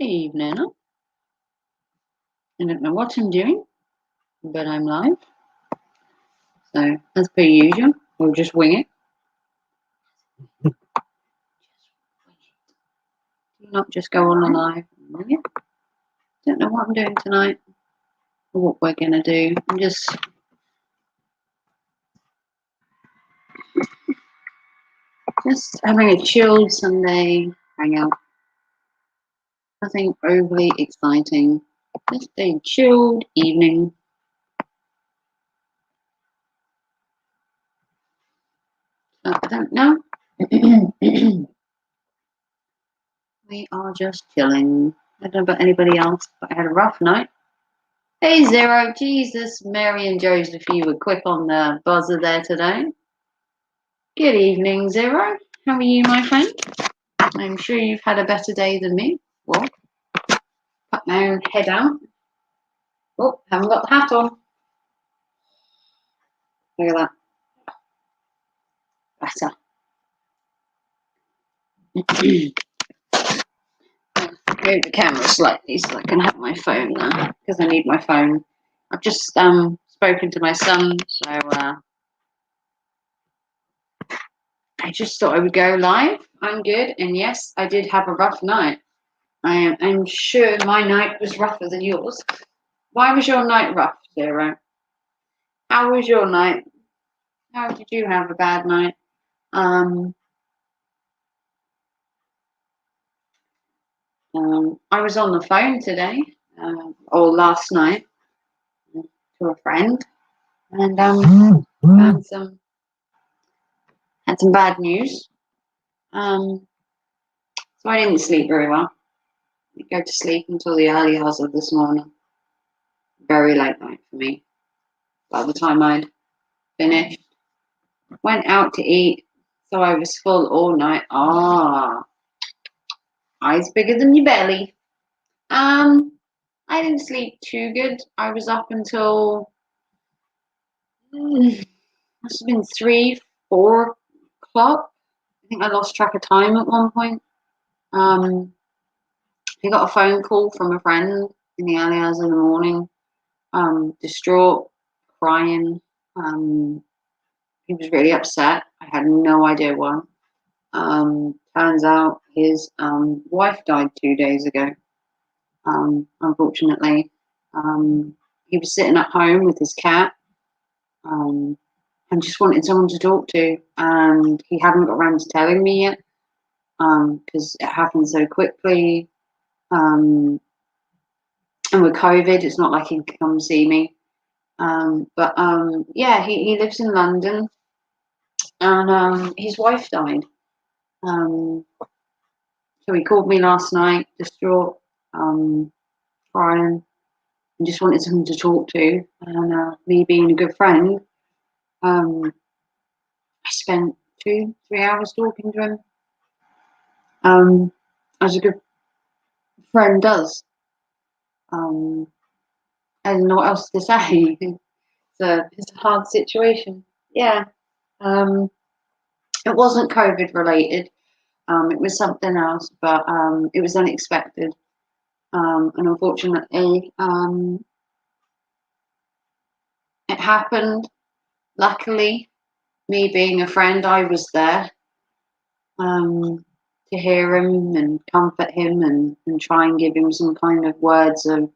Evening. I don't know what I'm doing, but I'm live. So, as per usual, we'll just wing it. Do not just go on a live and wing it. Don't know what I'm doing tonight or what we're going to do. I'm just having a chilled Sunday hangout. Nothing overly exciting. Just a chilled evening. I don't know. We are just chilling. I don't know about anybody else, but I had a rough night. Hey Zero, Jesus, Mary and Joseph, you were quick on the buzzer there today. Good evening, Zero. How are you, my friend? I'm sure you've had a better day than me. Well, put my own head out. Oh, haven't got the hat on. Look at that. Better. Move the camera slightly so I can have my phone now, because I need my phone. I've just spoken to my son, so I just thought I would go live. I'm good, and yes, I did have a rough night. I'm sure my night was rougher than yours. Why was your night rough, Zero? How was your night? How did you have a bad night? I was on the phone today, or last night, to a friend, and had some bad news. So I didn't sleep very well. I didn't go to sleep until the early hours of this morning. Very late night for me. By the time I'd finished, went out to eat, so I was full all night. Eyes bigger than your belly. I didn't sleep too good. I was up until must have been 3, 4 o'clock. I think I lost track of time at one point. I got a phone call from a friend in the early hours of the morning, distraught, crying. He was really upset. I had no idea why. Turns out his wife died 2 days ago. Unfortunately, he was sitting at home with his cat, and just wanted someone to talk to, and he hadn't got around to telling me yet, because it happened so quickly. And with COVID, it's not like he could come see me. But yeah, he lives in London, and his wife died. So he called me last night, distraught, crying, and just wanted someone to talk to. And me being a good friend, I spent 2, 3 hours talking to him, as a good friend does. I don't know what else to say. It's a hard situation. Yeah. It wasn't COVID related. It was something else, but it was unexpected. And unfortunately, it happened. Luckily, me being a friend, I was there to hear him and comfort him and try and give him some kind of words to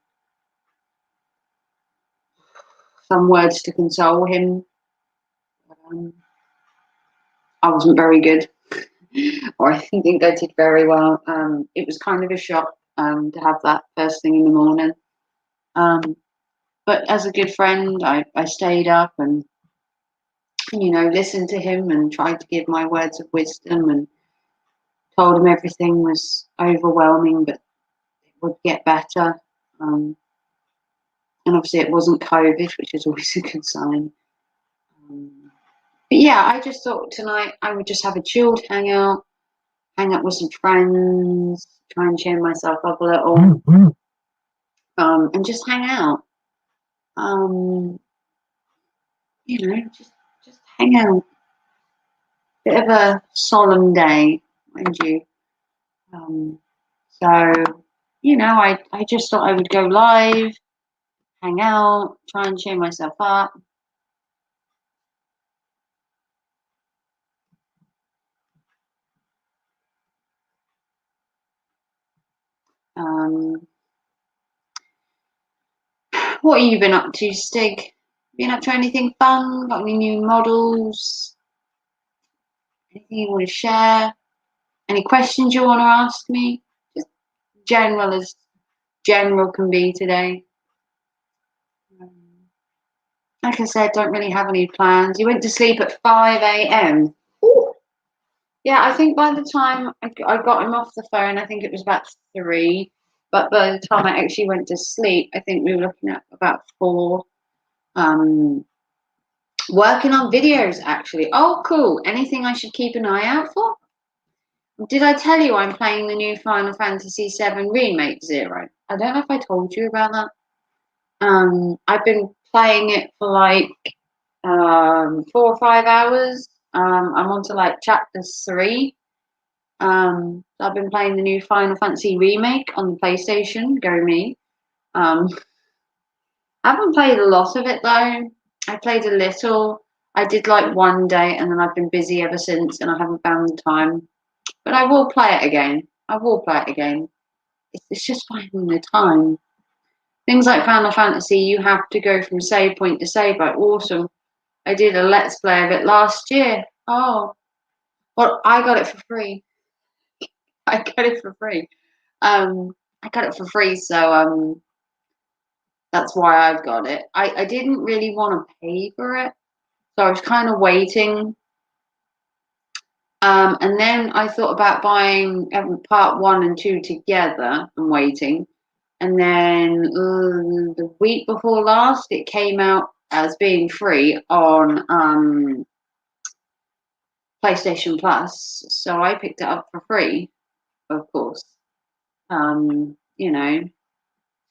console him. I wasn't very good, or I think I did very well. It was kind of a shock to have that first thing in the morning. But as a good friend, I stayed up and listened to him and tried to give my words of wisdom and told him everything was overwhelming, but it would get better. And obviously it wasn't COVID, which is always a good sign. But yeah, I just thought tonight I would just have a chilled hangout with some friends, try and cheer myself up a little, and just hang out. Just hang out. Bit of a solemn day, mind you. So you know, I just thought I would go live, hang out, try and cheer myself up. What have you been up to, Stig? Been up to anything fun? Got any new models? Anything you want to share? Any questions you want to ask me? Just general as general can be today. Like I said, don't really have any plans. You went to sleep at 5 a.m. Yeah, I think by the time I got him off the phone, I think it was about 3. But by the time I actually went to sleep, I think we were looking at about 4. Working on videos, actually. Oh, cool. Anything I should keep an eye out for? Did I tell you I'm playing the new Final Fantasy VII Remake 0? I don't know if I told you about that. I've been playing it for like 4 or 5 hours. I'm on to like chapter 3. I've been playing the new Final Fantasy Remake on the PlayStation. Go me. I haven't played a lot of it though. I played a little. I did like one day, and then I've been busy ever since, and I haven't found the time. But I will play it again. I will play it again. It's just finding the time. Things like Final Fantasy, you have to go from save point to save point. Awesome. I did a Let's Play of it last year. Oh, well, I got it for free. I got it for free. I got it for free, so that's why I've got it. I didn't really want to pay for it, so I was kind of waiting. And then I thought about buying part 1 and 2 together and waiting. And then the week before last, it came out as being free on PlayStation Plus. So I picked it up for free, of course. You know,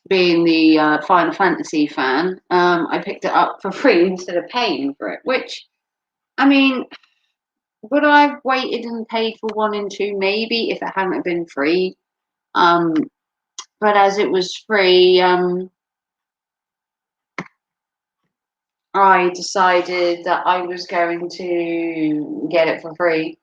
being the Final Fantasy fan, I picked it up for free instead of paying for it, which, I mean, would I have waited and paid for 1 and 2 maybe if it hadn't been free? But as it was free, I decided that I was going to get it for free.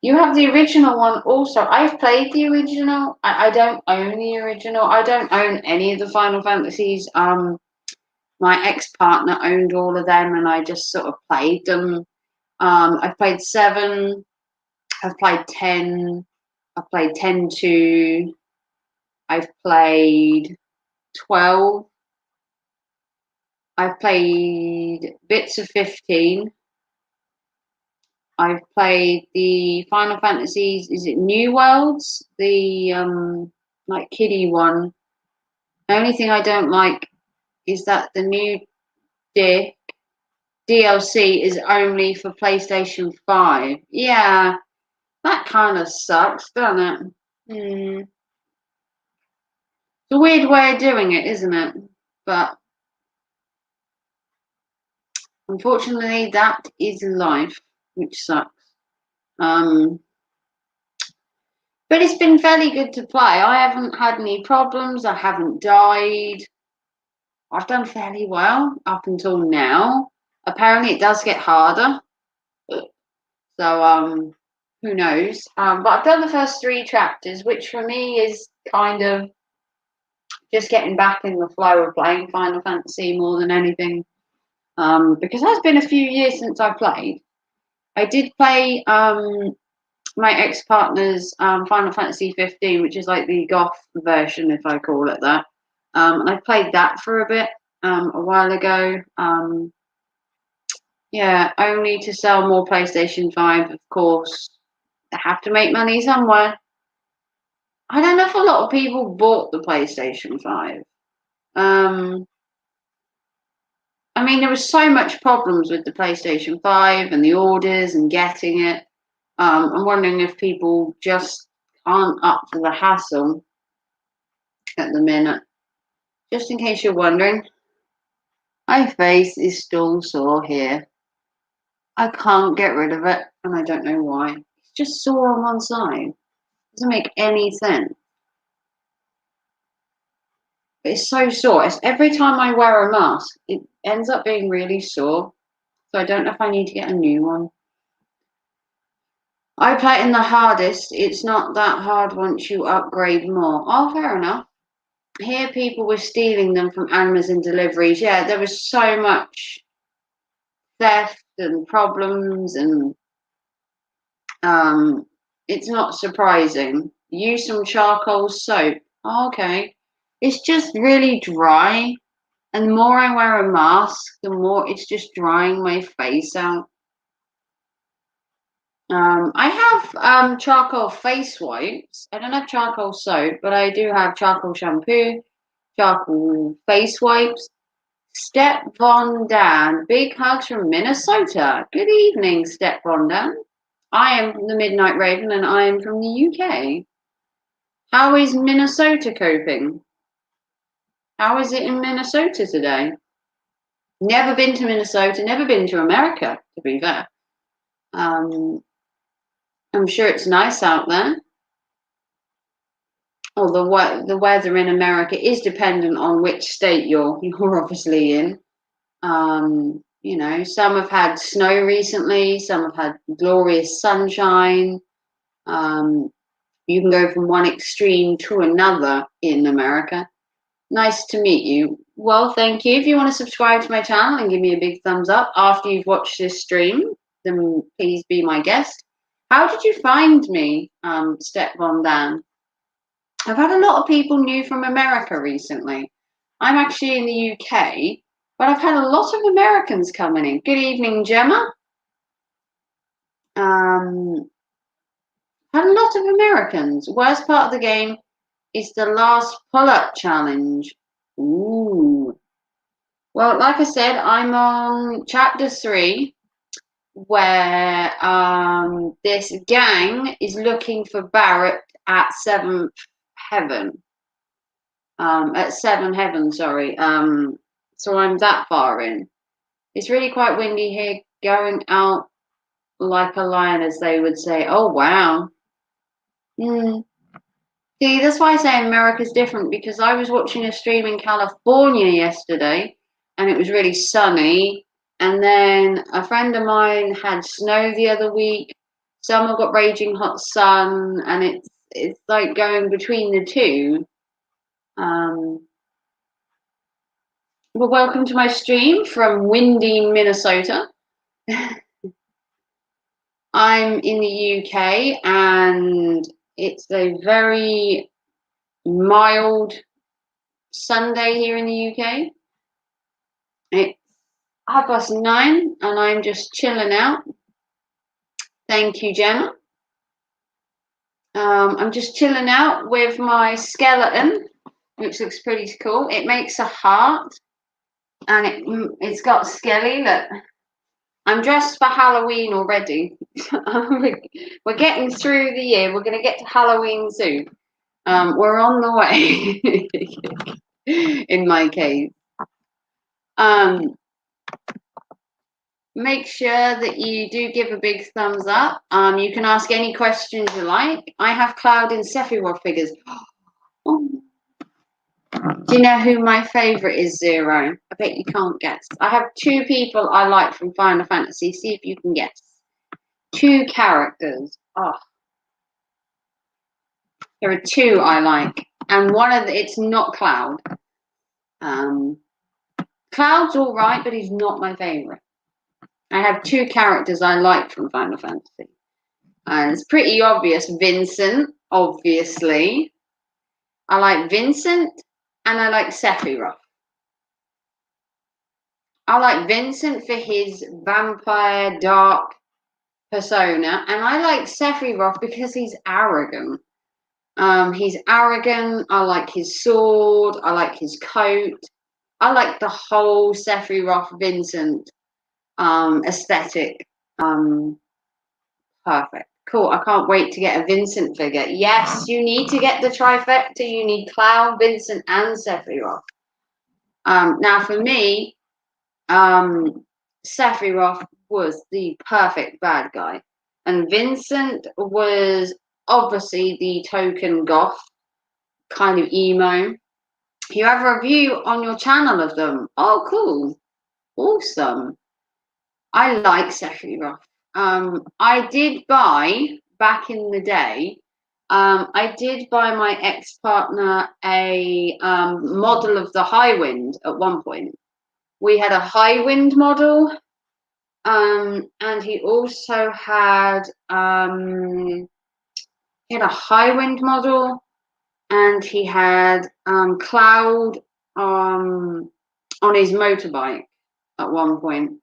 You have the original one also. I've played the original. I don't own the original. I don't own any of the Final Fantasies. My ex-partner owned all of them, and I just sort of played them. I've played 7. I've played 10. I've played 10-2. I've played 12. I've played bits of 15. I've played the Final Fantasies. Is it New Worlds? The like kiddie one. The only thing I don't like is that the new DLC is only for PlayStation 5. Yeah, that kind of sucks, doesn't it? It's a weird way of doing it, isn't it? But unfortunately, that is life, which sucks. But it's been fairly good to play. I haven't had any problems. I haven't died. I've done fairly well up until now. Apparently, it does get harder. So, who knows? But I've done the first 3 chapters, which for me is kind of just getting back in the flow of playing Final Fantasy more than anything. Because it has been a few years since I played. I did play my ex-partner's Final Fantasy 15, which is like the goth version, if I call it that. And I played that for a bit a while ago. Yeah, only to sell more PlayStation 5, of course. They have to make money somewhere. I don't know if a lot of people bought the PlayStation 5. I mean, there was so much problems with the PlayStation 5 and the orders and getting it. I'm wondering if people just aren't up for the hassle at the minute. Just in case you're wondering, my face is still sore here. I can't get rid of it, and I don't know why. It's just sore on one side. Doesn't make any sense. It's so sore. Every time I wear a mask, it ends up being really sore. So I don't know if I need to get a new one. I play it in the hardest. It's not that hard once you upgrade more. Oh, fair enough. Here people were stealing them from Amazon deliveries. Yeah, there was so much theft and problems, and it's not surprising. Use some charcoal soap. Oh, okay. It's just really dry. And the more I wear a mask, the more it's just drying my face out. I have charcoal face wipes. I don't have charcoal soap, but I do have charcoal shampoo, charcoal face wipes. Step Von Dan, big hugs from Minnesota. Good evening, Step Von Dan. I am the Midnight Raven and I am from the UK. How is Minnesota coping? How is it in Minnesota today? Never been to Minnesota, never been to America, to be fair. I'm sure it's nice out there. Oh, the weather in America is dependent on which state you're obviously in. You know, some have had snow recently, some have had glorious sunshine. You can go from one extreme to another in America. Nice to meet you. Well, thank you. If you want to subscribe to my channel and give me a big thumbs up after you've watched this stream, then please be my guest. How did you find me, Step Von Dan? I've had a lot of people new from America recently. I'm actually in the UK, but I've had a lot of Americans coming in. Good evening, Gemma. Had a lot of Americans. Worst part of the game is the last pull-up challenge. Ooh. Well, like I said, I'm on chapter 3, where this gang is looking for Barrett at 7th heaven. At 7 heaven, sorry. So I'm that far in. It's really quite windy here, going out like a lion, as they would say. Oh, wow. See, that's why I say America's different, because I was watching a stream in California yesterday and it was really sunny. And then a friend of mine had snow the other week. Some have got raging hot sun, and it's like going between the two. Well, welcome to my stream from windy Minnesota. I'm in the UK and it's a very mild Sunday here in the UK. It's 9:30 and I'm just chilling out. Thank you, Gemma. I'm just chilling out with my skeleton, which looks pretty cool. It makes a heart and it's got skelly. Look, I'm dressed for Halloween already. We're getting through the year. We're going to get to Halloween soon. We're on the way. In my case. Make sure that you do give a big thumbs up. You can ask any questions you like. I have Cloud and Sephiroth figures. Oh. Do you know who my favourite is, Zero? I bet you can't guess. I have 2 people I like from Final Fantasy. See if you can guess. 2 characters. Oh. There are 2 I like. And one of it's not Cloud. Cloud's alright, but he's not my favourite. I have 2 characters I like from Final Fantasy. And it's pretty obvious. Vincent, obviously. I like Vincent and I like Sephiroth. I like Vincent for his vampire dark persona, and I like Sephiroth because he's arrogant. He's arrogant. I like his sword. I like his coat. I like the whole Sephiroth Vincent aesthetic. Perfect. Cool. I can't wait to get a Vincent figure. Yes, you need to get the trifecta. You need Cloud, Vincent, and Sephiroth. Now, for me, Sephiroth was the perfect bad guy. And Vincent was obviously the token goth, kind of emo. You have a review on your channel of them. Oh, cool. Awesome. I like Sephiroth. I did buy, back in the day, I did buy my ex-partner a model of the Highwind at one point. We had a Highwind model, and he also had a Highwind model, and he had Cloud on his motorbike at one point.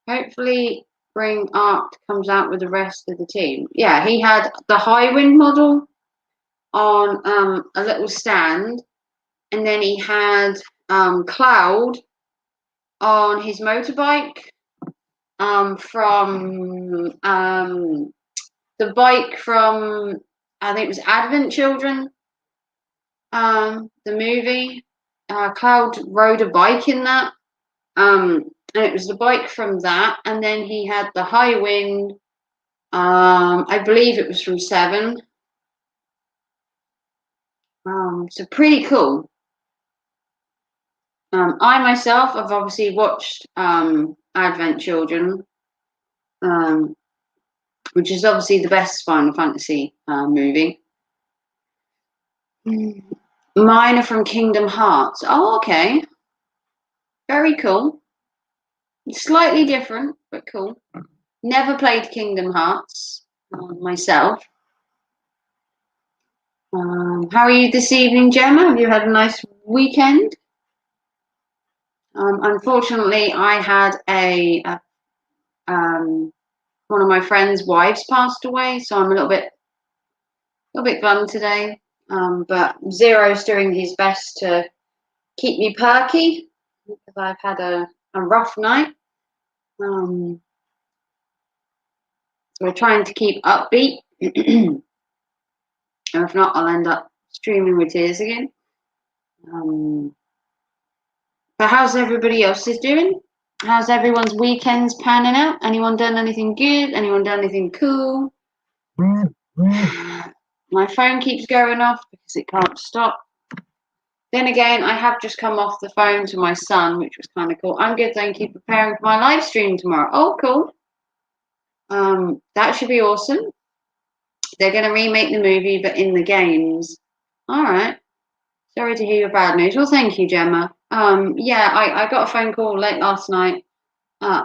Hopefully, Bring Art comes out with the rest of the team. Yeah, he had the Highwind model on a little stand, and then he had Cloud on his motorbike from the bike from, I think it was Advent Children, the movie. Cloud rode a bike in that. And it was the bike from that, and then he had the Highwind. I believe it was from Seven. So pretty cool. I myself have obviously watched Advent Children, which is obviously the best Final Fantasy movie. Mine are from Kingdom Hearts. Oh, okay. Very cool. Slightly different, but cool. Never played Kingdom Hearts myself. How are you this evening, Gemma? Have you had a nice weekend? Unfortunately, I had one of my friends' wives passed away, so I'm a little bit glum today. But Zero's doing his best to keep me perky because I've had a rough night. So we're trying to keep upbeat. If not, I'll end up streaming with tears again. But how's everybody else's doing? How's everyone's weekends panning out? Anyone done anything good? Anyone done anything cool? My phone keeps going off because it can't stop. Then again, I have just come off the phone to my son, which was kind of cool. I'm good, thank you. Preparing for my live stream tomorrow. Oh, cool. That should be awesome. They're going to remake the movie, but in the games. All right. Sorry to hear your bad news. Well, thank you, Gemma. Yeah, I got a phone call late last night. I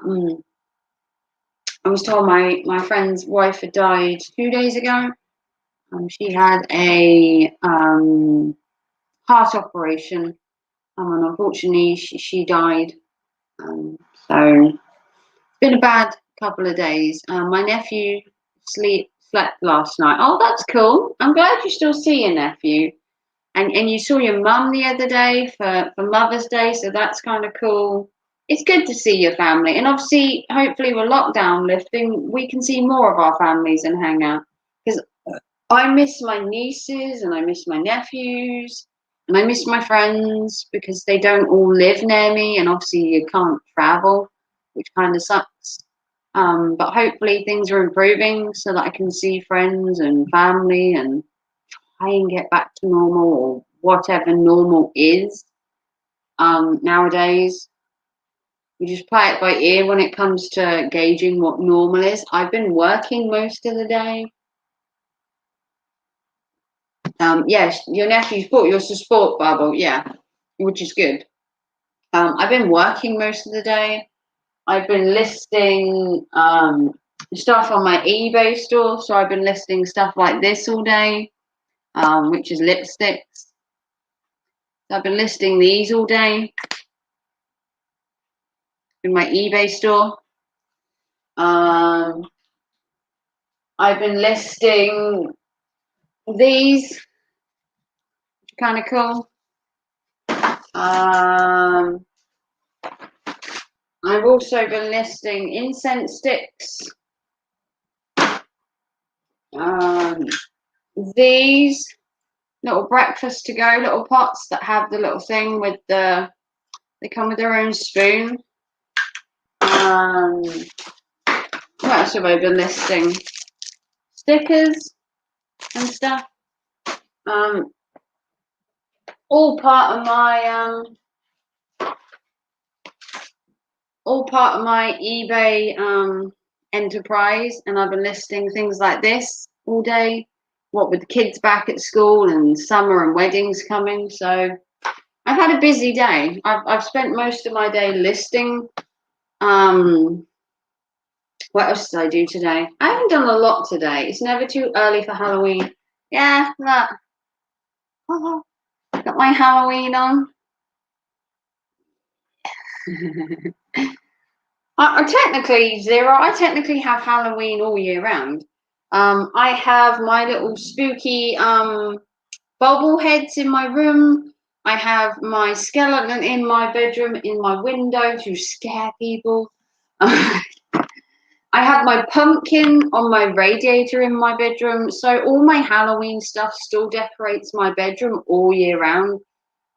was told my friend's wife had died 2 days ago. She had a heart operation, and unfortunately, she died. So it's been a bad couple of days. My nephew slept last night. Oh, that's cool. I'm glad you still see your nephew. And you saw your mum the other day for Mother's Day, so that's kind of cool. It's good to see your family. And obviously, hopefully with lockdown lifting, we can see more of our families and hang out. Because I miss my nieces and I miss my nephews and I miss my friends because they don't all live near me, and obviously you can't travel, which kind of sucks. But hopefully things are improving so that I can see friends and family and try and get back to normal, or whatever normal is. Nowadays, we just play it by ear when it comes to gauging what normal is. I've been working most of the day. Yes, your nephew's bought your sport bubble, yeah, which is good. I've been working most of the day. I've been listing stuff on my eBay store, so I've been listing stuff like this all day, which is lipsticks. So I've been listing these all day in my eBay store. I've been listing these, which are kind of cool. I've also been listing incense sticks. These little breakfast to go little pots that have the little thing with they come with their own spoon. What else have I been listing? Stickers and stuff. all part of my eBay enterprise, and I've been listing things like this all day. What with the kids back at school and summer and weddings coming, so I've had a busy day. I've spent most of my day listing. What else did I do today? I haven't done a lot today. It's never too early for Halloween. Yeah, look. Oh, got my Halloween on. I technically zero. I technically have Halloween all year round. I have my little spooky bobbleheads in my room. I have my skeleton in my bedroom, in my window to scare people. I have my pumpkin on my radiator in my bedroom. So all my Halloween stuff still decorates my bedroom all year round.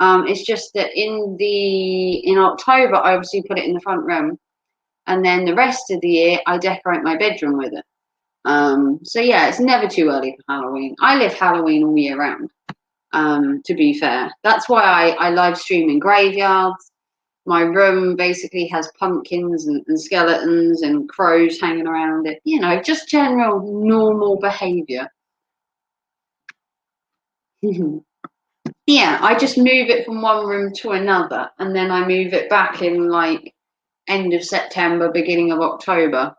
It's just that in October, I obviously put it in the front room. And then the rest of the year, I decorate my bedroom with it. So yeah, it's never too early for Halloween. I live Halloween all year round, to be fair. That's why I live stream in graveyards. My room basically has pumpkins and skeletons and crows hanging around it. You know, just general normal behavior. Yeah, I just move it from one room to another, and then I move it back in like end of September, beginning of October.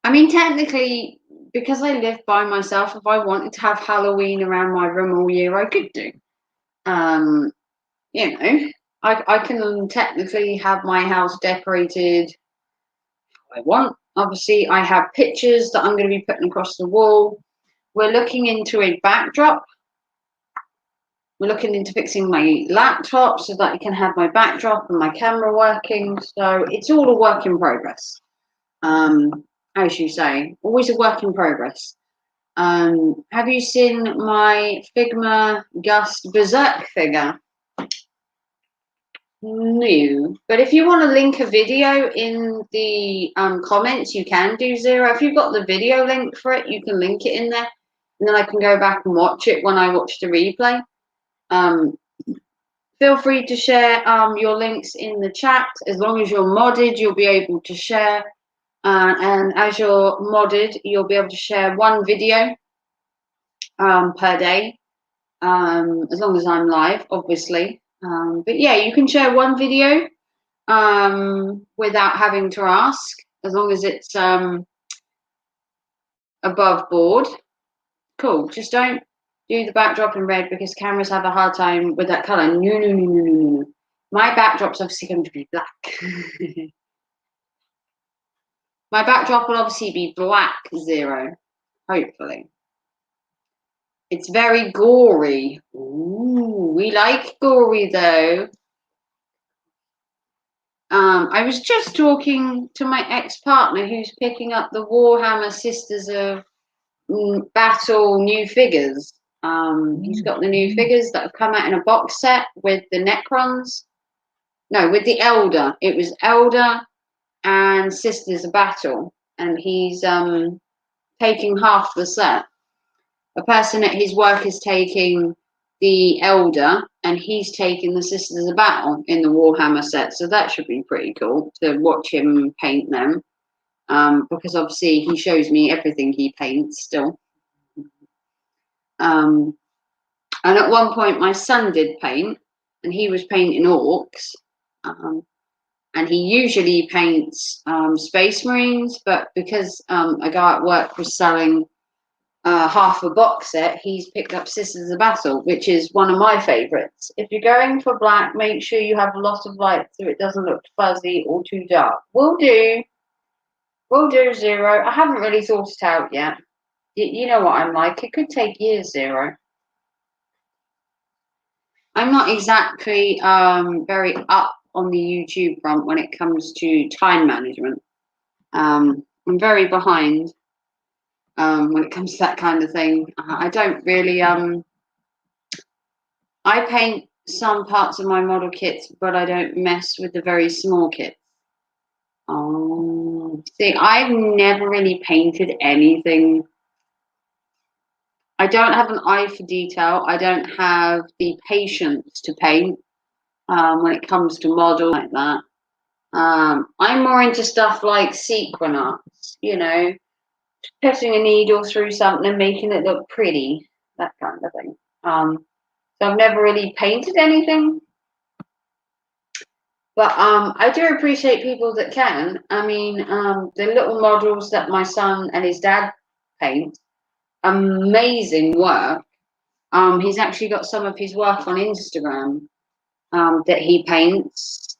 I mean, technically, because I live by myself, if I wanted to have Halloween around my room all year, I could do. You know, I can technically have my house decorated how I want. Obviously, I have pictures that I'm going to be putting across the wall. We're looking into a backdrop. We're looking into fixing my laptop so that I can have my backdrop and my camera working. So it's all a work in progress. As you say, always a work in progress. Have you seen my Figma Gust Berserk figure? No, but if you want to link a video in the comments, you can do Zero. If you've got the video link for it, you can link it in there, and then I can go back and watch it when I watch the replay. Feel free to share your links in the chat. As long as you're modded, you'll be able to share. And as you're modded, you'll be able to share one video per day, as long as I'm live, obviously. But yeah, you can share one video without having to ask, as long as it's above board. Cool. Just don't do the backdrop in red because cameras have a hard time with that color. No, no, no, no, no, no. My backdrop's obviously going to be black. My backdrop will obviously be black, Zero. Hopefully. It's very gory. Ooh, we like gory though. I was just talking to my ex-partner who's picking up the Warhammer Sisters of Battle new figures. He's got the new figures that have come out in a box set with the Necrons. No, with the Elder. It was Elder and Sisters of Battle, and he's taking half the set. A person at his work is taking the Elder, and he's taking the Sisters of Battle in the Warhammer set. So that should be pretty cool to watch him paint them, because obviously he shows me everything he paints still. And at one point, my son did paint, and he was painting orcs. And he usually paints Space Marines, but because a guy at work was selling half a box set, he's picked up Sisters of Battle, which is one of my favourites. If you're going for black, make sure you have a lot of light so it doesn't look fuzzy or too dark. Will do. Will do, Zero. I haven't really thought it out yet. You know what I'm like. It could take years, Zero. I'm not exactly very up on the YouTube front when it comes to time management. I'm very behind when it comes to that kind of thing. I don't really I paint some parts of my model kits, but I don't mess with the very small kits. Oh, see, I've never really painted anything. I don't have an eye for detail. I don't have the patience to paint when it comes to model like that. I'm more into stuff like sequin arts, you know, putting a needle through something and making it look pretty, that kind of thing. So I've never really painted anything, but I do appreciate people that can. I mean, the little models that my son and his dad paint, amazing work. He's actually got some of his work on Instagram that he paints.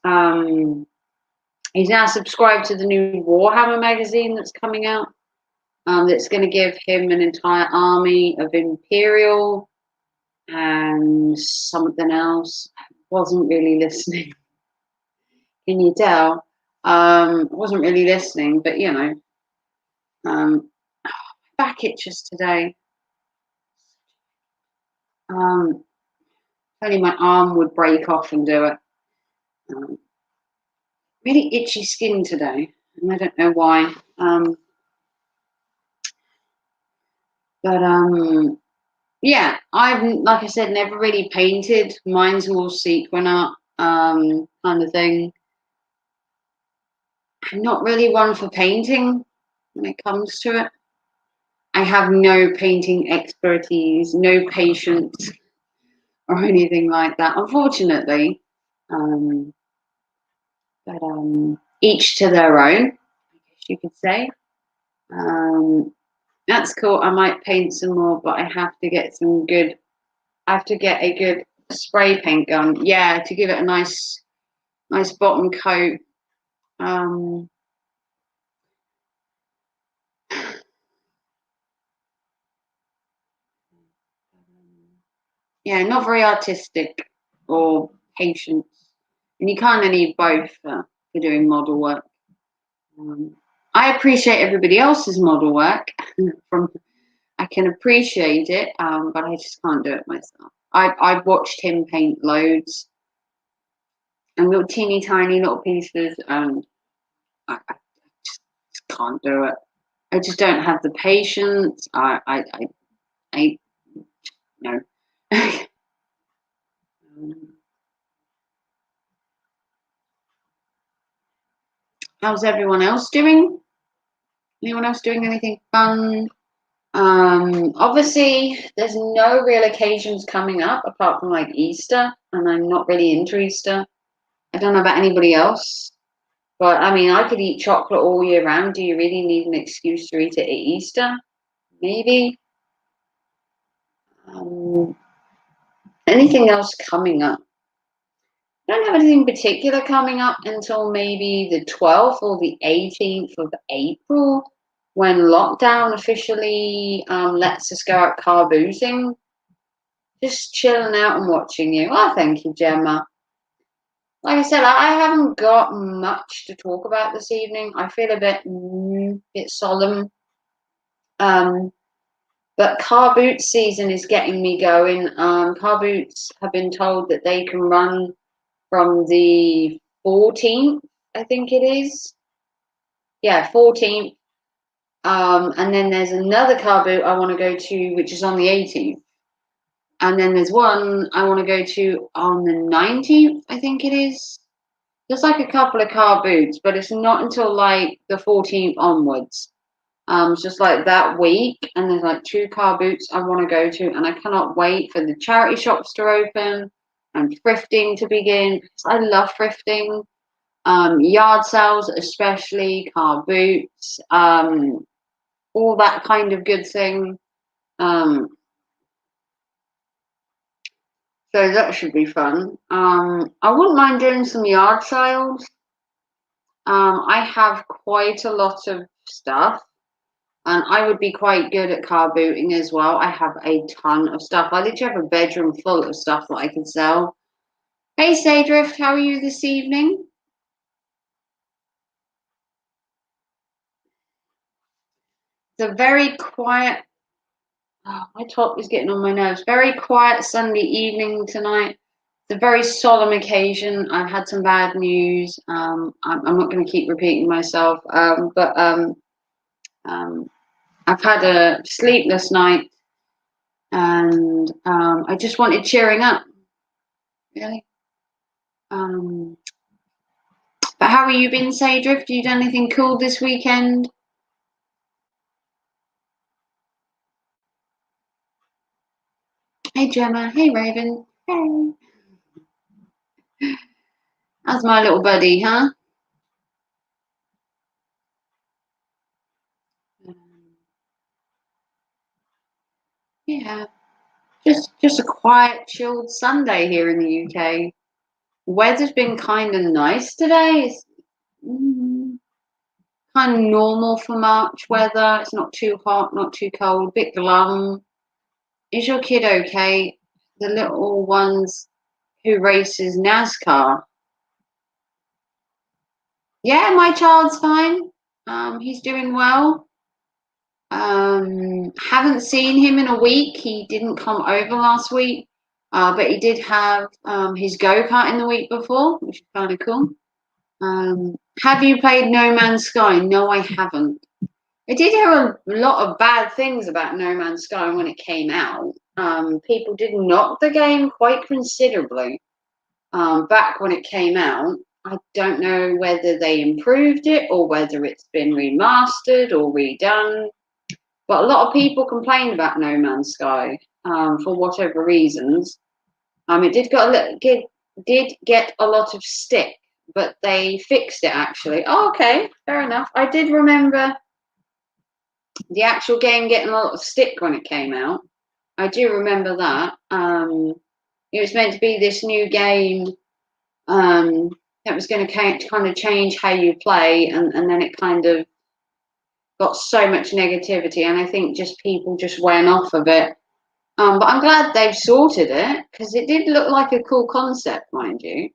He's now subscribed to the new Warhammer magazine that's coming out. That's going to give him an entire army of Imperial and something else. Wasn't really listening. Can you tell? Wasn't really listening, but you know, back itches today. Only my arm would break off and do it. Really itchy skin today, and I don't know why. But yeah, I've, like I said, never really painted. Mine's more sequin art kind of thing. I'm not really one for painting when it comes to it. I have no painting expertise, no patience, or anything like that, unfortunately. But each to their own, I guess you could say. That's cool. I might paint some more, but I have to get some good. I have to get a good spray paint gun. Yeah, to give it a nice bottom coat. Yeah, not very artistic or patient, and you kind of need both for doing model work. I appreciate everybody else's model work. I can appreciate it, but I just can't do it myself. I've watched him paint loads and little teeny tiny little pieces, and I just can't do it. I just don't have the patience. I no. How's everyone else doing? Anyone else doing anything fun? Obviously, there's no real occasions coming up apart from like Easter, and I'm not really into Easter. I don't know about anybody else, but I mean, I could eat chocolate all year round. Do you really need an excuse to eat it at Easter? Maybe. Anything else coming up? I don't have anything particular coming up until maybe the 12th or the 18th of April, when lockdown officially lets us go out car boozing. Just chilling out and watching you. Oh, thank you, Gemma. Like I said, I haven't got much to talk about this evening. I feel a bit solemn. But car boot season is getting me going. Car boots have been told that they can run from the 14th, I think it is. Yeah, 14th. And then there's another car boot I want to go to, which is on the 18th. And then there's one I want to go to on the 19th, I think it is. There's like a couple of car boots, but it's not until like the 14th onwards. It's just like that week, and there's like 2 car boots I want to go to, and I cannot wait for the charity shops to open and thrifting to begin. I love thrifting, yard sales, especially car boots, all that kind of good thing. So that should be fun. I wouldn't mind doing some yard sales. I have quite a lot of stuff, and I would be quite good at car booting as well. I have a ton of stuff. I literally have a bedroom full of stuff that I can sell. Hey, Saydrift, how are you this evening? It's a very quiet. Oh, my top is getting on my nerves. Very quiet Sunday evening tonight. It's a very solemn occasion. I've had some bad news. I'm not going to keep repeating myself, but I've had a sleepless night. and I just wanted cheering up, really. But how have you been, Sadrift? Have you done anything cool this weekend? Hey, Gemma. Hey, Raven. Hey. How's my little buddy, huh? Yeah, just a quiet, chilled Sunday here in the UK. Weather's been kind of nice today. It's kind of normal for March weather. It's not too hot, not too cold, a bit glum. Is your kid okay? The little ones who races NASCAR. Yeah, my child's fine. He's doing well. Haven't seen him in a week. He didn't come over last week, but he did have his go-kart in the week before, which is kind of cool. Have you played No Man's Sky? No, I haven't. I did hear a lot of bad things about No Man's Sky when it came out. People did knock the game quite considerably back when it came out. I don't know whether they improved it or whether it's been remastered or redone. But a lot of people complained about No Man's Sky for whatever reasons. It did get a lot of stick, but they fixed it actually. Oh, okay, fair enough. I did remember the actual game getting a lot of stick when it came out. I do remember that. It was meant to be this new game that was going to kind of change how you play, and then it kind of got so much negativity, and I think just people just went off of it. But I'm glad they've sorted it because it did look like a cool concept, mind you.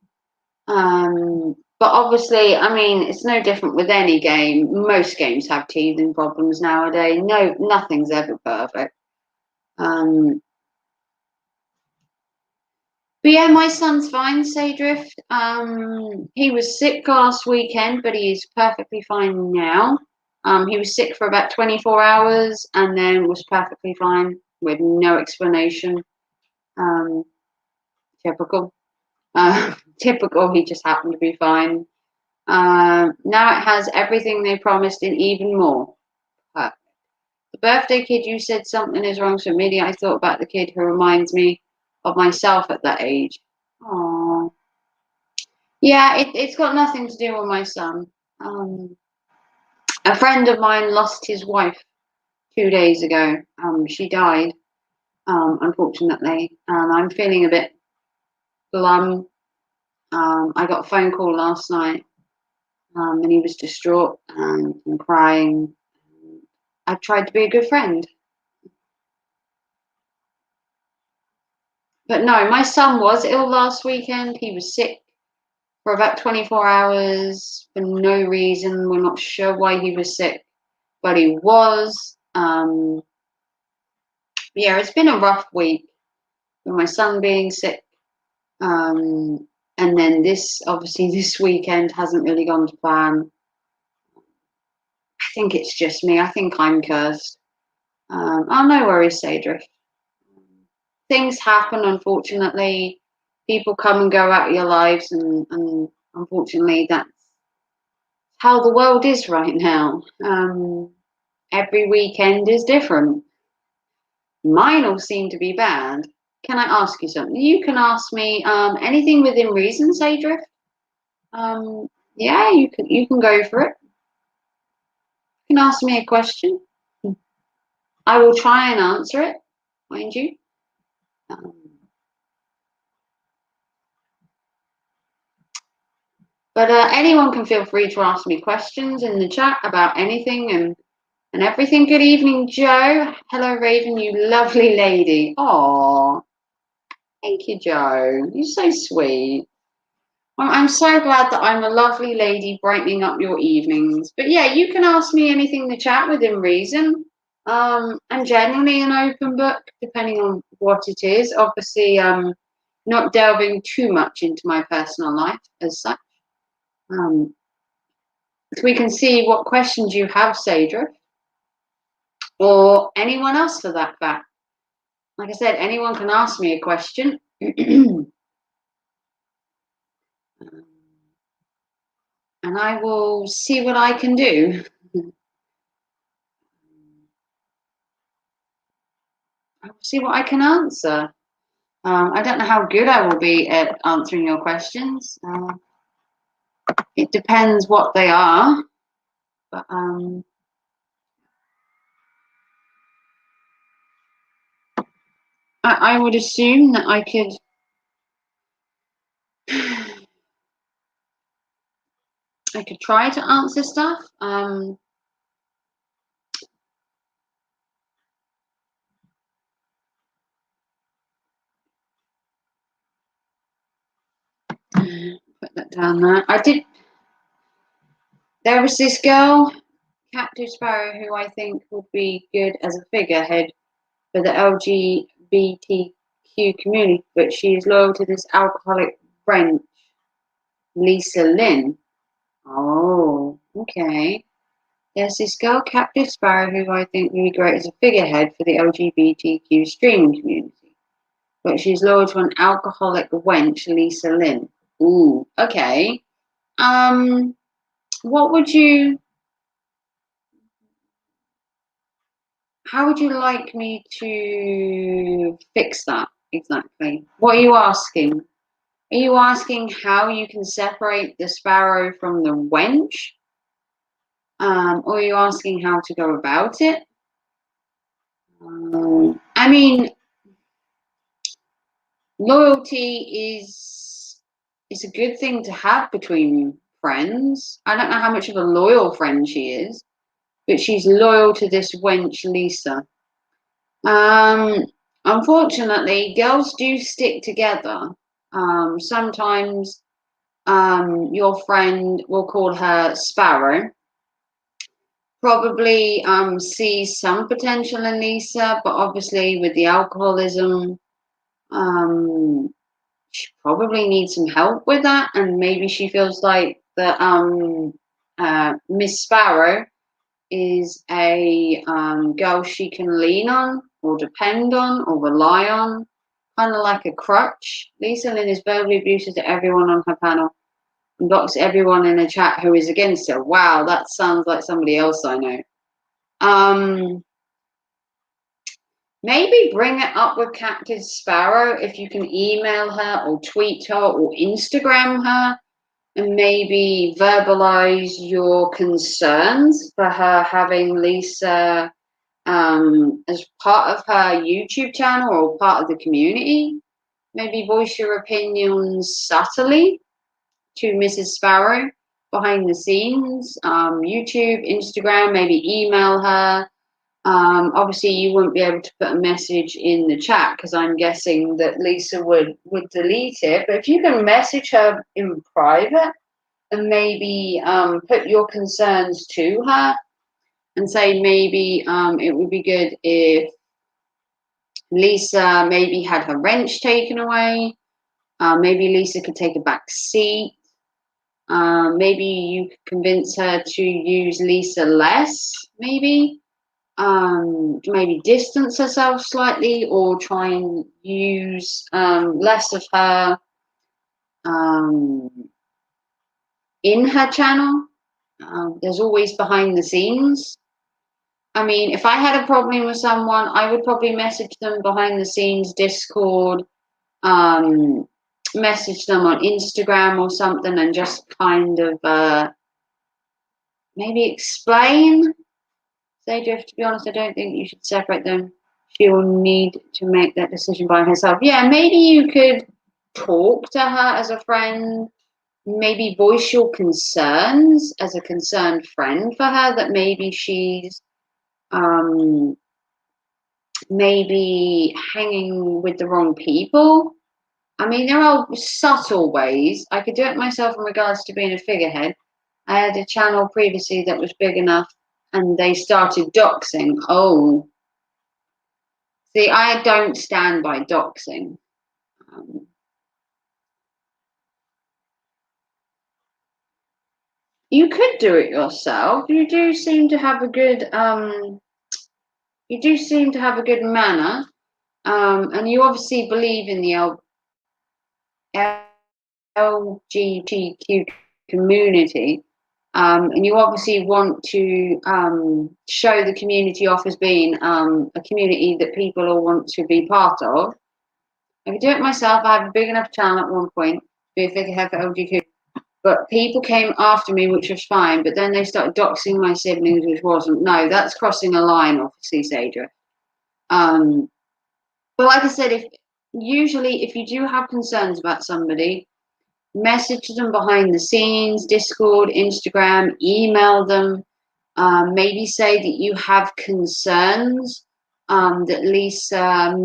But obviously, I mean, it's no different with any game. Most games have teething problems nowadays. No, nothing's ever perfect. But yeah, my son's fine, Sadrift. He was sick last weekend, but he's perfectly fine now. He was sick for about 24 hours and then was perfectly fine with no explanation. Um, Typical. Typical, he just happened to be fine. Now it has everything they promised and even more. Uh, the birthday kid, you said something is wrong, so immediately I thought about the kid who reminds me of myself at that age. Oh, yeah, it's got nothing to do with my son. A friend of mine lost his wife 2 days ago. She died, unfortunately, and I'm feeling a bit glum. I got a phone call last night, and he was distraught and crying. I tried to be a good friend. But no, my son was ill last weekend. He was sick for about 24 hours for no reason. We're not sure why he was sick, but he was. Yeah, it's been a rough week with my son being sick. And then obviously, this weekend hasn't really gone to plan. I think it's just me. I think I'm cursed. Oh, no worries, Sadrift. Things happen, unfortunately. People come and go out of your lives, and unfortunately, that's how the world is right now. Every weekend is different. Mine all seem to be bad. Can I ask you something? You can ask me anything within reason, Sadrift. Yeah, you can go for it. You can ask me a question. I will try and answer it, mind you. Um, but anyone can feel free to ask me questions in the chat about anything and everything. Good evening, Joe. Hello, Raven, you lovely lady. Oh, thank you, Joe. You're so sweet. Well, I'm so glad that I'm a lovely lady brightening up your evenings. But yeah, you can ask me anything in the chat within reason. I'm generally an open book, depending on what it is. Obviously, not delving too much into my personal life as such. So we can see what questions you have, Sadra, or anyone else for that fact. Like I said, anyone can ask me a question. And I will see what I can do. I will see what I can answer. I don't know how good I will be at answering your questions. It depends what they are. But I would assume that I could try to answer stuff. Put that down there. There was this girl, Captive Sparrow, who I think would be good as a figurehead for the LGBTQ community, but she is loyal to this alcoholic wench, Lisa Lynn. Oh, okay. There's this girl, Captive Sparrow, who I think would be great as a figurehead for the LGBTQ streaming community, but she's loyal to an alcoholic wench, Lisa Lynn. Ooh, okay. What would you? How would you like me to fix that exactly? What are you asking? Are you asking how you can separate the sparrow from the wench? Or are you asking how to go about it? I mean, loyalty is a good thing to have between friends. I don't know how much of a loyal friend she is, but she's loyal to this wench, Lisa. Um, Unfortunately, girls do stick together. Sometimes your friend will call her Sparrow. Probably sees some potential in Lisa, but obviously with the alcoholism, she probably needs some help with that, and maybe she feels like that Miss Sparrow is a girl she can lean on or depend on or rely on, kind of like a crutch. Lisa Lynn is verbally abusive to everyone on her panel and blocks everyone in the chat who is against her. Wow, that sounds like somebody else I know. Maybe bring it up with Captain Sparrow if you can email her or tweet her or Instagram her and maybe verbalize your concerns for her having Lisa as part of her YouTube channel or part of the community. Maybe voice your opinions subtly to Mrs. Sparrow behind the scenes, YouTube, Instagram, maybe email her. Obviously, you wouldn't be able to put a message in the chat because I'm guessing that Lisa would delete it. But if you can message her in private and maybe put your concerns to her and say maybe it would be good if Lisa maybe had her wrench taken away. Maybe Lisa could take a back seat. Maybe you could convince her to use Lisa less, maybe. Maybe distance herself slightly or try and use less of her in her channel. There's always behind the scenes. I mean, if I had a problem with someone, I would probably message them behind the scenes, Discord, message them on Instagram or something and just kind of maybe explain. Say, Jeff, to be honest, I don't think you should separate them. She will need to make that decision by herself. Yeah, maybe you could talk to her as a friend, maybe voice your concerns as a concerned friend for her that maybe she's maybe hanging with the wrong people. I mean, there are subtle ways. I could do it myself in regards to being a figurehead. I had a channel previously that was big enough and they started doxing. Oh, see, I don't stand by doxing. You could do it yourself. You do seem to have a good manner. And you obviously believe in the LGBTQ community, and you obviously want to show the community off as being a community that people all want to be part of. I could do it myself. I have a big enough channel at one point to be a figurehead for LGBTQ. But people came after me, which was fine. But then they started doxing my siblings, which wasn't. No, that's crossing a line, obviously, Sadra. But like I said, if you do have concerns about somebody, message them behind the scenes, Discord, Instagram, email them. Maybe say that you have concerns that Lisa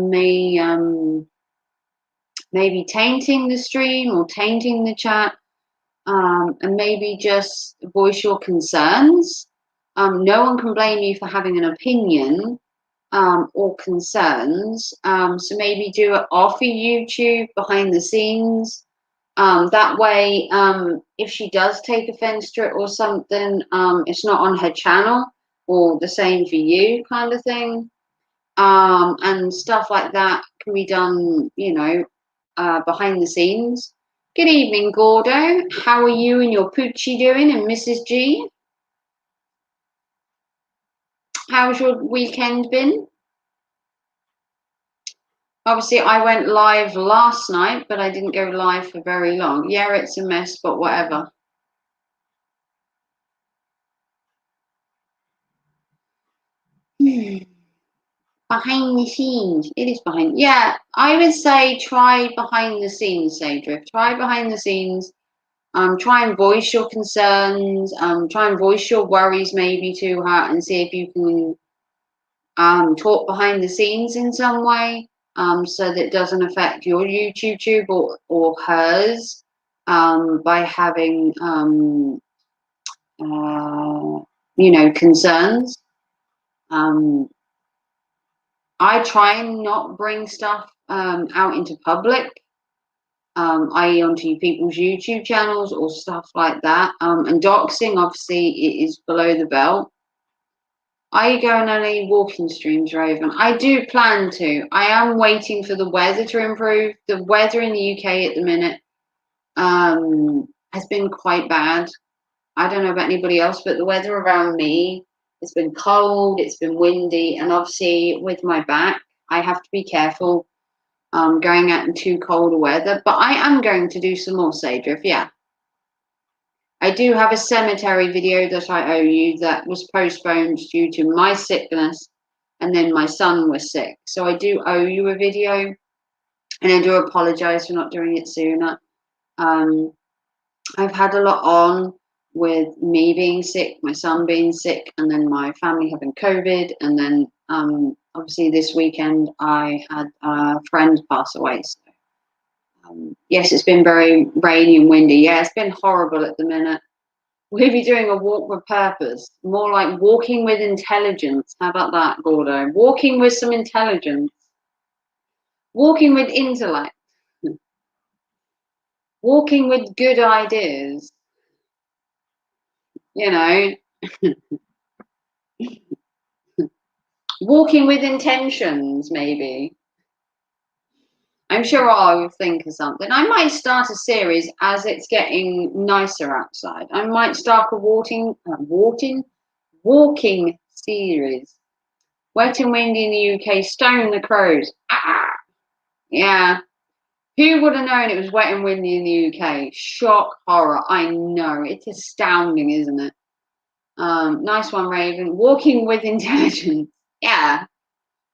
may be tainting the stream or tainting the chat, and maybe just voice your concerns. No one can blame you for having an opinion or concerns. So maybe do it off of YouTube behind the scenes. That way, if she does take offense to it or something, it's not on her channel, or the same for you, kind of thing. And stuff like that can be done, behind the scenes. Good evening, Gordo. How are you and your Poochie doing? And Mrs. G, how's your weekend been? Obviously, I went live last night, but I didn't go live for very long. Yeah, it's a mess, but whatever. Behind the scenes. It is behind. Yeah, I would say try behind the scenes, Sadrift. Try behind the scenes. Try and voice your concerns. Try and voice your worries maybe to her, and see if you can talk behind the scenes in some way, so that it doesn't affect your YouTube or hers, by having concerns. I try and not bring stuff out into public, i.e. onto people's YouTube channels or stuff like that. And doxing, obviously, it is below the belt. Are you going on any walking streams, Raven? I do plan to. I am waiting for the weather to improve. The weather in the UK at the minute has been quite bad. I don't know about anybody else, but the weather around me, it's been cold, it's been windy, and obviously with my back, I have to be careful going out in too cold weather. But I am going to do some more Sadrift, yeah. I do have a cemetery video that I owe you that was postponed due to my sickness, and then my son was sick. So I do owe you a video, and I do apologize for not doing it sooner. I've had a lot on with me being sick, my son being sick, and then my family having COVID, and then obviously this weekend I had a friend pass away. So yes, it's been very rainy and windy. Yeah, it's been horrible at the minute. We'll be doing a walk with purpose, more like walking with intelligence. How about that, Gordo? Walking with some intelligence, walking with intellect, walking with good ideas. Walking with intentions, maybe. I'm sure I'll think of something. I might start a series as it's getting nicer outside. I might start a walking series. Wet and windy in the UK, stone the crows. Ah, yeah. Who would have known it was wet and windy in the UK? Shock, horror. I know. It's astounding, isn't it? Nice one, Raven. Walking with intelligence. Yeah.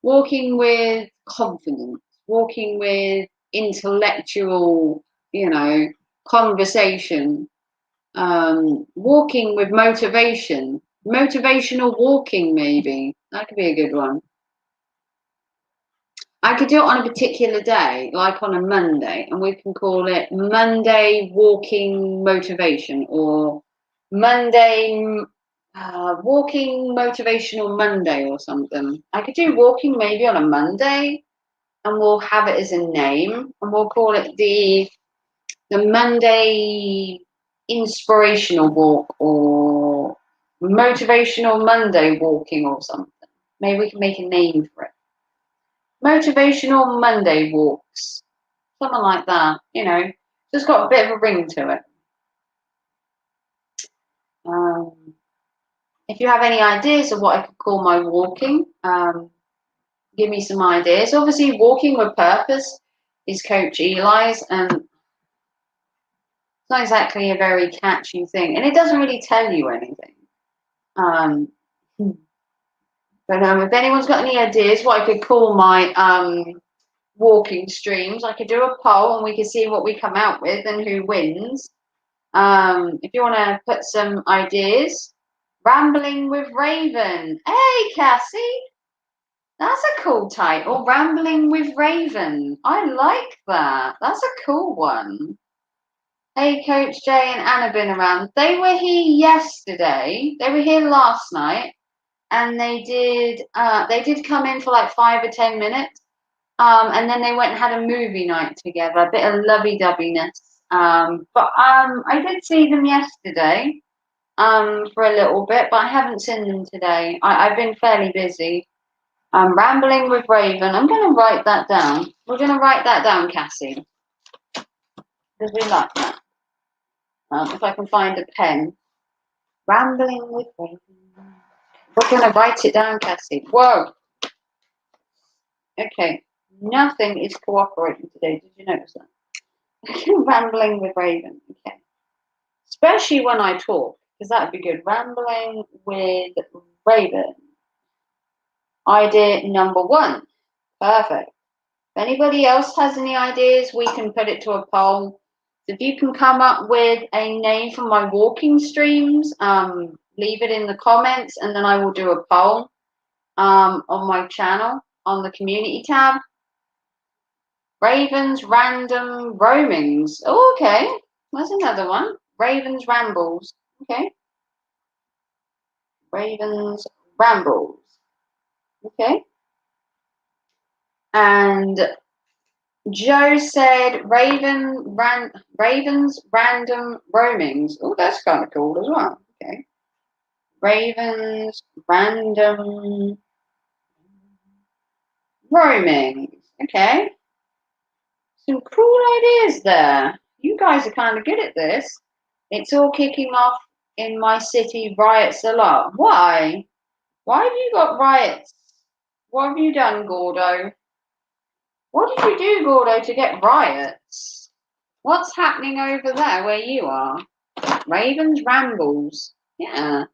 Walking with confidence. Walking with intellectual, conversation. Walking with motivation. Motivational walking, maybe. That could be a good one. I could do it on a particular day, like on a Monday, and we can call it Monday Walking Motivation, or Monday Walking Motivational Monday, or something. I could do walking maybe on a Monday, and we'll have it as a name, and we'll call it the Monday Inspirational Walk, or Motivational Monday Walking, or something. Maybe we can make a name for it. Motivational Monday walks. Something like that, you know. Just got a bit of a ring to it. If you have any ideas of what I could call my walking, give me some ideas. Obviously, walking with purpose is Coach Eli's, and it's not exactly a very catchy thing, and it doesn't really tell you anything. But if anyone's got any ideas what I could call my walking streams, I could do a poll and we could see what we come out with and who wins. If you want to put some ideas, Rambling with Raven. Hey, Cassie, that's a cool title. Rambling with Raven. I like that. That's a cool one. Hey, Coach Jay and Anna been around. They were here yesterday. They were here last night, and they did come in for like 5 or 10 minutes. And then they went and had a movie night together, a bit of lovey-doveyness. But I did see them yesterday for a little bit, but I haven't seen them today. I've been fairly busy. Rambling with Raven. I'm going to write that down. We're going to write that down, Cassie, because we like that. If I can find a pen. Rambling with Raven. We're going to write it down, Cassie. Whoa. Okay. Nothing is cooperating today. Did you notice that? Rambling with Raven. Okay. Especially when I talk, because that would be good. Rambling with Raven. Idea number 1. Perfect. If anybody else has any ideas, we can put it to a poll. So if you can come up with a name for my walking streams, leave it in the comments, and then I will do a poll on my channel on the community tab. Raven's Random Roamings. Oh, okay. That's another one. Raven's Rambles. Okay. Raven's Rambles. Okay. And Joe said Raven's Random Roamings. Oh, that's kind of cool as well. Okay. Raven's Random Roamings. Okay. Some cool ideas there. You guys are kind of good at this. It's all kicking off in my city riots a lot. Why? Why have you got riots? What have you done, Gordo? What did you do, Gordo, to get riots? What's happening over there where you are? Ravens Rambles. Yeah.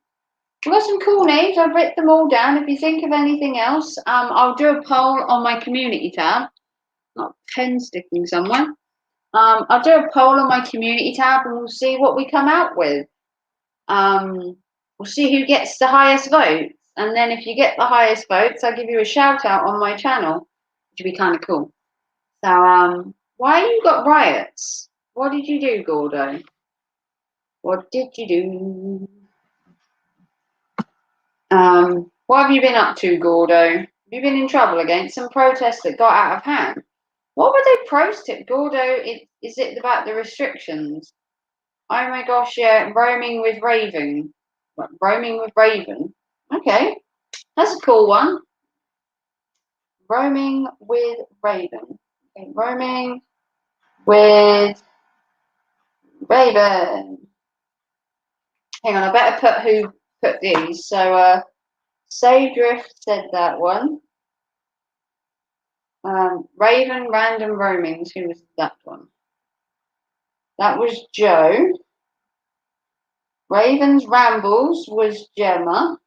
We've got some cool names. I've written them all down. If you think of anything else, I'll do a poll on my community tab. Not a pen sticking somewhere. I'll do a poll on my community tab and we'll see what we come out with. We'll see who gets the highest votes. And then if you get the highest votes, I'll give you a shout out on my channel, which would be kind of cool. So, why you got riots? What did you do, Gordo? What did you do? What have you been up to, Gordo? Have you been in trouble against some protests that got out of hand? What were they protesting, Gordo? Is it about the restrictions? Oh my gosh, yeah, roaming with Raven. What, roaming with Raven? Okay, that's a cool one. Roaming with Raven. Okay, roaming with Raven. Hang on, I better put who put these. So, Saydrift said that one. Raven Random Roamings, who was that one? That was Joe. Raven's Rambles was Gemma.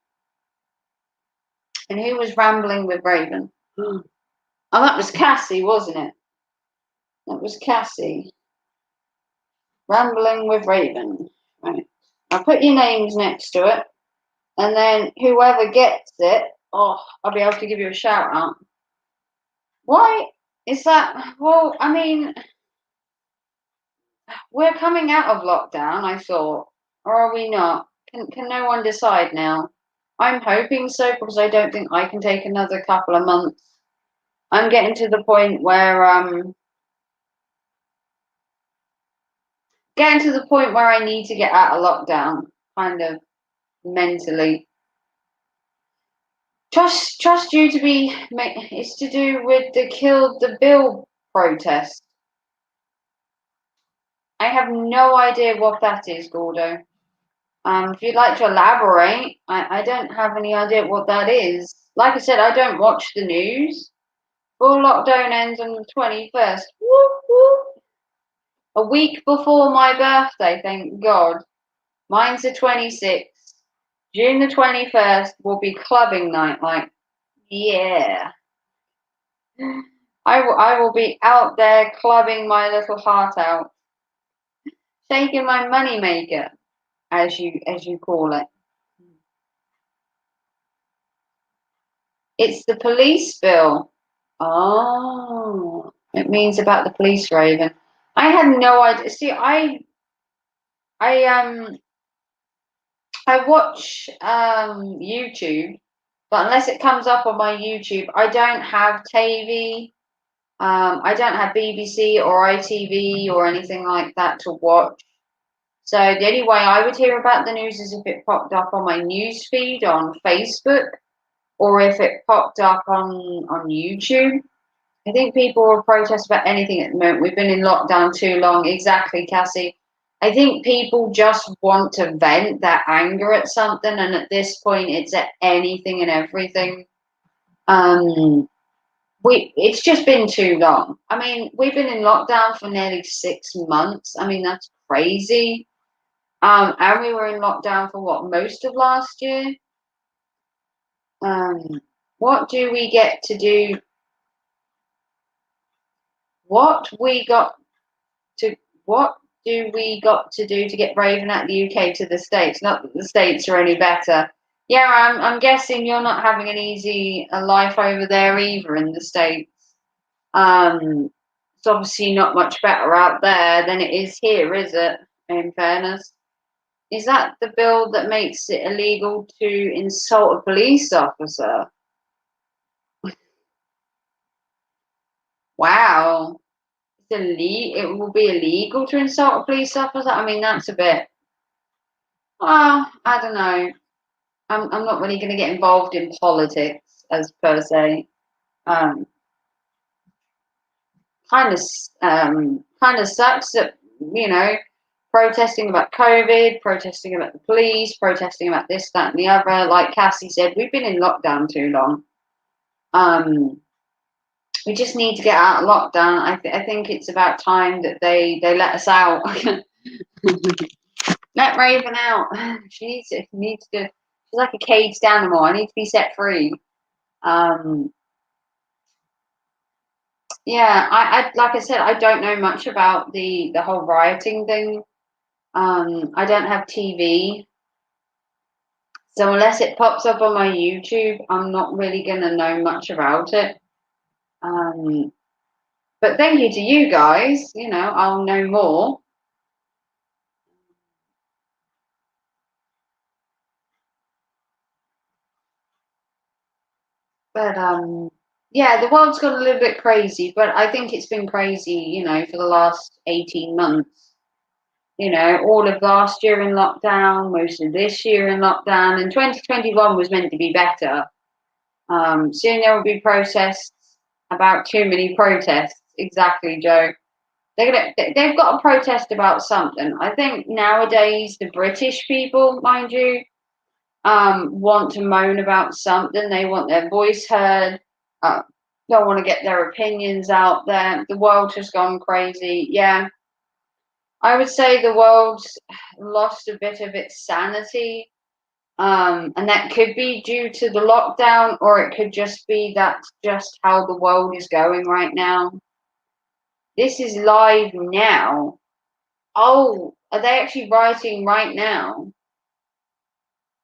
And who was rambling with Raven? Oh, that was Cassie, wasn't it? That was Cassie. Rambling with Raven. Right. I'll put your names next to it. And then whoever gets it, I'll be able to give you a shout out. Why is that? Well, I mean, we're coming out of lockdown, I thought. Or are we not? Can no one decide now? I'm hoping so because I don't think I can take another couple of months. I'm getting to the point where I need to get out of lockdown, kind of mentally. Trust you to be. It's to do with the Kill the Bill protest. I have no idea what that is, Gordo. If you'd like to elaborate, I don't have any idea what that is. Like I said, I don't watch the news. Full lockdown ends on the 21st. Whoop, whoop. A week before my birthday, thank God. Mine's the 26th. June the 21st will be clubbing night. Like, yeah. I will be out there clubbing my little heart out. Shaking my money maker, as you call it. It's the police bill. Oh, it means about the police, Raven. I had no idea. See, I I watch YouTube, but unless it comes up on my YouTube, I don't have TV. I don't have BBC or ITV or anything like that to watch. So the only way I would hear about the news is if it popped up on my news feed on Facebook or if it popped up on YouTube. I think people will protest about anything at the moment. We've been in lockdown too long. Exactly, Cassie. I think people just want to vent their anger at something, and at this point, it's at anything and everything. Um, it's just been too long. I mean, we've been in lockdown for nearly 6 months. I mean, that's crazy. And we were in lockdown for what, most of last year? Um, what do we get to do? What we got to what do we got to do to get Raven out of the UK to the States? Not that the States are any better. Yeah, I'm guessing you're not having an easy life over there either in the States. It's obviously not much better out there than it is here, is it? In fairness. Is that the bill that makes it illegal to insult a police officer? Wow. It will be illegal to insult a police officer? I mean, that's a bit, well, I don't know. I'm not really going to get involved in politics as per se. Um, kind of sucks that, you know, protesting about COVID, protesting about the police, protesting about this, that, and the other. Like Cassie said, we've been in lockdown too long. We just need to get out of lockdown. I think it's about time that they let us out. Let Raven out. She needs to. She's like a caged animal. I need to be set free. Um, yeah, I like I said, I don't know much about the whole rioting thing. I don't have TV, so unless it pops up on my YouTube, I'm not really gonna know much about it. Um, but thank you to you guys. You know, I'll know more. But yeah, the world's gone a little bit crazy, but I think it's been crazy, you know, for the last 18 months. You know, all of last year in lockdown, most of this year in lockdown, and 2021 was meant to be better. Soon there will be protests about too many protests. Exactly, Joe. They've got to protest about something. I think nowadays the British people, mind you, want to moan about something. They want their voice heard. Uh, don't want to get their opinions out there. The world has gone crazy. Yeah, I would say the world's lost a bit of its sanity. And that could be due to the lockdown, or it could just be that's just how the world is going right now. This is live now. Oh, are they actually writing right now?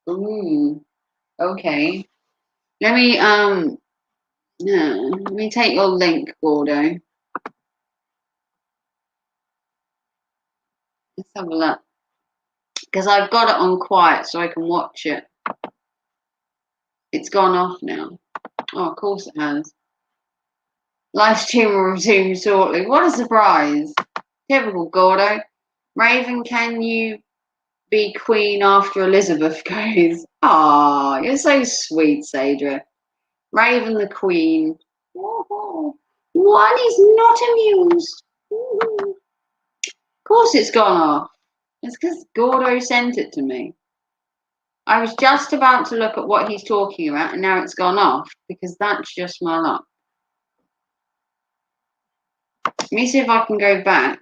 Ooh, okay. Let me no, let me take your link, Gordo. Let's have a look. Because I've got it on quiet so I can watch it. It's gone off now. Oh, of course it has. Live stream will resume shortly. What a surprise. Typical Gordo. Raven, can you be queen after Elizabeth goes? Ah, you're so sweet, Sadra. Raven the Queen. One is not amused. Of course it's gone off. It's because Gordo sent it to me. I was just about to look at what he's talking about, and now it's gone off, because that's just my luck. Let me see if I can go back.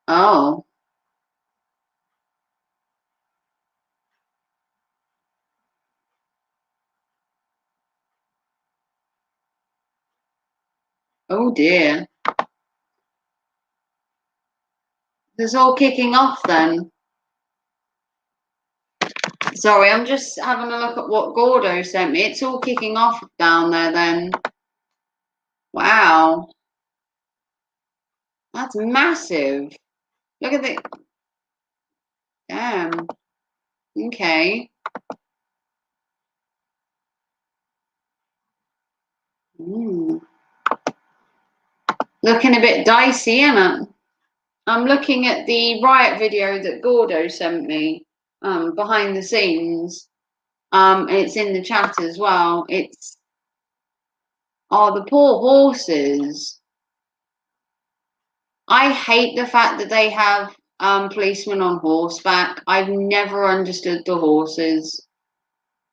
Oh. Oh dear. This is all kicking off then. Sorry, I'm just having a look at what Gordo sent me. It's all kicking off down there then. Wow. That's massive. Look at the... Damn. Okay. Looking a bit dicey, isn't it? I'm looking at the riot video that Gordo sent me, behind the scenes. It's in the chat as well. It's... Oh, the poor horses. I hate the fact that they have policemen on horseback. I've never understood the horses.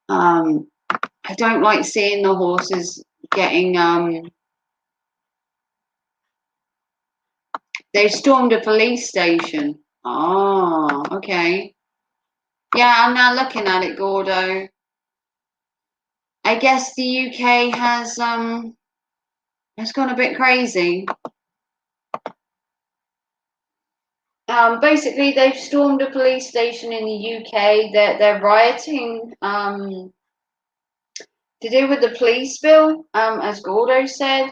I don't like seeing the horses getting... They've stormed a police station. Oh, okay. Yeah, I'm now looking at it, Gordo. I guess the UK has gone a bit crazy. Basically, they've stormed a police station in the UK. They're rioting to do with the police bill, as Gordo said.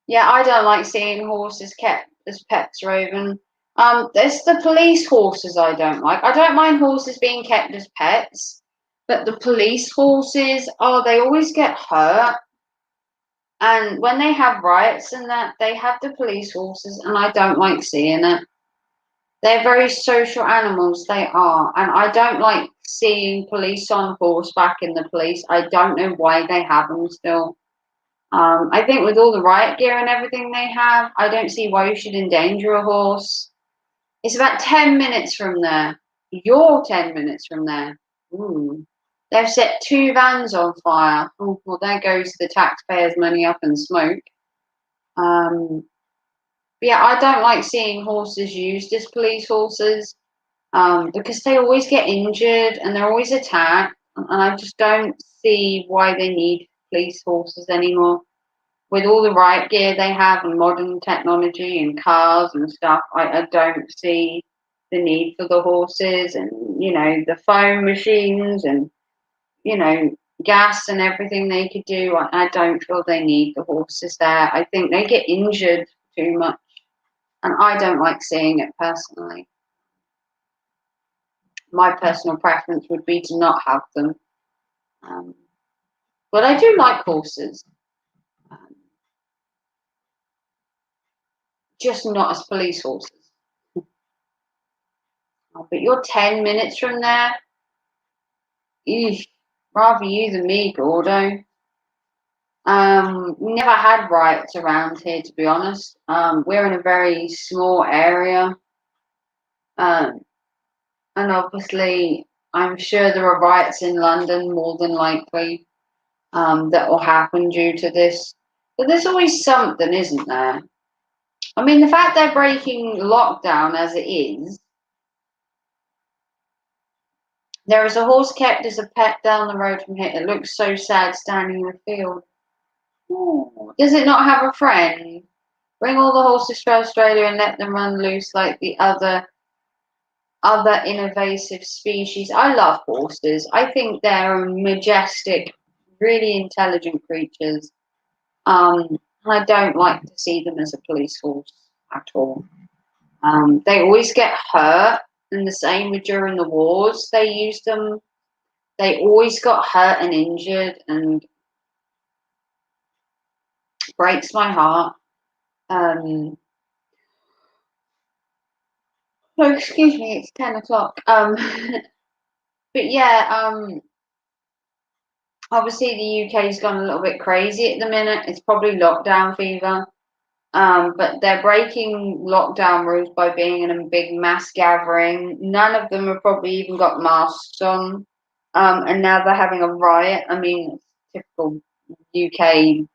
Yeah, I don't like seeing horses kept as pets, Raven. It's the police horses I don't like. I don't mind horses being kept as pets, but the police horses, oh, they always get hurt. And when they have riots and that, they have the police horses, and I don't like seeing it. They're very social animals, they are. And I don't like seeing police on horseback in the police. I don't know why they have them still. I think with all the riot gear and everything they have, I don't see why you should endanger a horse. It's about 10 minutes from there. You're 10 minutes from there. Ooh. They've set 2 vans on fire. Oh, well, there goes the taxpayers' money up in smoke. But yeah, I don't like seeing horses used as police horses, because they always get injured and they're always attacked. And I just don't see why they need police horses anymore. With all the riot gear they have and modern technology and cars and stuff, I don't see the need for the horses and, the foam machines and, gas and everything they could do. I don't feel they need the horses there. I think they get injured too much, and I don't like seeing it personally. My personal preference would be to not have them. But I do like horses. Just not as police horses. But you're 10 minutes from there. Eesh, rather you than me, Gordo. We never had riots around here, to be honest. We're in a very small area. And obviously, I'm sure there are riots in London, more than likely, that will happen due to this. But there's always something, isn't there? I mean, the fact they're breaking lockdown as it is. There is a horse kept as a pet down the road from here. It looks so sad standing in the field. Ooh. Does it not have a friend? Bring all the horses to Australia and let them run loose like the other invasive species. I love horses. I think they're majestic, really intelligent creatures. I don't like to see them as a police force at all. They always get hurt, and the same with during the wars. They used them. They always got hurt and injured, and breaks my heart. Oh, excuse me, it's 10 o'clock. But yeah, Obviously, the UK's gone a little bit crazy at the minute. It's probably lockdown fever. But they're breaking lockdown rules by being in a big mass gathering. None of them have probably even got masks on. And now they're having a riot. I mean, typical UK,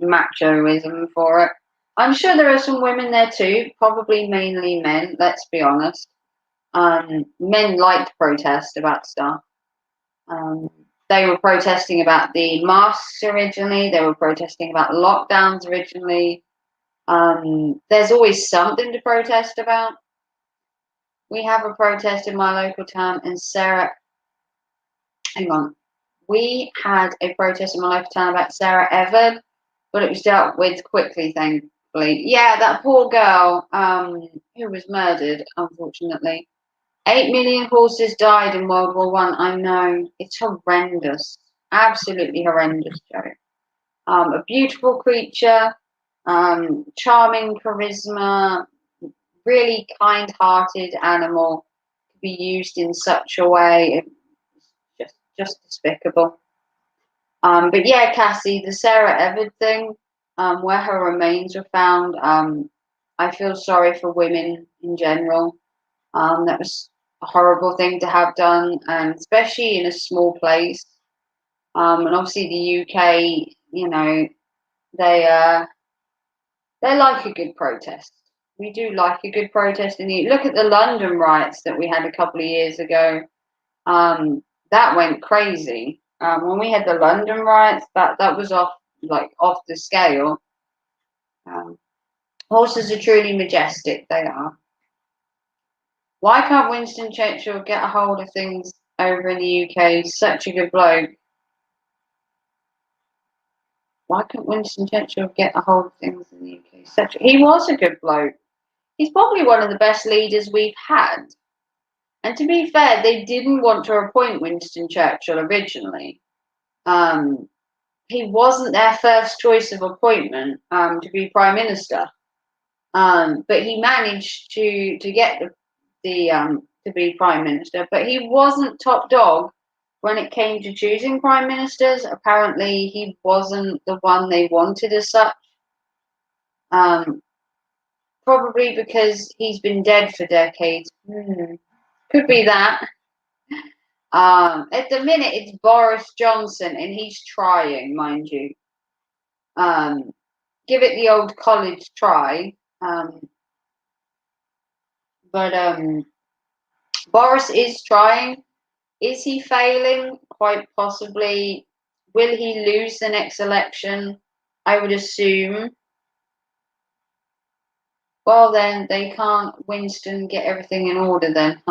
machoism for it. I'm sure there are some women there too, probably mainly men, let's be honest. Men like to protest about stuff. Um, they were protesting about the masks originally, they were protesting about lockdowns originally. There's always something to protest about. We have a protest in my local town, and hang on, we had a protest in my local town about Sarah Everard, but it was dealt with quickly, thankfully. Yeah, that poor girl, who was murdered, unfortunately. 8 million horses died in World War One. I know, it's horrendous, absolutely horrendous, Joe. A beautiful creature, charming charisma, really kind-hearted animal to be used in such a way. It's just despicable. But yeah, Cassie, the Sarah Everard thing, where her remains were found, I feel sorry for women in general. That was a horrible thing to have done, and especially in a small place. And obviously the UK, they like a good protest. We do like a good protest. And you look at the London riots that we had a couple of years ago. That went crazy. When we had the London riots, that was off the scale. Horses are truly majestic. They are. Why can't Winston Churchill get a hold of things over in the UK? Such a good bloke. Why couldn't Winston Churchill get a hold of things in the UK? He was a good bloke. He's probably one of the best leaders we've had. And to be fair, they didn't want to appoint Winston Churchill originally. He wasn't their first choice of appointment to be Prime Minister. But he managed to get to be Prime Minister. But he wasn't top dog when it came to choosing Prime Ministers. Apparently, he wasn't the one they wanted as such. Probably because he's been dead for decades. Could be that. At the minute, it's Boris Johnson, and he's trying, mind you. Give it the old college try. But Boris is trying. Is he failing? Quite possibly. Will he lose the next election? I would assume. Well, then they can't Winston get everything in order then.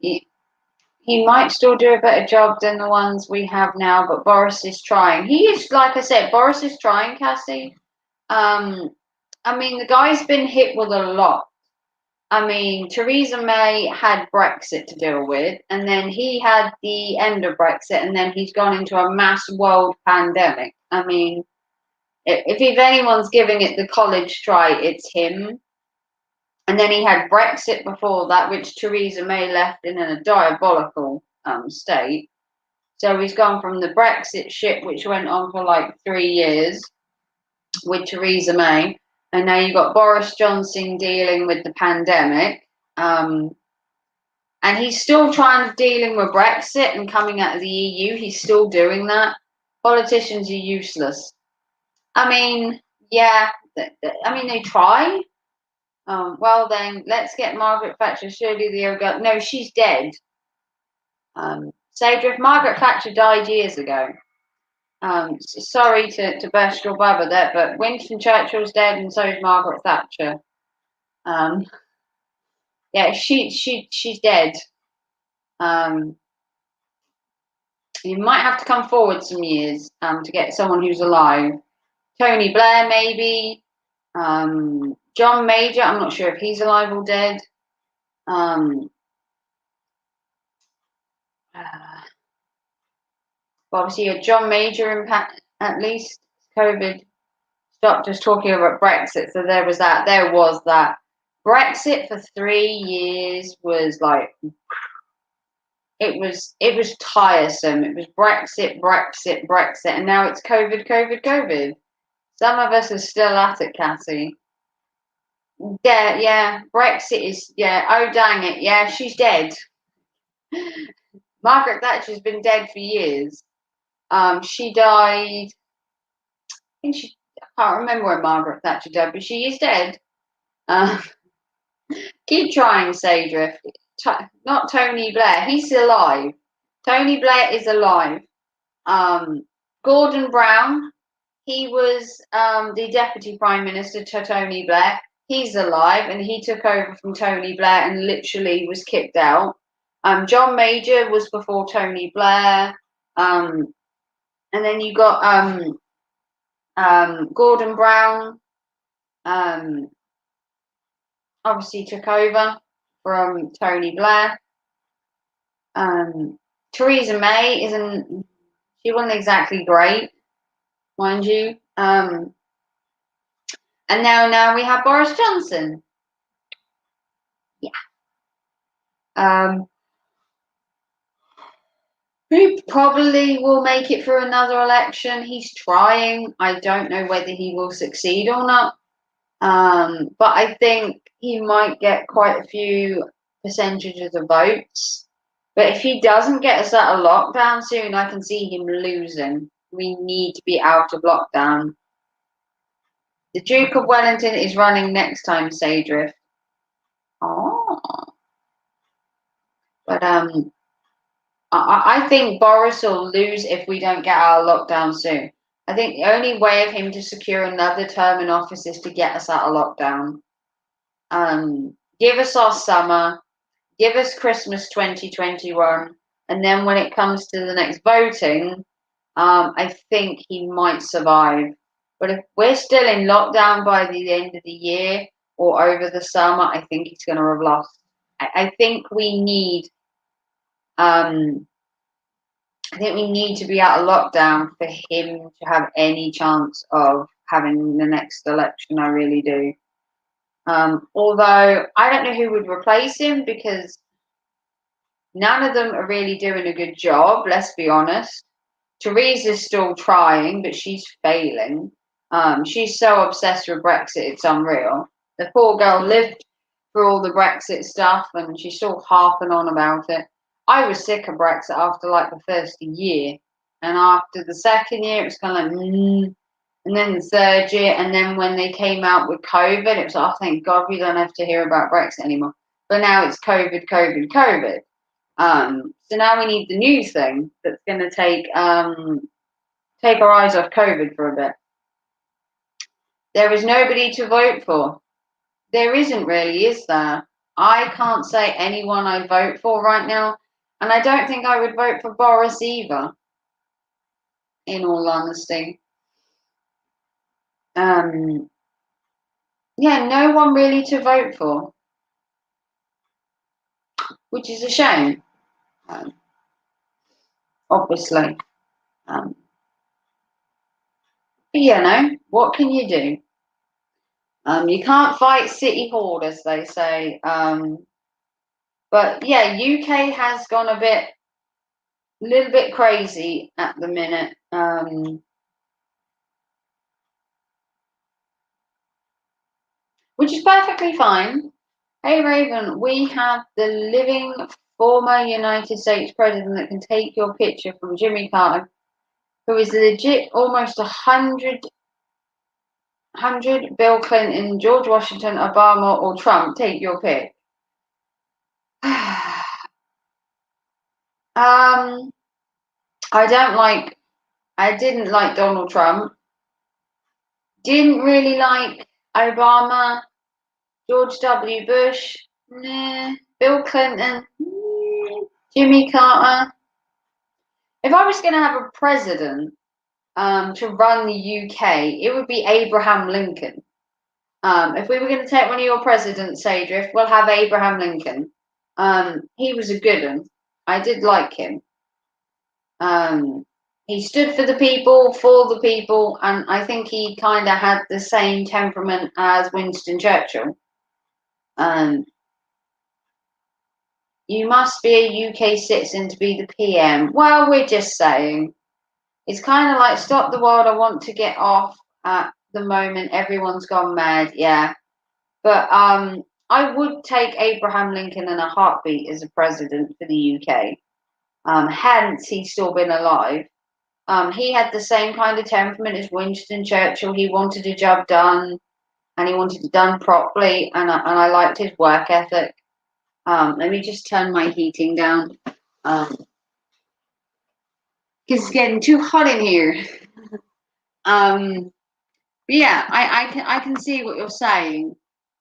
He might still do a better job than the ones we have now, but Boris is trying. He is, like I said, Boris is trying, Cassie. I mean, the guy's been hit with a lot. I mean, Theresa May had Brexit to deal with, and then he had the end of Brexit, and then he's gone into a mass world pandemic. I mean, if anyone's giving it the college try, it's him. And then he had Brexit before that, which Theresa May left in a diabolical state. So he's gone from the Brexit shit, which went on for like 3 years with Theresa May, and now you've got Boris Johnson dealing with the pandemic. And he's still dealing with Brexit and coming out of the EU. He's still doing that. Politicians are useless. I mean, yeah, they try. Well, then let's get Margaret Thatcher. Surely they'll go. No, she's dead. Sandra, if Margaret Thatcher died years ago, sorry to burst your bubble there, but Winston Churchill's dead, and so is Margaret Thatcher. Yeah, she's dead. You might have to come forward some years to get someone who's alive. Tony Blair, maybe. John Major, I'm not sure if he's alive or dead. Obviously, you had John Major impact, at least. COVID stopped us talking about Brexit, so there was that. There was that. Brexit for 3 years was like it was tiresome. It was Brexit, Brexit, Brexit, and now it's COVID, COVID, COVID. Some of us are still at it, Cassie. Yeah, yeah. Brexit is, yeah. Oh, dang it. Yeah, she's dead. Margaret Thatcher's been dead for years. She died. I think I can't remember when Margaret Thatcher died, but she is dead. Uh, keep trying, Sadrift. Not Tony Blair. He's alive. Tony Blair is alive. Gordon Brown. He was the deputy prime minister to Tony Blair. He's alive, and he took over from Tony Blair and literally was kicked out. John Major was before Tony Blair. And then you got Gordon Brown. Obviously took over from Tony Blair. Theresa May she wasn't exactly great, mind you. And now we have Boris Johnson. Yeah. He probably will make it for another election. He's trying. I don't know whether he will succeed or not. But I think he might get quite a few percentages of votes. But if he doesn't get us out of lockdown soon, I can see him losing. We need to be out of lockdown. The Duke of Wellington is running next time, Sadrift. Oh. But I think Boris will lose if we don't get out of lockdown soon. I think the only way of him to secure another term in office is to get us out of lockdown. Give us our summer, give us Christmas 2021, and then when it comes to the next voting, I think he might survive. But if we're still in lockdown by the end of the year or over the summer, I think he's going to have lost. I think we need to be out of lockdown for him to have any chance of having the next election. I really do. Although I don't know who would replace him because none of them are really doing a good job, let's be honest. Theresa's still trying, but she's failing. She's so obsessed with Brexit, it's unreal. The poor girl lived through all the Brexit stuff and she's still harping on about it. I was sick of Brexit after like the first year. And after the second year, it was kind of like, and then the third year. And then when they came out with COVID, it was like, oh, thank God we don't have to hear about Brexit anymore. But now it's COVID, COVID, COVID. So now we need the new thing that's going to take our eyes off COVID for a bit. There is nobody to vote for. There isn't really, is there? I can't say anyone I'd vote for right now. And I don't think I would vote for Boris either, in all honesty. Yeah, no one really to vote for, which is a shame, obviously. But what can you do? You can't fight City Hall, as they say. But yeah, UK has gone a little bit crazy at the minute. Which is perfectly fine. Hey Raven, we have the living former United States president that can take your picture from Jimmy Carter, who is legit almost 100 Bill Clinton, George Washington, Obama, or Trump. Take your pick. I didn't like Donald Trump. Didn't really like Obama, George W. Bush, nah. Bill Clinton, Jimmy Carter. If I was going to have a president to run the UK, it would be Abraham Lincoln. If we were going to take one of your presidents, Sadrift, we'll have Abraham Lincoln. He was a good one. I did like him. He stood for the people, and I think he kind of had the same temperament as Winston Churchill. You must be a UK citizen to be the PM. Well, we're just saying. It's kind of like stop the world. I want to get off at the moment. Everyone's gone mad. Yeah. But I would take Abraham Lincoln in a heartbeat as a president for the UK. Hadn't he still been alive. He had the same kind of temperament as Winston Churchill. He wanted a job done, and he wanted it done properly, and I liked his work ethic. Let me just turn my heating down, because it's getting too hot in here. But yeah, I can see what you're saying.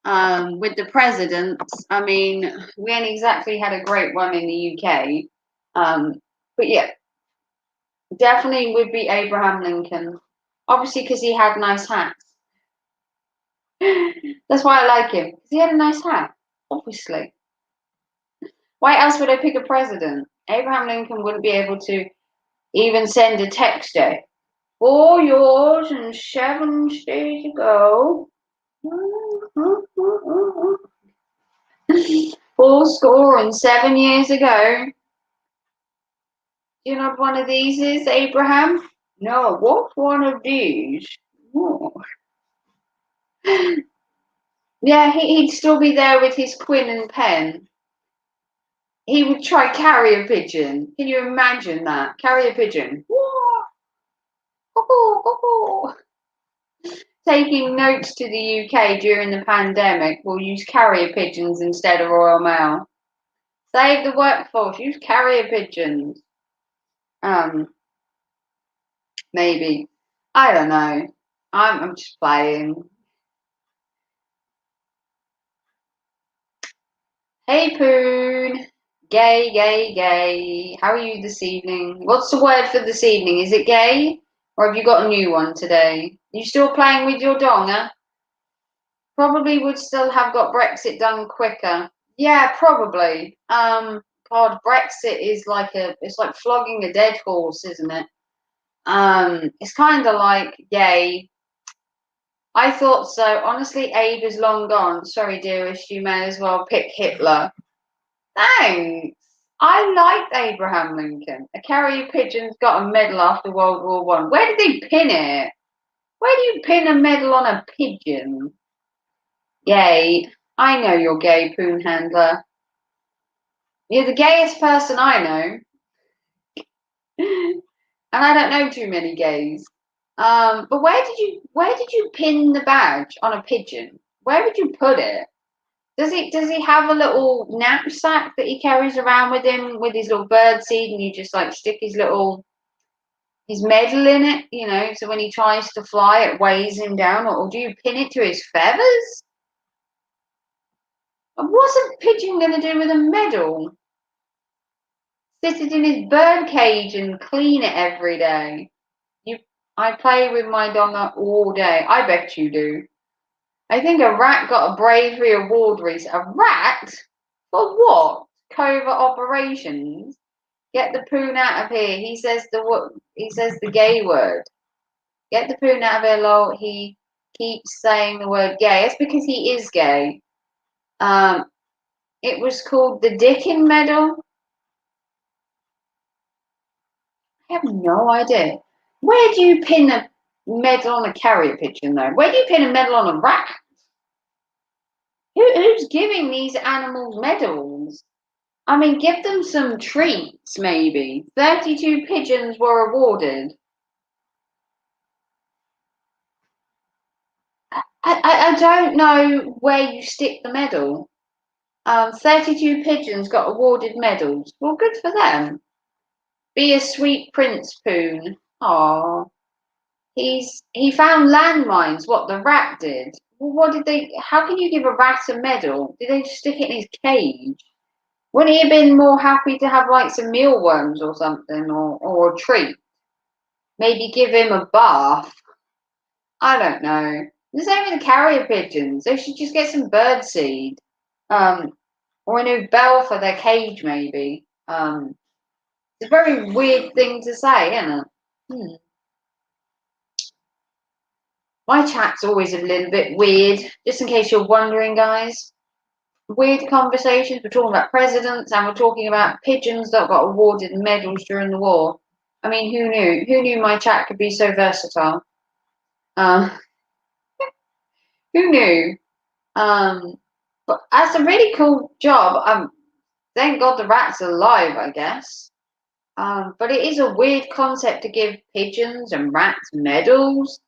With the presidents, I mean, we ain't exactly had a great one in the UK. But yeah, definitely would be Abraham Lincoln. Obviously, because he had nice hats. That's why I like him. Because he had a nice hat. Obviously. Why else would I pick a president? Abraham Lincoln wouldn't be able to even send a text day. 4 years and 7 days ago. 4 score and 7 years ago. You know what one of these is, Abraham? No, what's one of these? Oh. Yeah, he'd still be there with his quin and pen. He would try carrier pigeon. Can you imagine that? Carrier pigeon. Taking notes to the UK during the pandemic, we'll use carrier pigeons instead of Royal Mail. Save the workforce, use carrier pigeons. Maybe. I don't know. I'm just playing. Hey Poon. Gay, gay, gay. How are you this evening? What's the word for this evening? Is it gay? Or have you got a new one today? You still playing with your donger? Probably would still have got Brexit done quicker. Yeah, probably. God, Brexit is it's like flogging a dead horse, isn't it? It's kind of like gay. I thought so. Honestly, Abe is long gone. Sorry, dearest, you may as well pick Hitler. Thanks. I liked Abraham Lincoln. A carrier pigeon's got a medal after World War One. Where did they pin it? Where do you pin a medal on a pigeon? Gay. I know you're gay, Poon Handler. You're the gayest person I know. And I don't know too many gays. But where did you pin the badge on a pigeon? Where would you put it? Does he have a little knapsack that he carries around with him with his little bird seed, and you just like stick his medal in it, so when he tries to fly it weighs him down, or do you pin it to his feathers? And what's a pigeon gonna do with a medal? Sit it in his bird cage and clean it every day. I play with my dog all day. I bet you do. I think a rat got a bravery award recently. A rat? For what? Covert operations? Get the poon out of here. He says the gay word. Get the poon out of here, lol. He keeps saying the word gay. It's because he is gay. It was called the Dickin Medal. I have no idea. Where do you pin a medal on a carrier pigeon, though? Where do you pin a medal on a rat? Who's giving these animals medals? I mean, give them some treats, maybe. 32 pigeons were awarded. I don't know where you stick the medal. 32 pigeons got awarded medals. Well, good for them. Be a sweet prince, Poon. Aw. He found landmines, what the rat did. Well, how can you give a rat a medal? Did they just stick it in his cage? Wouldn't he have been more happy to have like some mealworms or something, or a treat? Maybe give him a bath. I don't know. The same with the carrier pigeons. They should just get some bird seed. Or a new bell for their cage, maybe. It's a very weird thing to say, isn't it? My chat's always a little bit weird, just in case you're wondering, guys. weird conversations. We're talking about presidents and we're talking about pigeons that got awarded medals during the war. I mean, who knew? Who knew my chat could be so versatile? Uh, who knew? But that's a really cool job. Thank God the rat's alive, I guess. But it is a weird concept to give pigeons and rats medals.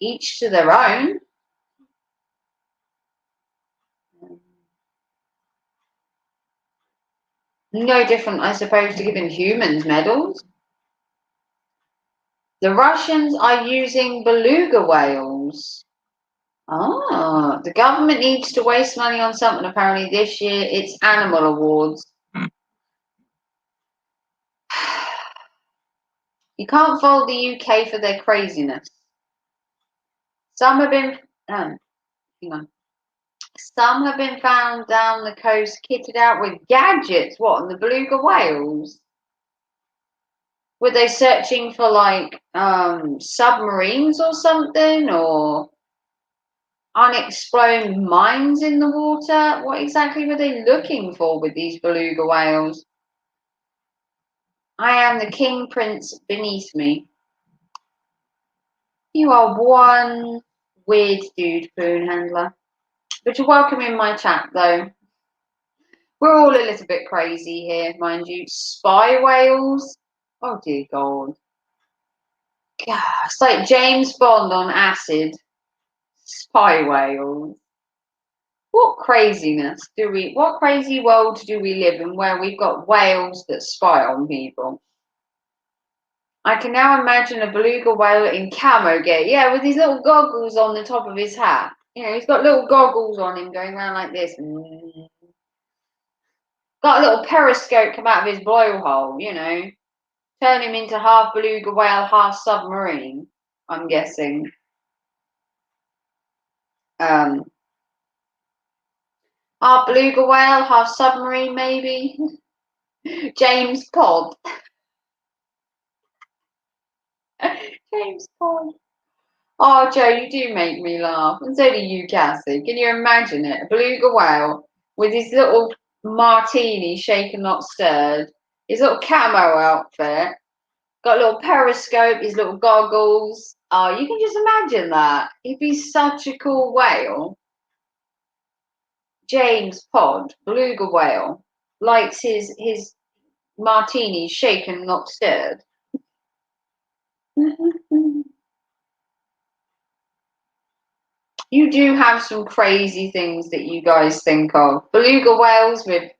Each to their own. No different, I suppose, to giving humans medals. The Russians are using beluga whales. Oh, the government needs to waste money on something. Apparently, this year it's animal awards. You can't fault the UK for their craziness. Some have been, hang on. Some have been found down the coast kitted out with gadgets. What, on the beluga whales? Were they searching for like submarines or something, or unexploded mines in the water? What exactly were they looking for with these beluga whales? I am the king prince beneath me. You are one weird dude, Poon Handler. But you're welcome in my chat, though. We're all a little bit crazy here, mind you. Spy whales? Oh, dear God. God, it's like James Bond on acid. Spy whales. What craziness what crazy world do we live in where we've got whales that spy on people? I can now imagine a beluga whale in camo gear. Yeah, with his little goggles on the top of his hat. You know, he's got little goggles on him going around like this. Got a little periscope come out of his blowhole, you know. Turn him into half beluga whale, half submarine, I'm guessing. Half beluga whale, half submarine, maybe. James Pod. James Pod. Oh, Joe, you do make me laugh. And so do you, Cassie. Can you imagine it? A beluga whale with his little martini shaken, not stirred, his little camo outfit, got a little periscope, his little goggles. Oh, you can just imagine that. He'd be such a cool whale. James Pod, beluga whale, likes his martini shaken, not stirred. You do have some crazy things that you guys think of. Beluga whales with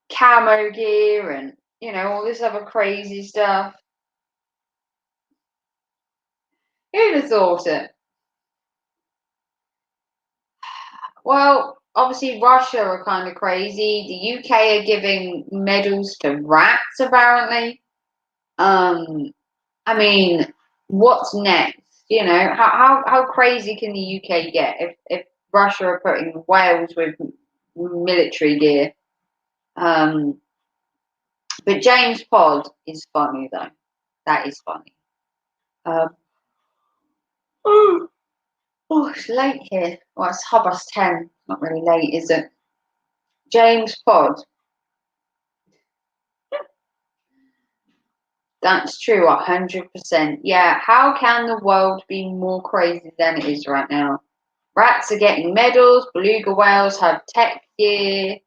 camo gear and, you know, all this other crazy stuff. Who'd have thought it? Well, obviously Russia are kind of crazy. The UK are giving medals to rats, apparently. I mean, what's next? You know, how crazy can the UK get if Russia are putting whales with military gear? But James Pod is funny though. That is funny. Oh, it's late here. Well, it's 10:30. Not really late, is it? James Pod. That's true, 100%. Yeah, how can the world be more crazy than it is right now? Rats are getting medals, beluga whales have tech gear.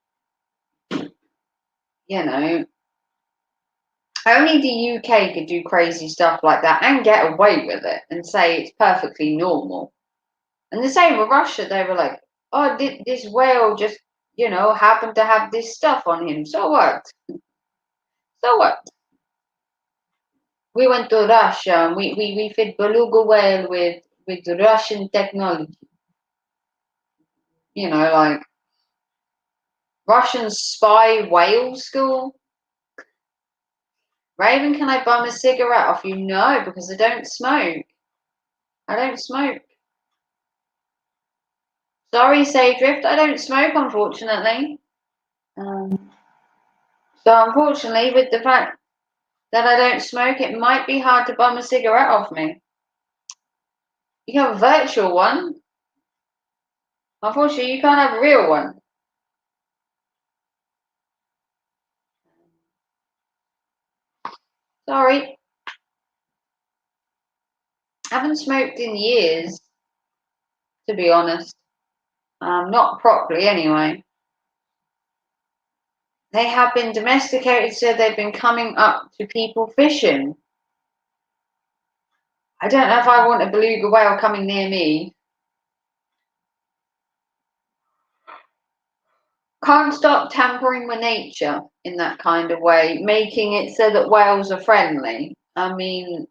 You know, only the UK could do crazy stuff like that and get away with it and say it's perfectly normal. And the same with Russia, they were like, oh, this whale just, you know, happened to have this stuff on him. So what? So what? We went to Russia and we fed beluga whale with Russian technology. You know, like Russian spy whale school. Raven, can I bum a cigarette off you? No, because I don't smoke. I don't smoke. Sorry, Saydrift, I don't smoke, unfortunately. So unfortunately, with the fact that I don't smoke, it might be hard to bum a cigarette off me. You have a virtual one. Unfortunately, you can't have a real one. Sorry. I haven't smoked in years, to be honest. Not properly, anyway. They have been domesticated, so they've been coming up to people fishing. I don't know if I want a beluga whale coming near me. Can't stop tampering with nature in that kind of way, making it so that whales are friendly. I mean,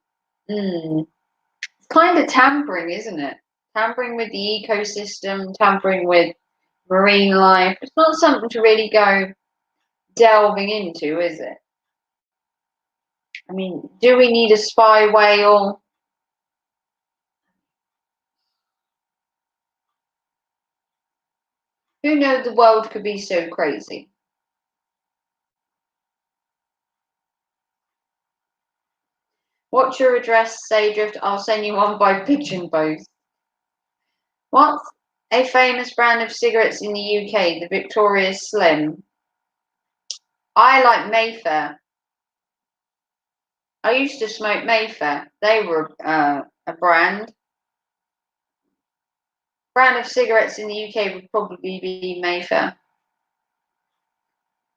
it's kind of tampering, isn't it? Tampering with the ecosystem, tampering with marine life. It's not something to really go delving into, is it? I mean, do we need a spy whale? Who knows, the world could be so crazy. What's your address, Saydrift? I'll send you one by pigeon post. What's a famous brand of cigarettes in the UK? The Victoria Slim. I like Mayfair. I used to smoke Mayfair. They were a brand. Brand of cigarettes in the UK would probably be Mayfair.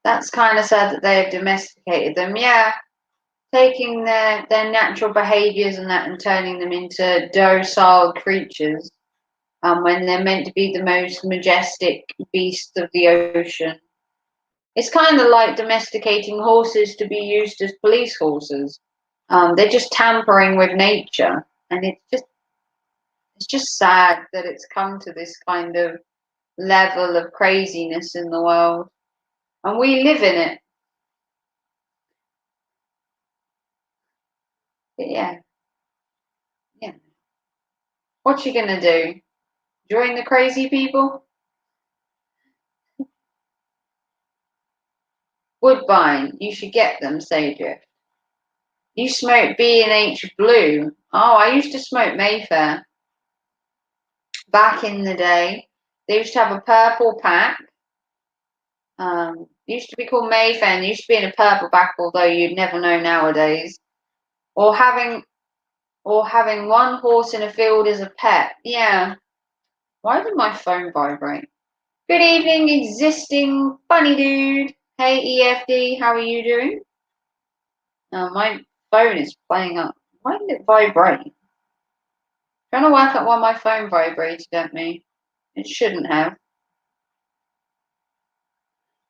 That's kind of sad that they have domesticated them. Yeah, taking their natural behaviours and that and turning them into docile creatures when they're meant to be the most majestic beasts of the ocean. It's kind of like domesticating horses to be used as police horses. They're just tampering with nature, and it's just sad that it's come to this kind of level of craziness in the world, and we live in it. But yeah, yeah. What you gonna do? Join the crazy people? Woodbine, you should get them, Sager. You smoke B&H Blue. Oh, I used to smoke Mayfair back in the day. They used to have a purple pack. Used to be called Mayfair and used to be in a purple pack, although you'd never know nowadays. Or having one horse in a field as a pet. Yeah. Why did my phone vibrate? Good evening, existing funny dude. Hey EFD, how are you doing? My phone is playing up. Why did it vibrate? Trying to work out why my phone vibrated at me. It shouldn't have.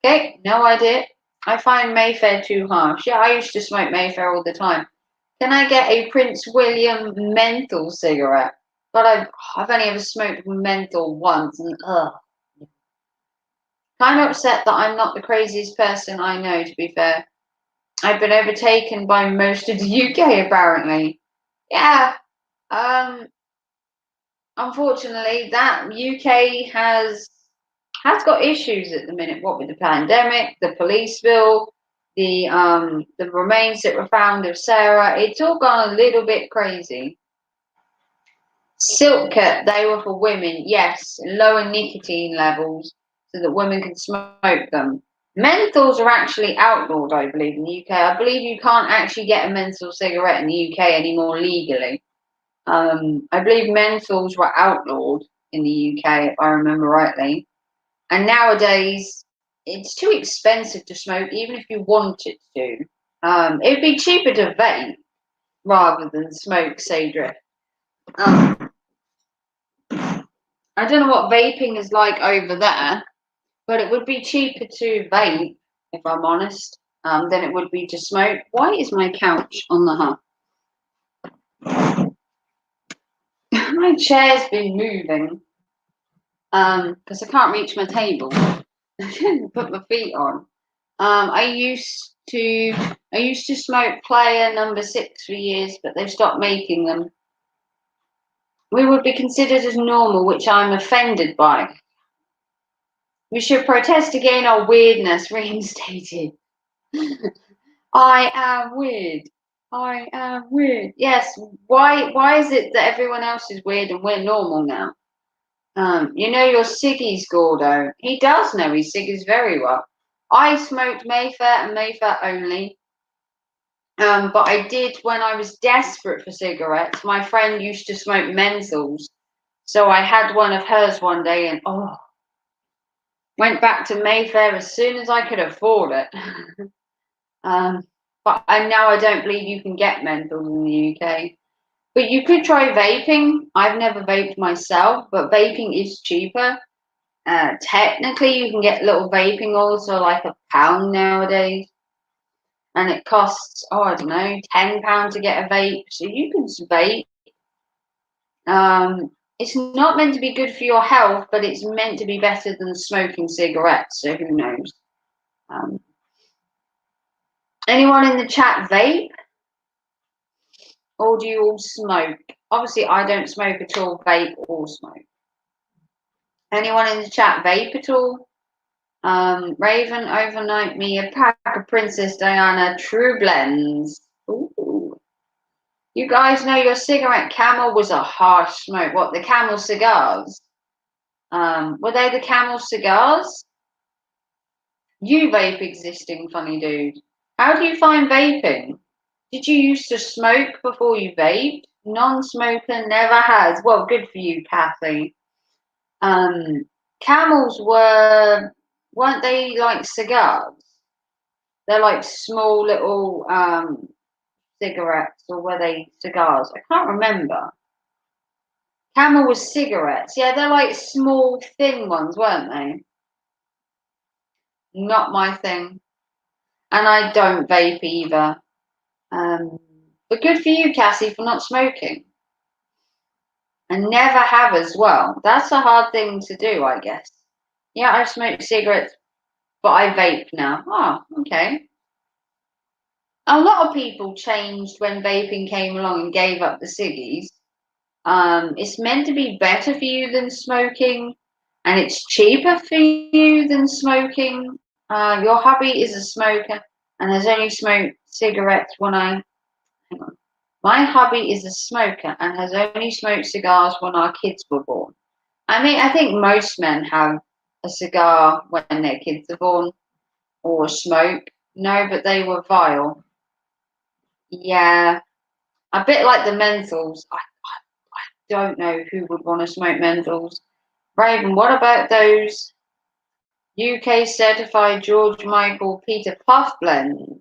Okay, no idea. I find Mayfair too harsh. Yeah, I used to smoke Mayfair all the time. Can I get a Prince William menthol cigarette? But I've only ever smoked menthol once, and ugh. Kind of upset that I'm not the craziest person I know, to be fair. I've been overtaken by most of the UK, apparently. Yeah. Unfortunately, that UK has got issues at the minute. What with the pandemic, the police bill, the remains that were found of Sarah, it's all gone a little bit crazy. Silkcut, they were for women, yes, lower nicotine levels so that women can smoke them. Menthols are actually outlawed, I believe, in the UK. I believe you can't actually get a menthol cigarette in the UK anymore legally. I believe menthols were outlawed in the UK, if I remember rightly. And nowadays, it's too expensive to smoke, even if you wanted to. It'd be cheaper to vape rather than smoke, say, drift. I don't know what vaping is like over there, but it would be cheaper to vape, if I'm honest, than it would be to smoke. Why is my couch on the hub? My chair's been moving because I can't reach my table. I shouldn't put my feet on. I used to smoke player number 6 for years, but they've stopped making them. We would be considered as normal, which I'm offended by. We should protest again our weirdness reinstated. I am weird. I am weird. Yes. Why is it that everyone else is weird and we're normal now? You know your ciggies, Gordo. He does know his ciggies very well. I smoked Mayfair and Mayfair only. But I did when I was desperate for cigarettes. My friend used to smoke menthols. So I had one of hers one day and went back to Mayfair as soon as I could afford it. But now I don't believe you can get menthols in the UK. But you could try vaping. I've never vaped myself, but vaping is cheaper. Technically, you can get little vaping oils for like £1 nowadays. And it costs, I don't know, £10 to get a vape. So you can vape. It's not meant to be good for your health, but it's meant to be better than smoking cigarettes. So who knows? Um, Anyone in the chat vape? Or do you all smoke? Obviously, I don't smoke at all, vape or smoke. Anyone in the chat vape at all? Raven, overnight me a pack of Princess Diana True Blends. Ooh. You guys know your cigarette Camel was a harsh smoke. What, the Camel cigars? Were they the Camel cigars? You vape existing, funny dude. How do you find vaping? Did you used to smoke before you vaped? Non-smoker never has. Well, good for you, Kathy. Camels weren't they like cigars? They're like small little cigarettes, or were they cigars? I can't remember. Camel was cigarettes. Yeah, they're like small, thin ones, weren't they? Not my thing. And I don't vape either. But good for you, Cassie, for not smoking. And never have as well. That's a hard thing to do, I guess. Yeah, I smoke cigarettes, but I vape now. Oh, okay. A lot of people changed when vaping came along and gave up the ciggies. It's meant to be better for you than smoking, and it's cheaper for you than smoking. Your hubby is a smoker and has only smoked cigarettes when I. Hang on. My hubby is a smoker and has only smoked cigars when our kids were born. I mean, I think most men have a cigar when their kids are born or smoke. No, but they were vile. Yeah, a bit like the menthols. I don't know who would want to smoke menthols. Raven, what about those UK certified George Michael Peter Puff blends?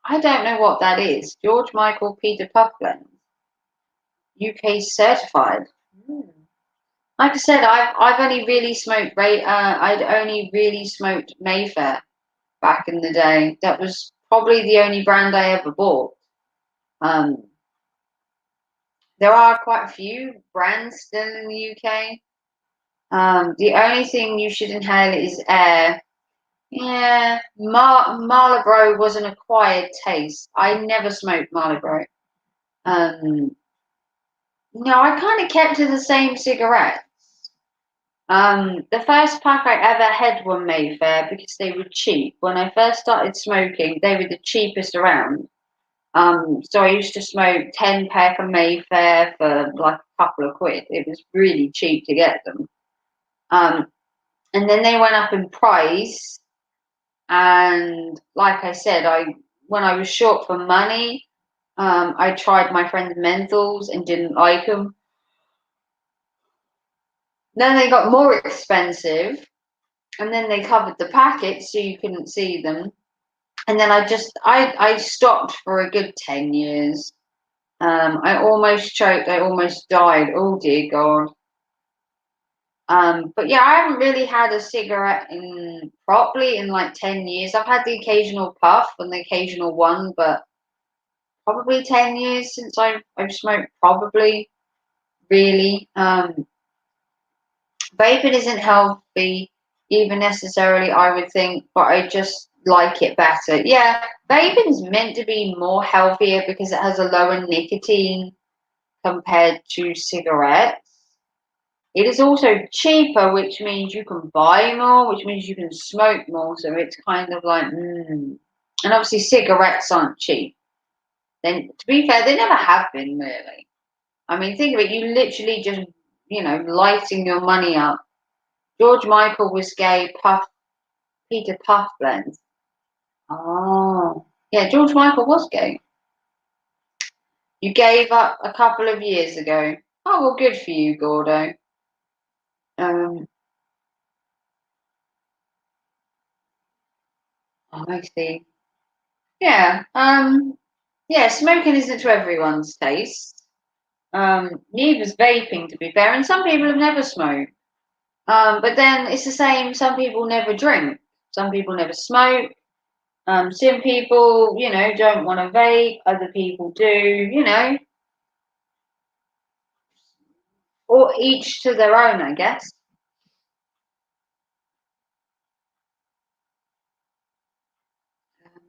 I don't know what that is. George Michael Peter Puff blends. UK certified. Like I said, I've only really smoked I'd only really smoked Mayfair back in the day. That was probably the only brand I ever bought. There are quite a few brands still in the UK. The only thing you should inhale is air. Yeah, Marlboro was an acquired taste. I never smoked Marlboro. No, I kind of kept to the same cigarettes. The first pack I ever had were Mayfair because they were cheap. When I first started smoking, they were the cheapest around. So I used to smoke 10 pack of Mayfair for like a couple of quid. It was really cheap to get them. And then they went up in price. And like I said, when I was short for money, I tried my friend's menthols and didn't like them. Then they got more expensive, and then they covered the packets so you couldn't see them. And then I stopped for a good 10 years. I almost choked. I almost died. Oh dear God. But yeah, I haven't really had a cigarette properly in like 10 years. I've had the occasional puff and the occasional one, but probably 10 years since I've smoked, probably, really. Vaping isn't healthy, even necessarily, I would think, but I just like it better. Yeah, vaping's meant to be more healthier because it has a lower nicotine compared to cigarettes. It is also cheaper, which means you can buy more, which means you can smoke more. So it's kind of like, And obviously, cigarettes aren't cheap. Then, to be fair, they never have been really. I mean, think of it. You literally just, lighting your money up. George Michael was gay. Peter Puff blends. Oh, yeah. George Michael was gay. You gave up a couple of years ago. Oh, well, good for you, Gordo. Um, I see. Yeah. Yeah. Smoking isn't to everyone's taste. Neither's vaping, to be fair. And some people have never smoked. But then it's the same. Some people never drink. Some people never smoke. Some people, don't want to vape. Other people do. Or each to their own, I guess. Um,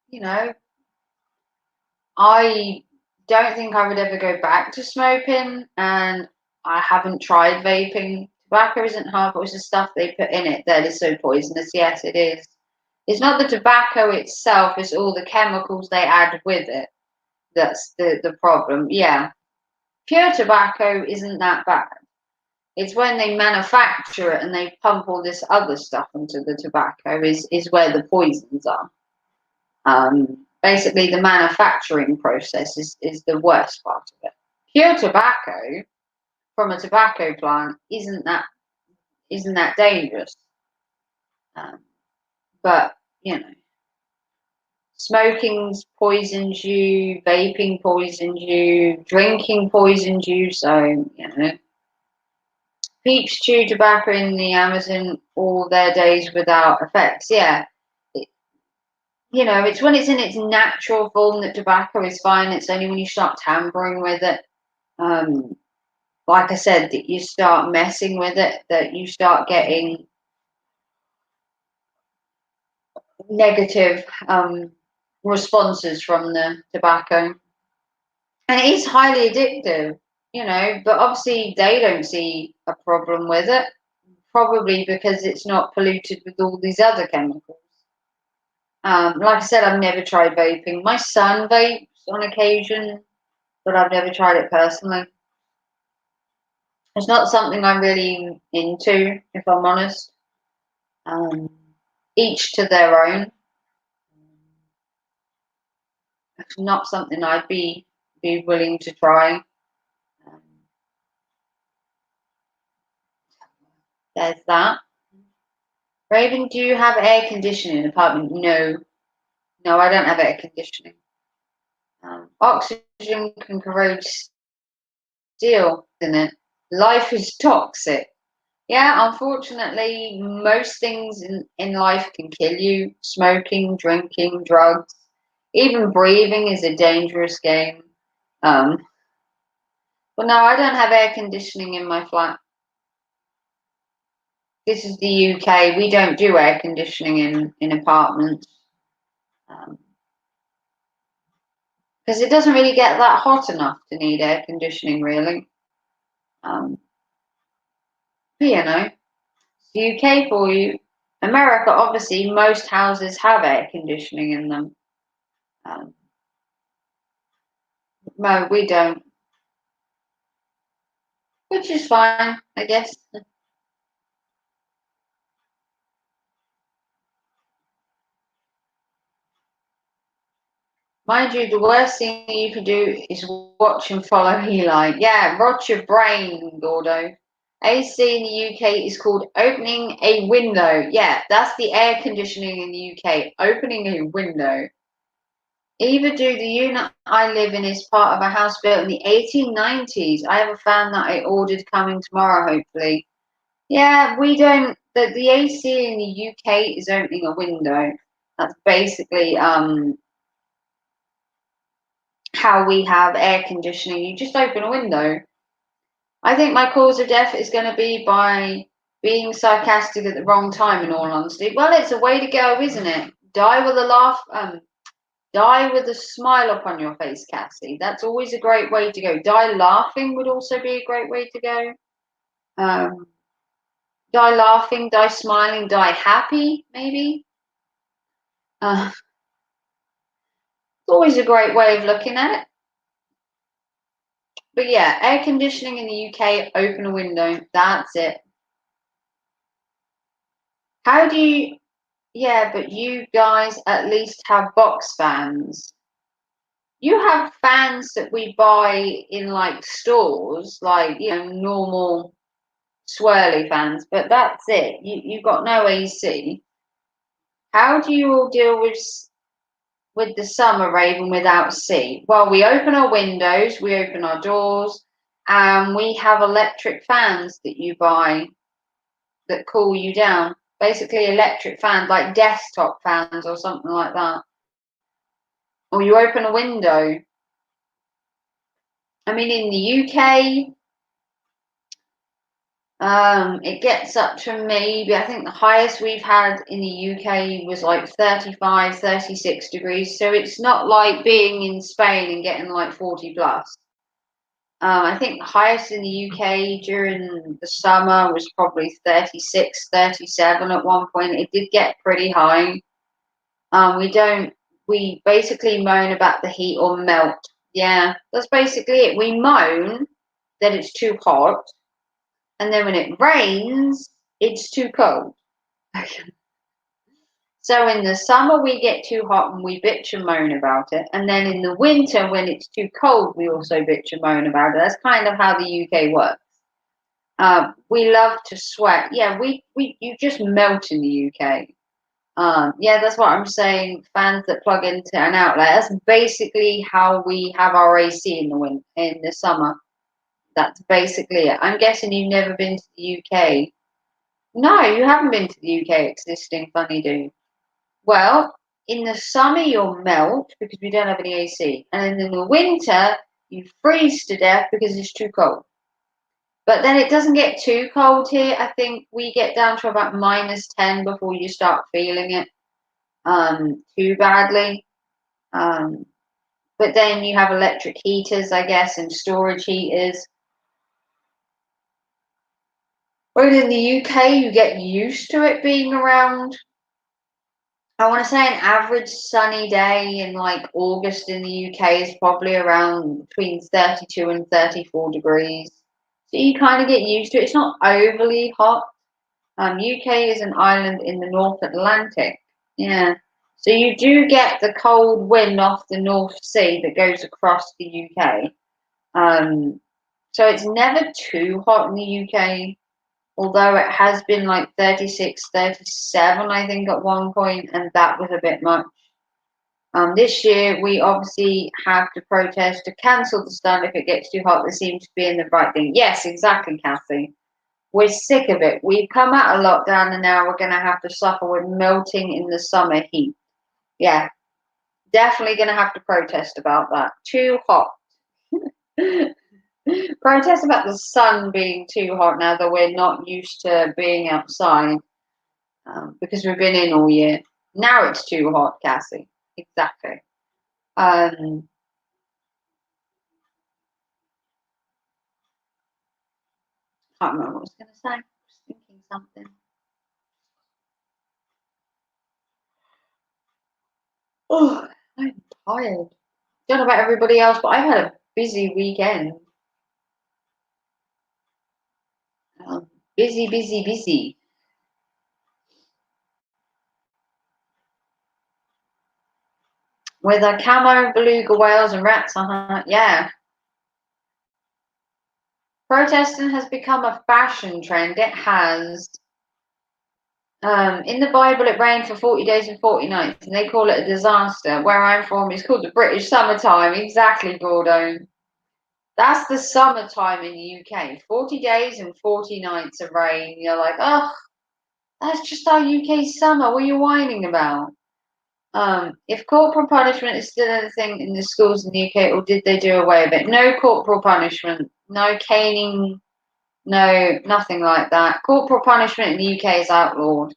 you know, I don't think I would ever go back to smoking, and I haven't tried vaping. Tobacco isn't harmful, it's the stuff they put in it that is so poisonous. Yes, it is. It's not the tobacco itself, it's all the chemicals they add with it. That's the problem. Yeah. Pure tobacco isn't that bad. It's when they manufacture it and they pump all this other stuff into the tobacco is where the poisons are. Basically, the manufacturing process is the worst part of it. Pure tobacco from a tobacco plant isn't that dangerous. Um, but smoking's poisons you, vaping poisons you, drinking poisons you. So peeps chew tobacco in the Amazon all their days without effects. Yeah, it's when it's in its natural form that tobacco is fine. It's only when you start tampering with it, um, like I said, that you start messing with it, that you start getting negative responses from the tobacco. And it is highly addictive, but obviously they don't see a problem with it, probably because it's not polluted with all these other chemicals. Like I said, I've never tried vaping. My son vapes on occasion, but I've never tried it personally. It's not something I'm really into, if I'm honest. Um, each to their own. It's not something I'd be willing to try. Um, there's that. Raven, do you have air conditioning in the apartment? No, no, I don't have air conditioning. Oxygen can corrode steel, isn't it? Life is toxic. Yeah, unfortunately, most things in life can kill you. Smoking, drinking, drugs, even breathing is a dangerous game. Um, but no, I don't have air conditioning in my flat. This is the UK. We don't do air conditioning in apartments. Because it doesn't really get that hot enough to need air conditioning, really. Um, but it's the UK for you. America, obviously, most houses have air conditioning in them. Um, no, we don't, which is fine, I guess. Mind you, the worst thing you could do is watch and follow Eli. Yeah, rot your brain, Gordo. AC in the UK is called opening a window. Yeah, that's the air conditioning in the UK, opening a window. Either do the unit I live in is part of a house built in the 1890s. I have a fan that I ordered coming tomorrow, hopefully. Yeah, we don't. The AC in the UK is opening a window. That's basically how we have air conditioning. You just open a window. I think my cause of death is going to be by being sarcastic at the wrong time, in all honesty. Well, it's a way to go, isn't it? Die with a laugh. Die with a smile upon your face, Cassie. That's always a great way to go. Die laughing would also be a great way to go. Um, die laughing, die smiling, die happy, maybe. It's always a great way of looking at it. But yeah, air conditioning in the UK, open a window. That's it. How do you, yeah, but you guys at least have box fans. You have fans that we buy in like stores, like, normal swirly fans, but that's it. You've got no AC. How do you all deal with the summer, Raven, without C? Well, we open our windows, we open our doors, and we have electric fans that you buy that cool you down. Basically, electric fans, like desktop fans or something like that. Or you open a window. I mean, in the UK, it gets up to maybe, I think the highest we've had in the UK was like 35, 36 degrees. So it's not like being in Spain and getting like 40 plus. I think the highest in the UK during the summer was probably 36, 37 at one point. It did get pretty high. We basically moan about the heat or melt. Yeah, that's basically it. We moan that it's too hot, and then when it rains, it's too cold. So in the summer, we get too hot and we bitch and moan about it. And then in the winter, when it's too cold, we also bitch and moan about it. That's kind of how the UK works. We love to sweat. Yeah, you just melt in the UK. Yeah, that's what I'm saying. Fans that plug into an outlet. That's basically how we have our AC in the summer. That's basically it. I'm guessing you've never been to the UK. No, you haven't been to the UK, existing funny dude. Well, in the summer you'll melt because we don't have any AC, and in the winter you freeze to death because it's too cold. But then it doesn't get too cold here. I think we get down to about -10 before you start feeling it too badly. Um, but then you have electric heaters, I guess, and storage heaters. But in the UK, you get used to it being around. I want to say an average sunny day in like August in the UK is probably around between 32 and 34 degrees. So you kind of get used to it. It's not overly hot. UK is an island in the North Atlantic. Yeah. So you do get the cold wind off the North Sea that goes across the UK. So it's never too hot in the UK, although it has been like 36, 37, I think, at one point, and that was a bit much. This year, we obviously have to protest to cancel the sun if it gets too hot. They seem to be in the right thing. Yes, exactly, Kathy. We're sick of it. We've come out of lockdown and now we're going to have to suffer with melting in the summer heat. Yeah, definitely going to have to protest about that. Too hot. Protest about the sun being too hot now that we're not used to being outside because we've been in all year. Now it's too hot, Cassie. Exactly. Can't remember what I was going to say. I was thinking something. Oh, I'm tired. Don't know about everybody else, but I've had a busy weekend. Busy, busy, busy. With a camo, beluga whales, and rats. Yeah. Protesting has become a fashion trend. It has. In the Bible, it rained for 40 days and 40 nights, and they call it a disaster. Where I'm from, it's called the British summertime. Exactly, Gordo. That's the summertime in the UK. 40 days and 40 nights of rain. You're like, oh, that's just our UK summer. What are you whining about? If corporal punishment is still a thing in the schools in the UK, or did they do away with it? No corporal punishment, no caning, no, nothing like that. Corporal punishment in the UK is outlawed.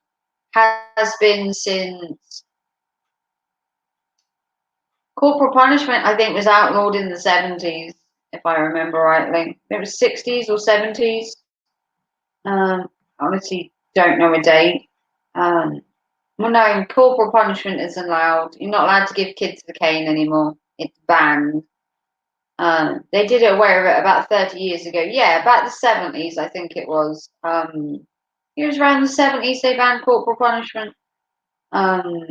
Has been since corporal punishment, I think, was outlawed in the 70s, if I remember rightly. It was 60s or 70s. Honestly, don't know a date. Well, no, corporal punishment isn't allowed. You're not allowed to give kids the cane anymore. It's banned. They did away with it about 30 years ago. Yeah, about the 70s, I think it was. It was around the 70s they banned corporal punishment. Try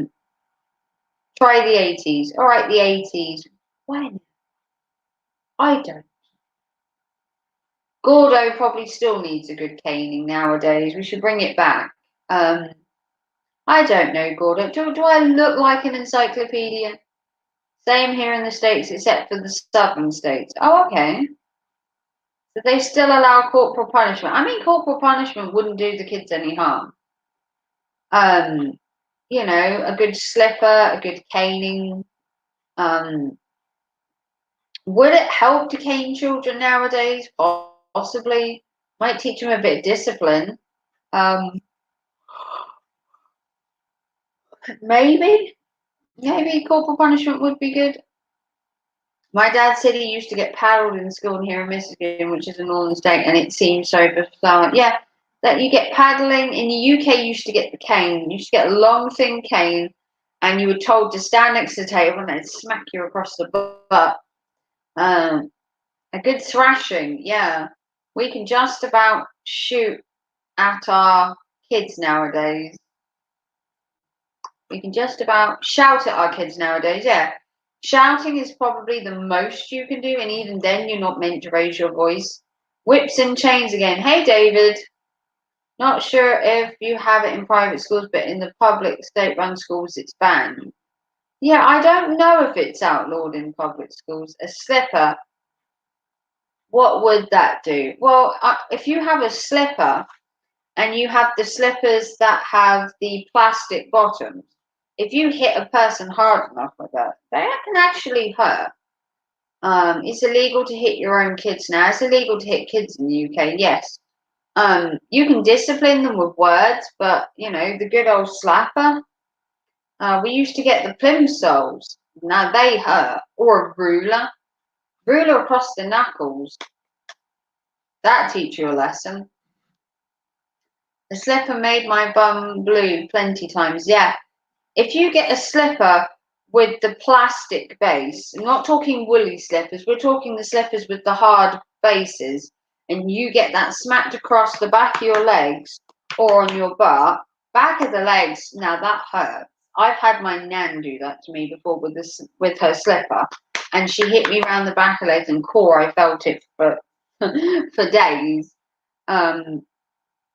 the 80s. All right, the 80s. When? I don't. Gordo probably still needs a good caning nowadays. We should bring it back. I don't know, Gordo. Do I look like an encyclopedia? Same here in the States, except for the southern states. Oh, okay. So they still allow corporal punishment. I mean, corporal punishment wouldn't do the kids any harm. You know, a good slipper, a good caning. Would it help to cane children nowadays? Possibly. Might teach them a bit of discipline. Maybe. Maybe corporal punishment would be good. My dad said he used to get paddled in school here in Michigan, which is a northern state, and it seems so bizarre. Yeah, that you get paddling. In the UK, you used to get the cane. You used to get a long, thin cane, and you were told to stand next to the table and they'd smack you across the butt. A good thrashing, yeah. We can just about shoot at our kids nowadays. We can just about shout at our kids nowadays, yeah. Shouting is probably the most you can do, and even then, you're not meant to raise your voice. Whips and chains again. Hey, David. Not sure if you have it in private schools, but in the public state-run schools, it's banned. Yeah, I don't know if it's outlawed in public schools. A slipper. What would that do? Well, if you have a slipper and you have the slippers that have the plastic bottoms, if you hit a person hard enough with that, they can actually hurt. It's illegal to hit your own kids now. It's illegal to hit kids in the UK, yes. You can discipline them with words, but, you know, the good old slapper. We used to get the plimsolls. Now they hurt. Or a ruler. Ruler across the knuckles. That'd teach you a lesson. The slipper made my bum blue plenty times. Yeah. If you get a slipper with the plastic base, I'm not talking woolly slippers, we're talking the slippers with the hard bases, and you get that smacked across the back of your legs or on your butt, back of the legs, now that hurts. I've had my nan do that to me before with her slipper, and she hit me around the back of the legs and core. I felt it for for days.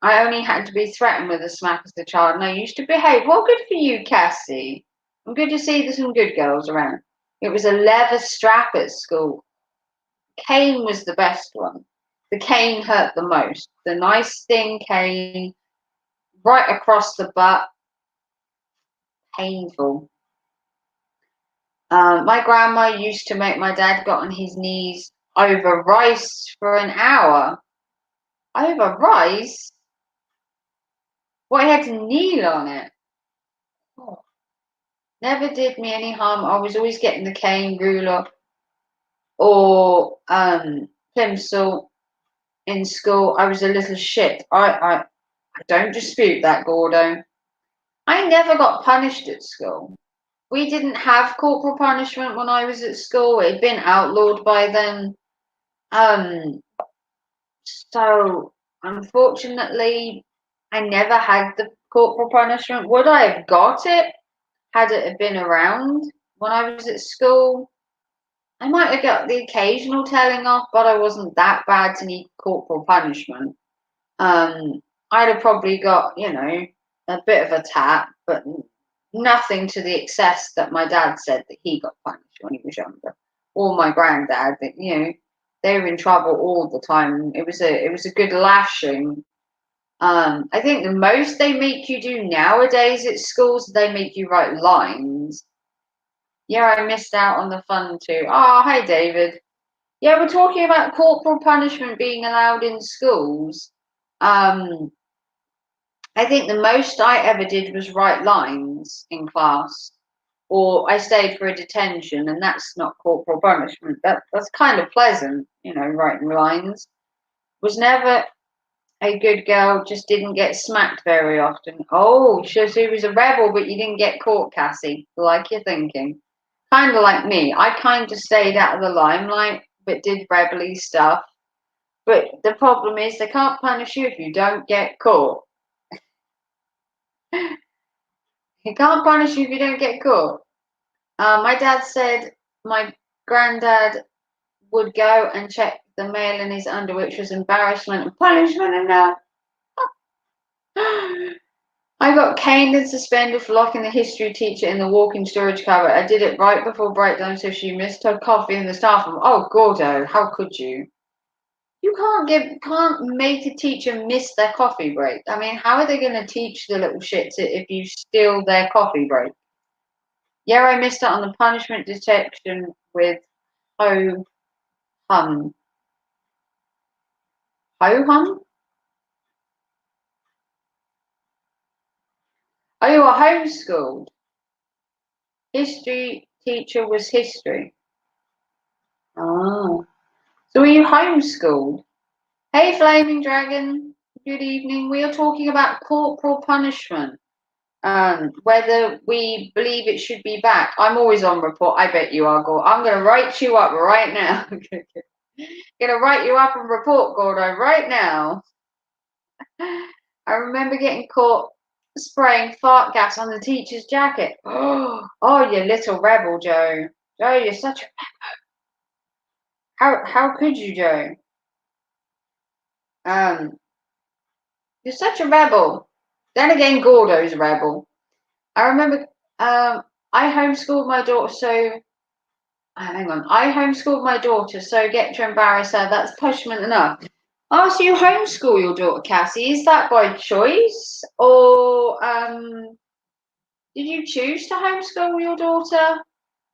I only had to be threatened with a smack as a child, and I used to behave. Well, good for you, Cassie. I'm good to see there's some good girls around. It was a leather strap at school. Cane was the best one. The cane hurt the most. The nice thin cane, right across the butt. Painful. My grandma used to make my dad got on his knees over rice for an hour. Over rice? Well, he had to kneel on it. Oh. Never did me any harm. I was always getting the cane, ruler, or plimsoll in school. I was a little shit. I don't dispute that, Gordo. I never got punished at school. We didn't have corporal punishment when I was at school. It had been outlawed by then. So unfortunately, I never had the corporal punishment. Would I have got it had it been around when I was at school? I might have got the occasional telling off, but I wasn't that bad to need corporal punishment. I'd have probably got, you know, a bit of a tap, but nothing to the excess that my dad said that he got punished when he was younger, or my granddad. That, you know, they were in trouble all the time. It was a good lashing. I think the most they make you do nowadays at schools, they make you write lines. Yeah, I missed out on the fun too. Oh, hi, David. Yeah, we're talking about corporal punishment being allowed in schools. I think the most I ever did was write lines in class, or I stayed for a detention, and that's not corporal punishment. That's kind of pleasant, you know, writing lines. Was never a good girl, just didn't get smacked very often. Oh, she was a rebel, but you didn't get caught, Cassie, like you're thinking. Kind of like me. I kind of stayed out of the limelight but did rebelly stuff. But the problem is they can't punish you if you don't get caught. He can't punish you if you don't get caught. My dad said my granddad would go and check the mail in his under, which was embarrassment and punishment enough. I got caned and suspended for locking the history teacher in the walk-in storage cupboard. I did it right before break time, so she missed her coffee in the staff room. Oh, Gordo, how could you? You can't make a teacher miss their coffee break. I mean, how are they going to teach the little shits if you steal their coffee break? Yeah, I missed out on the punishment detection with ho hum. Ho hum? Oh, you were homeschooled. History teacher was history. Oh. So were you homeschooled? Hey, Flaming Dragon. Good evening. We are talking about corporal punishment. Whether we believe it should be back. I'm always on report. I bet you are, Gordo. I'm going to write you up right now. Going to write you up and report, Gordo, right now. I remember getting caught spraying fart gas on the teacher's jacket. Oh, you little rebel, Joe. Joe, you're such a... How could you, Joe? You're such a rebel. Then again, Gordo's a rebel. I remember I homeschooled my daughter, so hang on. I homeschooled my daughter, so get to embarrass her. That's punishment enough. Oh, so you homeschool your daughter, Cassie? Is that by choice, or did you choose to homeschool your daughter,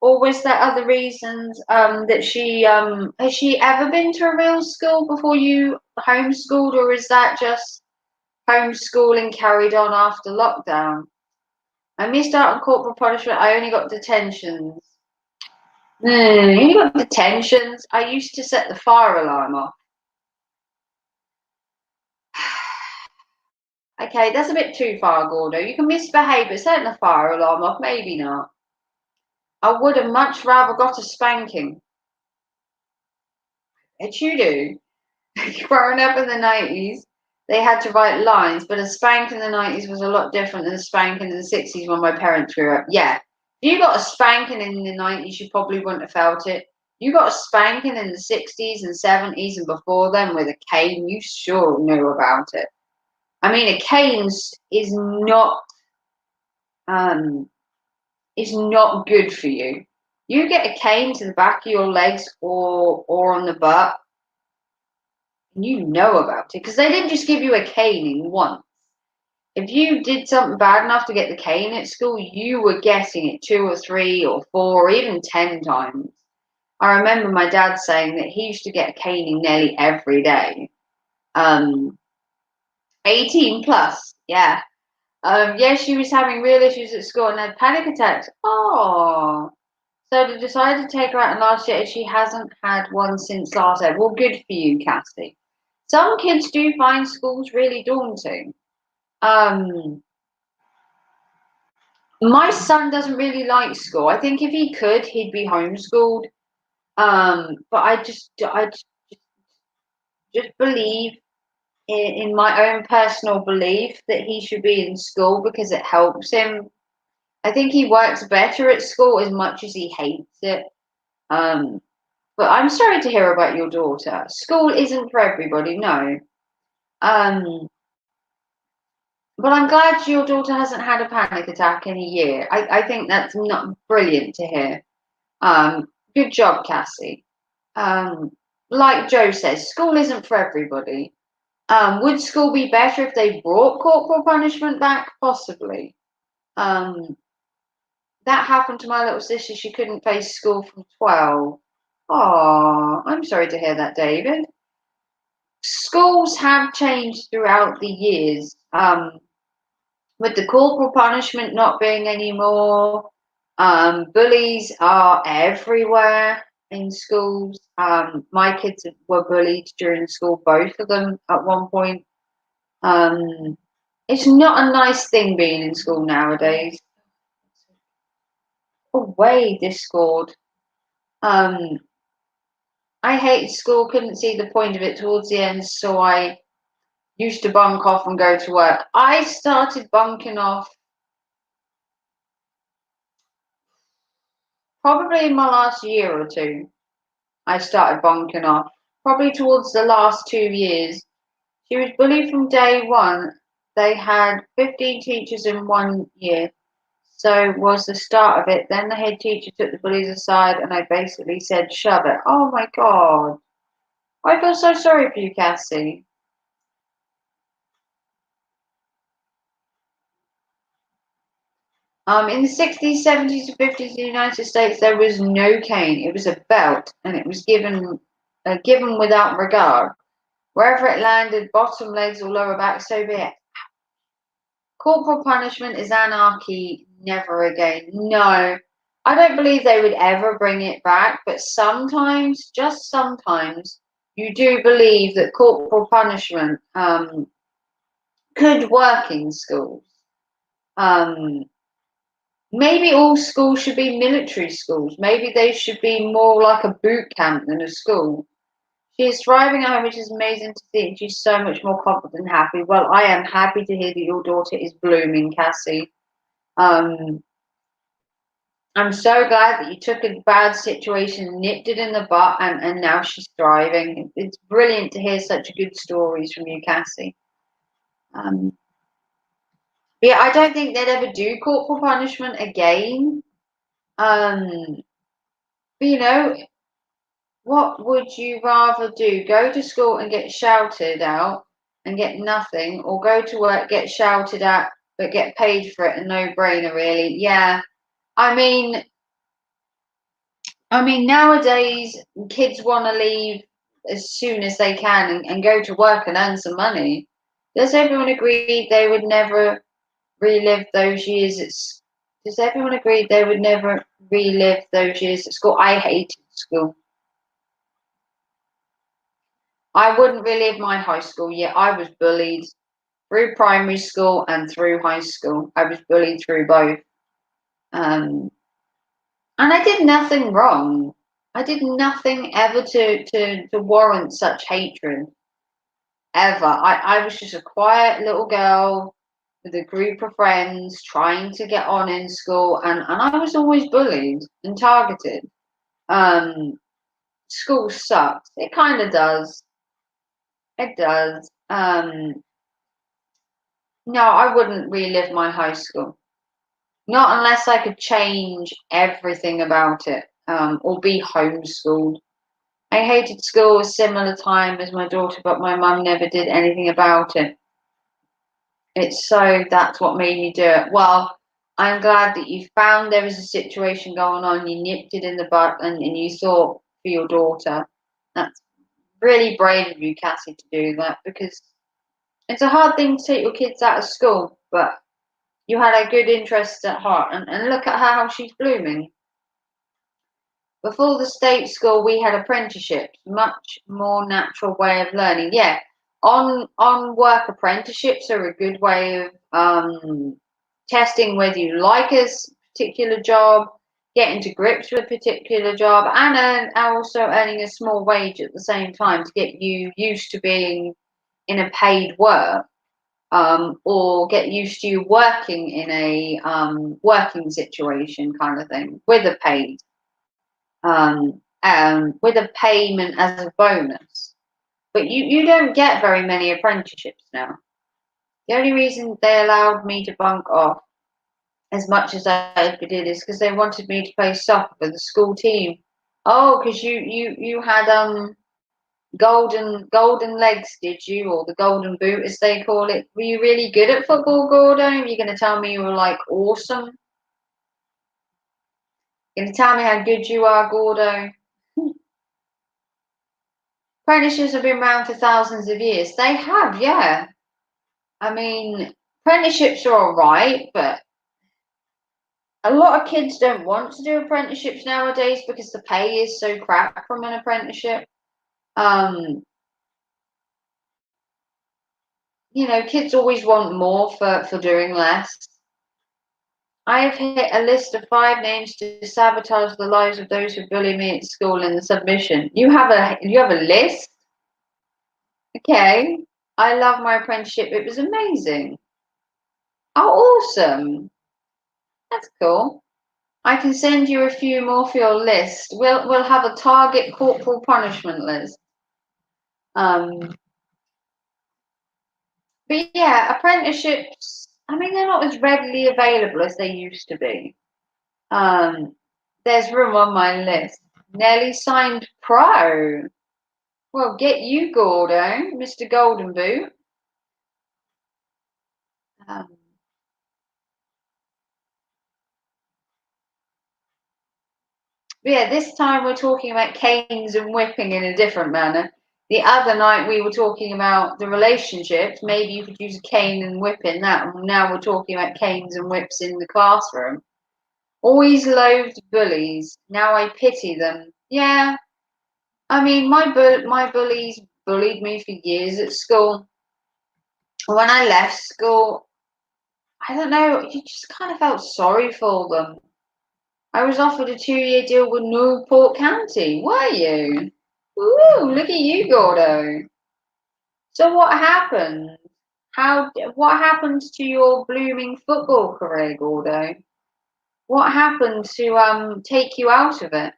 or was there other reasons that she has she ever been to a real school before you homeschooled, or is that just homeschooling carried on after lockdown? I missed out on corporal punishment. I only got detentions. You only got detentions. I used to set the fire alarm off. Okay, that's a bit too far, Gordo. You can misbehave, but setting the fire alarm off, maybe not. I would have much rather got a spanking. Bet you do. Growing up in the 90s, they had to write lines, but a spank in the 90s was a lot different than a spanking in the 60s when my parents grew up. Yeah. If you got a spanking in the 90s, you probably wouldn't have felt it. You got a spanking in the 60s and 70s and before then with a cane, you sure knew about it. I mean, a cane is not good for you. You get a cane to the back of your legs or on the butt, and you know about it because they didn't just give you a caning once. If you did something bad enough to get the cane at school, you were getting it 2 or 3 or 4 or even 10 times. I remember my dad saying that he used to get a caning nearly every day. 18 plus, yeah. Yeah, she was having real issues at school and had panic attacks. Oh, so they decided to take her out in last year, and she hasn't had one since last year. Well, good for you, Cassie. Some kids do find schools really daunting. My son doesn't really like school. I think if he could, he'd be homeschooled. But I just believe in my own personal belief that he should be in school because it helps him. I think he works better at school as much as he hates it. But I'm sorry to hear about your daughter. School isn't for everybody, no. But I'm glad your daughter hasn't had a panic attack in a year. I think that's not brilliant to hear. Good job, Cassie. Like Joe says, school isn't for everybody. Would school be better if they brought corporal punishment back? Possibly. That happened to my little sister. She couldn't face school from 12. Oh, I'm sorry to hear that, David. Schools have changed throughout the years. With the corporal punishment not being anymore, bullies are everywhere in schools. My kids were bullied during school, both of them at one point. It's not a nice thing being in school nowadays. Away, Discord. I hated school, couldn't see the point of it towards the end, so I used to bunk off and go to work. I started bunking off probably in my last year or two. I started bunking off, probably towards the last 2 years. She was bullied from day one. They had 15 teachers in 1 year. So was the start of it. Then the head teacher took the bullies aside and I basically said, shove it. Oh my God. I feel so sorry for you, Cassie. In the 60s, 70s, and 50s in the United States, there was no cane. It was a belt, and it was given without regard. Wherever it landed, bottom legs or lower back, so be it. Corporal punishment is anarchy, never again. No, I don't believe they would ever bring it back, but sometimes, just sometimes, you do believe that corporal punishment could work in schools. Um, Maybe all schools should be military schools. Maybe they should be more like a boot camp than a school. She is thriving at home, which is amazing to see. And she's so much more confident and happy. Well, I am happy to hear that your daughter is blooming, Cassie. Um, I'm so glad that you took a bad situation, nipped it in the butt, and now she's thriving. It's brilliant to hear such good stories from you, Cassie. Um, yeah, I don't think they'd ever do corporal punishment again. Um, but what would you rather do? Go to school and get shouted out and get nothing, or go to work, get shouted at, but get paid for it? A no-brainer, really. Yeah. I mean, nowadays kids want to leave as soon as they can and go to work and earn some money. Does everyone agree they would never relive those years does everyone agree they would never relive those years at school? I hated school. I wouldn't relive my high school year. I was bullied through primary school and through high school. I was bullied through both. Um, and I did nothing wrong. I did nothing ever to warrant such hatred, ever. I was just a quiet little girl with a group of friends trying to get on in school, and I was always bullied and targeted. Um, School sucks. It kind of does. It does. No, I wouldn't relive my high school. Not unless I could change everything about it, or be homeschooled. I hated school a similar time as my daughter, but my mum never did anything about it. That's what made me do it. Well, I'm glad that you found there was a situation going on, you nipped it in the butt, and you thought for your daughter. That's really brave of you, Cassie, to do that, because it's a hard thing to take your kids out of school, but you had a good interest at heart, and look at her, how she's blooming. Before the state school, we had apprenticeships, much more natural way of learning. Yeah, on work apprenticeships are a good way of testing whether you like a particular job, getting to grips with a particular job, and also earning a small wage at the same time to get you used to being in a paid work. Or get used to working in a working situation kind of thing with a payment as a bonus. But you don't get very many apprenticeships now. The only reason they allowed me to bunk off as much as I ever did is because they wanted me to play soccer for the school team. Oh, because you had golden legs, did you? Or the golden boot, as they call it. Were you really good at football, Gordo? Are you going to tell me you were like awesome? Going to tell me how good you are, Gordo? Apprenticeships have been around for thousands of years. They have, yeah. I mean, apprenticeships are all right, but a lot of kids don't want to do apprenticeships nowadays because the pay is so crap from an apprenticeship. Um, Kids always want more for doing less. I have hit a list of 5 names to sabotage the lives of those who bully me at school in the submission. You have a list? Okay. I love my apprenticeship. It was amazing. Oh, awesome. That's cool. I can send you a few more for your list. We'll have a target corporal punishment list. But yeah, apprenticeships, I mean, they're not as readily available as they used to be. There's room on my list. Nelly signed pro. Well, get you, Gordo, Mr. Golden Boot. Um, but yeah, this time we're talking about canes and whipping in a different manner. The other night we were talking about the relationships. Maybe you could use a cane and whip in that. And now we're talking about canes and whips in the classroom. Always loathed bullies. Now I pity them. Yeah, I mean, my bullies bullied me for years at school. When I left school, I don't know, you just kind of felt sorry for them. I was offered a 2-year deal with Newport County. Were you? Ooh, look at you, Gordo. So what happened? What happened to your blooming football career, Gordo? What happened to take you out of it?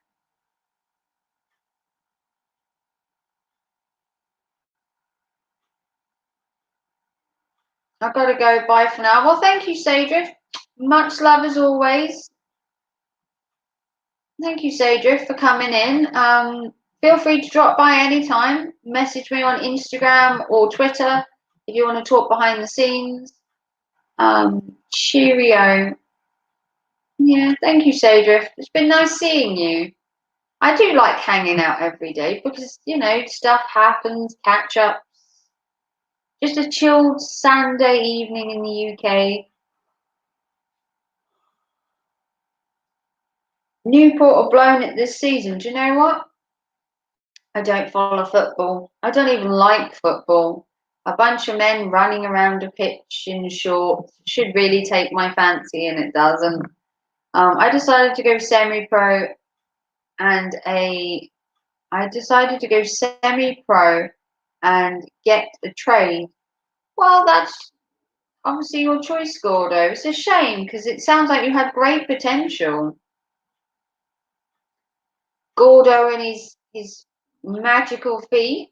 I've got to go. Bye for now. Well, thank you, Sadrift. Much love as always. Thank you, Sadrift, for coming in. Feel free to drop by anytime. Message me on Instagram or Twitter if you want to talk behind the scenes. Cheerio. Yeah, thank you, Sadrift. It's been nice seeing you. I do like hanging out every day because, stuff happens, catch ups. Just a chilled Sunday evening in the UK. Newport are blown it this season. Do you know what? I don't follow football. I don't even like football. A bunch of men running around a pitch in shorts should really take my fancy, and it doesn't. I decided to go semi-pro and a. I decided to go semi-pro and get a trade. Well, that's obviously your choice, Gordo. It's a shame because it sounds like you had great potential. Gordo and his magical feet,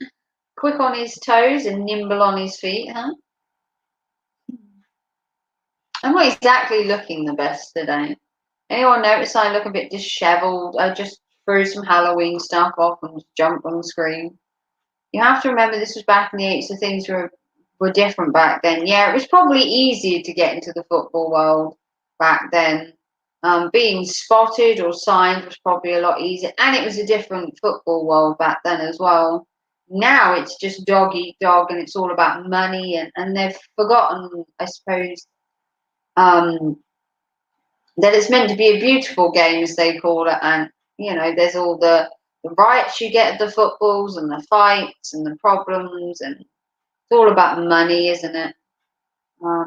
quick on his toes and nimble on his feet, huh? I'm not exactly looking the best today. Anyone notice I look a bit dishevelled? I just threw some Halloween stuff off and jumped on the screen. You have to remember this was back in the 80s, so things were different back then. Yeah, it was probably easier to get into the football world back then. Being spotted or signed was probably a lot easier, and it was a different football world back then as well. Now it's just dog eat dog, and it's all about money, and they've forgotten, I suppose, um, that it's meant to be a beautiful game, as they call it, and there's all the rights you get at the footballs and the fights and the problems, and it's all about money, isn't it?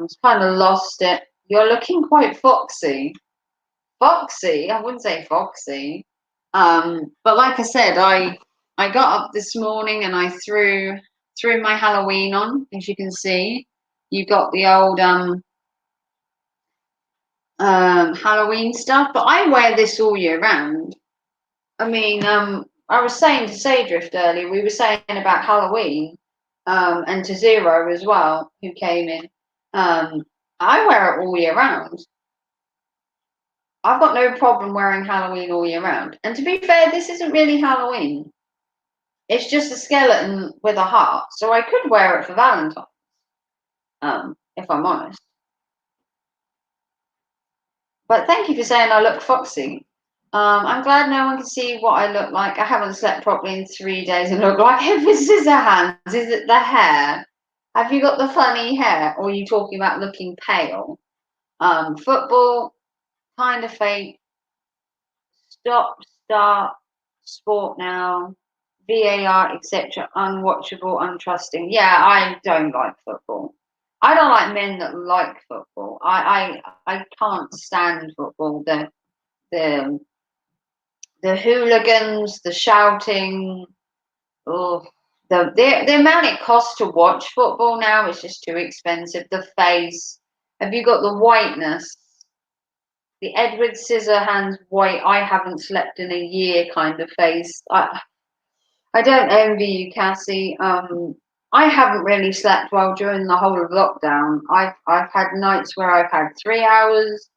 It's kind of lost it. You're looking quite foxy. Foxy? I wouldn't say foxy. But like I said, I got up this morning and I threw my Halloween on, as you can see. You got the old Halloween stuff, but I wear this all year round. I mean, I was saying to Sadrift earlier, we were saying about Halloween, and to Zero as well, who came in. I wear it all year round. I've got no problem wearing Halloween all year round. And to be fair, this isn't really Halloween. It's just a skeleton with a heart, so I could wear it for Valentine's, if I'm honest. But thank you for saying I look foxy. I'm glad no one can see what I look like. I haven't slept properly in 3 days and look like Edward Scissorhands. Is it the hair? Have you got the funny hair, or are you talking about looking pale? Football, kind of fake. Stop, start, sport now, VAR, etc. Unwatchable, untrusting. Yeah, I don't like football. I don't like men that like football. I can't stand football. The the hooligans, the shouting, oh, the amount it costs to watch football now is just too expensive. The face, have you got the whiteness? The Edward Scissorhands white, I haven't slept in a year kind of face. I don't envy you, Cassie. I haven't really slept well during the whole of lockdown. I've had nights where I've had 3 hours.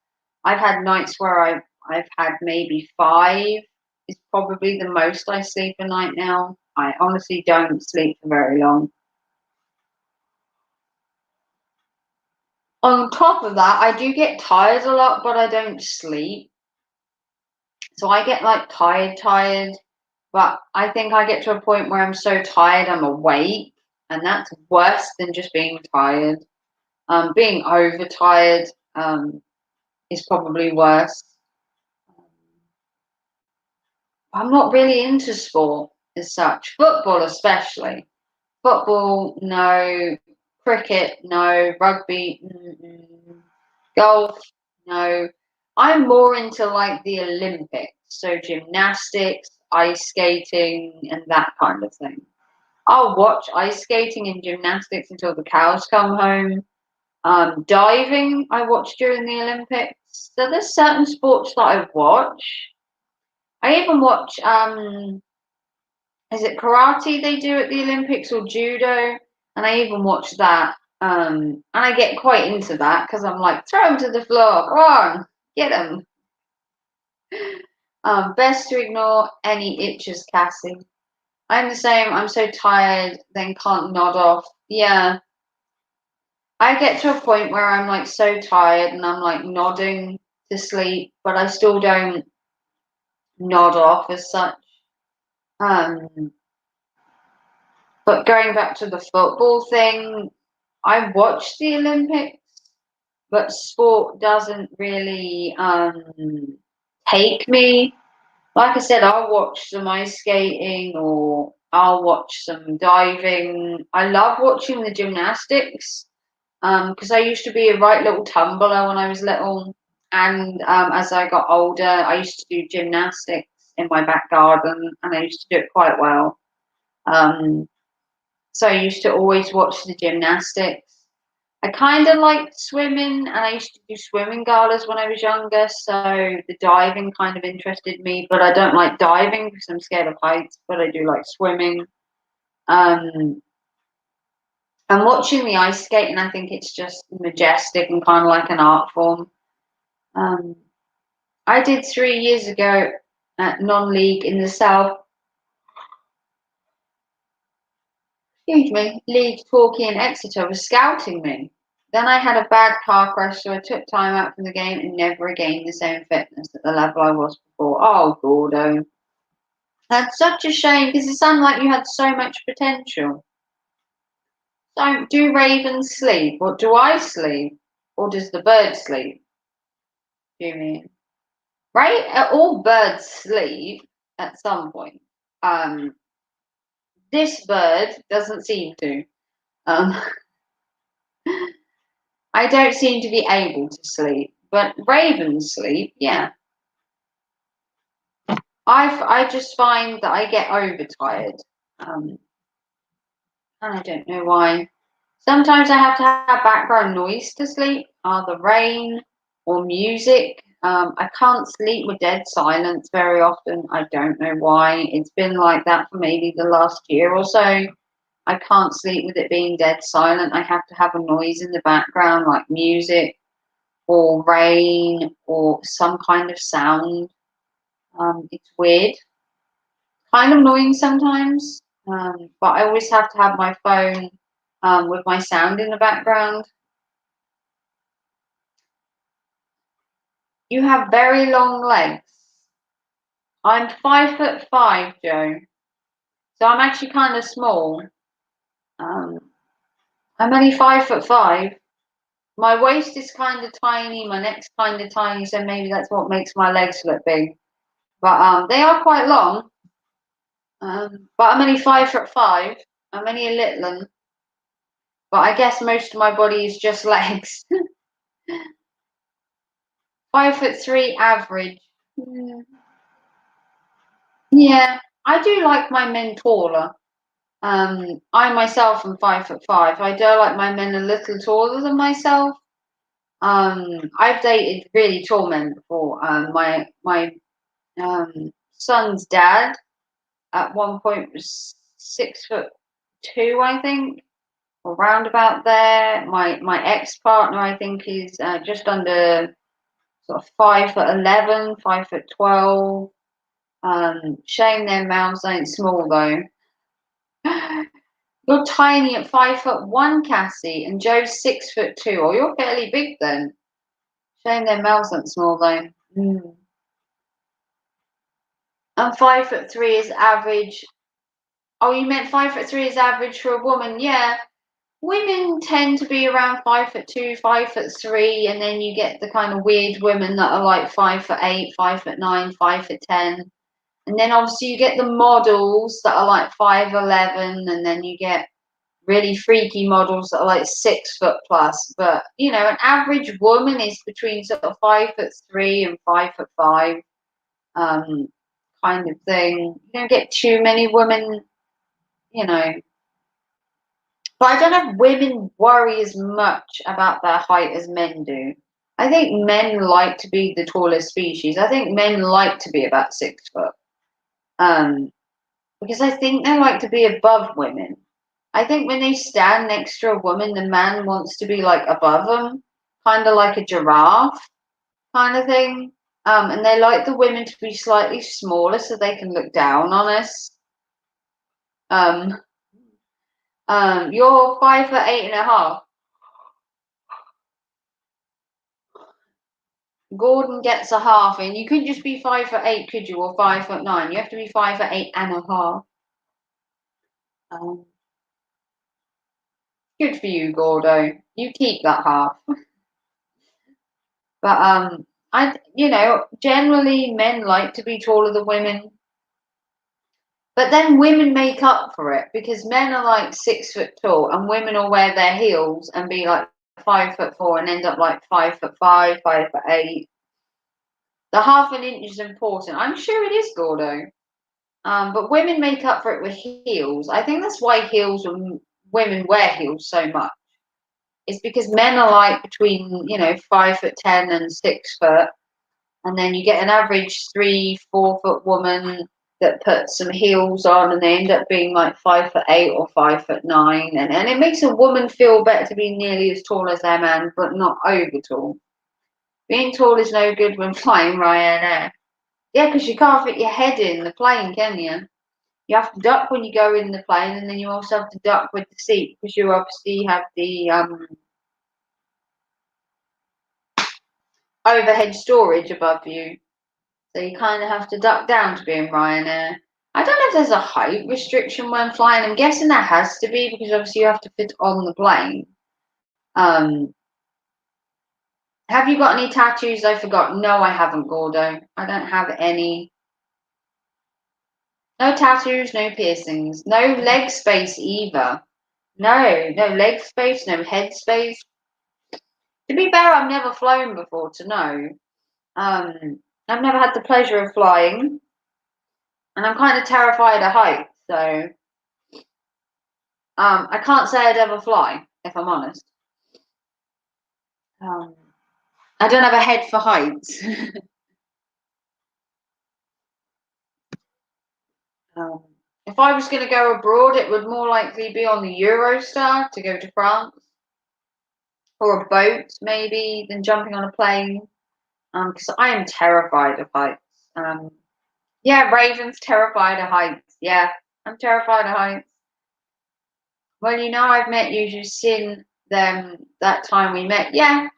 I've had nights where I've had maybe five. It's probably the most I sleep a night now. I honestly don't sleep for very long. On top of that, I do get tired a lot, but I don't sleep. So I get like tired, but I think I get to a point where I'm so tired I'm awake, and that's worse than just being tired. Being overtired is probably worse. I'm not really into sport as such, football especially. Football, no. Cricket, no. Rugby, golf, no. I'm more into like the Olympics, so gymnastics, ice skating, and that kind of thing. I'll watch ice skating and gymnastics until the cows come home. Diving, I watch during the Olympics. So there's certain sports that I watch. I even watch, is it karate they do at the Olympics or judo? And I even watch that. And I get quite into that because I'm like, throw them to the floor. Come on, get them. Best to ignore any itches, Cassie. I'm the same. I'm so tired, then can't nod off. Yeah, I get to a point where I'm like so tired and I'm like nodding to sleep, but I still don't nod off as such. Um, but going back to the football thing, I watch the Olympics, but sport doesn't really take me. Like I said, I'll watch some ice skating or I'll watch some diving. I love watching the gymnastics because I used to be a right little tumbler when I was little. And as I got older, I used to do gymnastics in my back garden and I used to do it quite well. Um, so I used to always watch the gymnastics. I kind of liked swimming, and I used to do swimming galas when I was younger. So the diving kind of interested me, but I don't like diving because I'm scared of heights. But I do like swimming. Um, and watching the ice skating, I think it's just majestic and kind of like an art form. Um, I did 3 years ago at non-league in the south. Excuse me, League Torquay and Exeter was scouting me. Then I had a bad car crash, so I took time out from the game and never regained the same fitness at the level I was before. Oh, Gordo. That's such a shame because it sounded like you had so much potential. So, do ravens sleep, or do I sleep, or does the bird sleep? Do you mean? Right? All birds sleep at some point. Um, this bird doesn't seem to. Um, I don't seem to be able to sleep, but ravens sleep, yeah. I just find that I get overtired, and I don't know why. Sometimes I have to have background noise to sleep, the rain or music. I can't sleep with dead silence very often. I don't know why. It's been like that for maybe the last year or so. I can't sleep with it being dead silent. I have to have a noise in the background, like music or rain or some kind of sound. It's weird, kind of annoying sometimes, but I always have to have my phone with my sound in the background. You have very long legs. I'm 5'5", Joe, so I'm actually kind of small. Um, I'm only 5'5". My waist is kind of tiny, my neck's kind of tiny, so maybe that's what makes my legs look big. But they are quite long. But I'm only 5'5". I'm only a little one. but I guess most of my body is just legs. 5'3" average. Yeah. Yeah, I do like my men taller. I myself am 5'5". I do like my men a little taller than myself. I've dated really tall men before. My son's dad at one point was 6'2", I think, or round about there. My ex partner, I think, is just under sort of 5'11", 5'12". Shame their mouths ain't small though. You're tiny at 5'1", Cassie, and Joe's 6'2". Oh, you're fairly big then. Shame their mouths aren't small though. Mm. And 5'3" is average. Oh, you meant 5'3" is average for a woman? Yeah. Women tend to be around 5'2", 5'3", and then you get the kind of weird women that are like 5'8", 5'9", 5'10". And then obviously you get the models that are like 5'11", and then you get really freaky models that are like 6 foot plus. But an average woman is between sort of 5'3" and 5'5", kind of thing. You don't get too many women, you know. But I don't know if women worry as much about their height as men do. I think men like to be the tallest species. I think men like to be about 6 foot. Because I think they like to be above women. I think when they stand next to a woman, the man wants to be like above them, kind of like a giraffe kind of thing. And they like the women to be slightly smaller so they can look down on us. Um, you're 5'8.5". Gordon gets a half in. You couldn't just be 5'8", could you? Or 5'9". You have to be 5'8.5". Um, good for you, Gordo. You keep that half. But generally men like to be taller than women. But then women make up for it because men are like 6 foot tall, and women will wear their heels and be like 5'4" and end up like 5'5", 5'8". The half an inch is important. I'm sure it is, Gordo. But women make up for it with heels. I think that's why women wear heels so much. It's because men are like between 5'10" and 6 foot, and then you get an average 3-4 foot woman that puts some heels on, and they end up being like 5'8" or 5'9", and it makes a woman feel better to be nearly as tall as their man, but not over tall. Being tall is no good when flying Ryanair. Yeah, because you can't fit your head in the plane, can you? You have to duck when you go in the plane, and then you also have to duck with the seat because you obviously have the overhead storage above you. So you kind of have to duck down to be in Ryanair. I don't know if there's a height restriction when flying. I'm guessing there has to be because obviously you have to fit on the plane. Have you got any tattoos? I forgot. No, I haven't, Gordo. I don't have any. No tattoos, no piercings, no leg space either. No leg space, no head space. To be fair, I've never flown before to know. I've never had the pleasure of flying, and I'm kind of terrified of heights, so I can't say I'd ever fly, if I'm honest. I don't have a head for heights. If I was going to go abroad, it would more likely be on the Eurostar to go to France, or a boat maybe, than jumping on a plane. Because I am terrified of heights. Yeah, Raven's terrified of heights. Yeah, I'm terrified of heights. Well, I've met you. You've seen them that time we met. Yeah,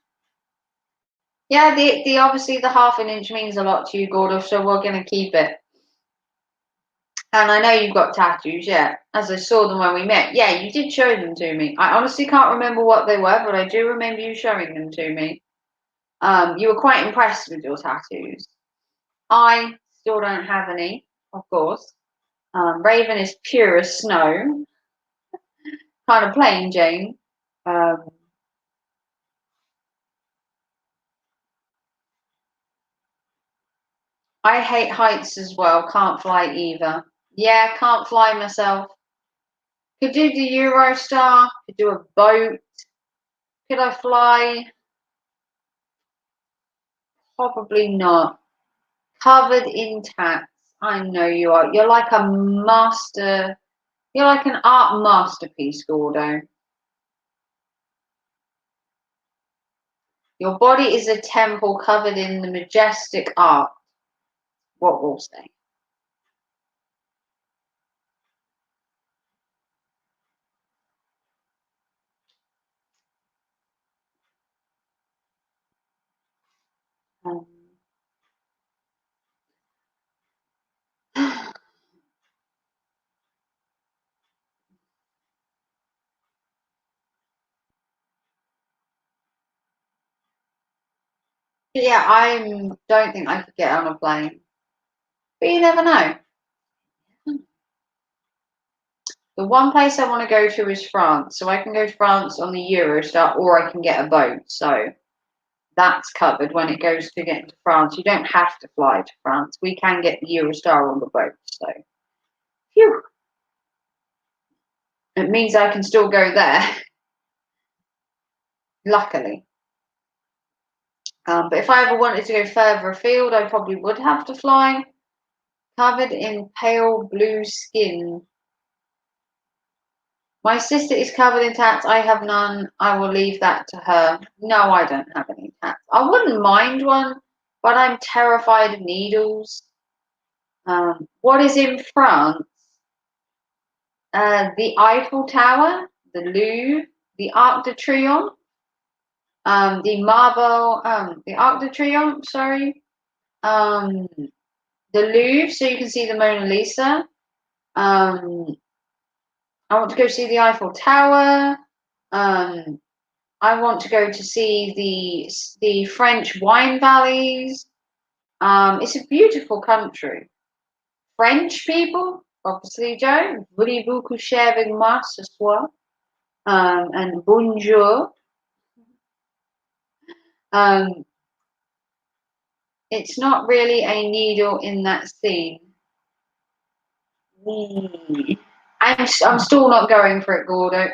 yeah. The obviously the half an inch means a lot to you, Gordo. So we're gonna keep it. And I know you've got tattoos. Yeah, as I saw them when we met. Yeah, you did show them to me. I honestly can't remember what they were, but I do remember you showing them to me. You were quite impressed with your tattoos. I still don't have any, of course. Raven is pure as snow, kind of plain Jane. Um, I hate heights as well. Can't fly either. Yeah, can't fly myself. Could do the Eurostar. Could do a boat. Could I fly? Probably not. Covered in tats. I know you are. You're like a master. You're like an art masterpiece, Gordo. Your body is a temple covered in the majestic art. What we'll say. Um, yeah, I don't think I could get on a plane, but you never know. The one place I want to go to is France, so I can go to France on the Eurostar, or I can get a boat. So that's covered when it goes to get to France. You don't have to fly to France. We can get the Eurostar on the boat. So, phew. It means I can still go there, luckily. But if I ever wanted to go further afield, I probably would have to fly. Covered in pale blue skin. My sister is covered in tats. I have none. I will leave that to her. No, I don't have any tats. I wouldn't mind one, but I'm terrified of needles. What is in France? The Eiffel Tower, the Louvre, the Arc de Triomphe, the Arc de Triomphe, sorry, the Louvre, so you can see the Mona Lisa. I want to go see the Eiffel Tower. I want to go to see the French wine valleys. It's a beautiful country. French people, obviously, Joe. Voulez-vous coucher avec moi ce soir? And bonjour. It's not really a needle in that scene. I'm still not going for it, Gordo.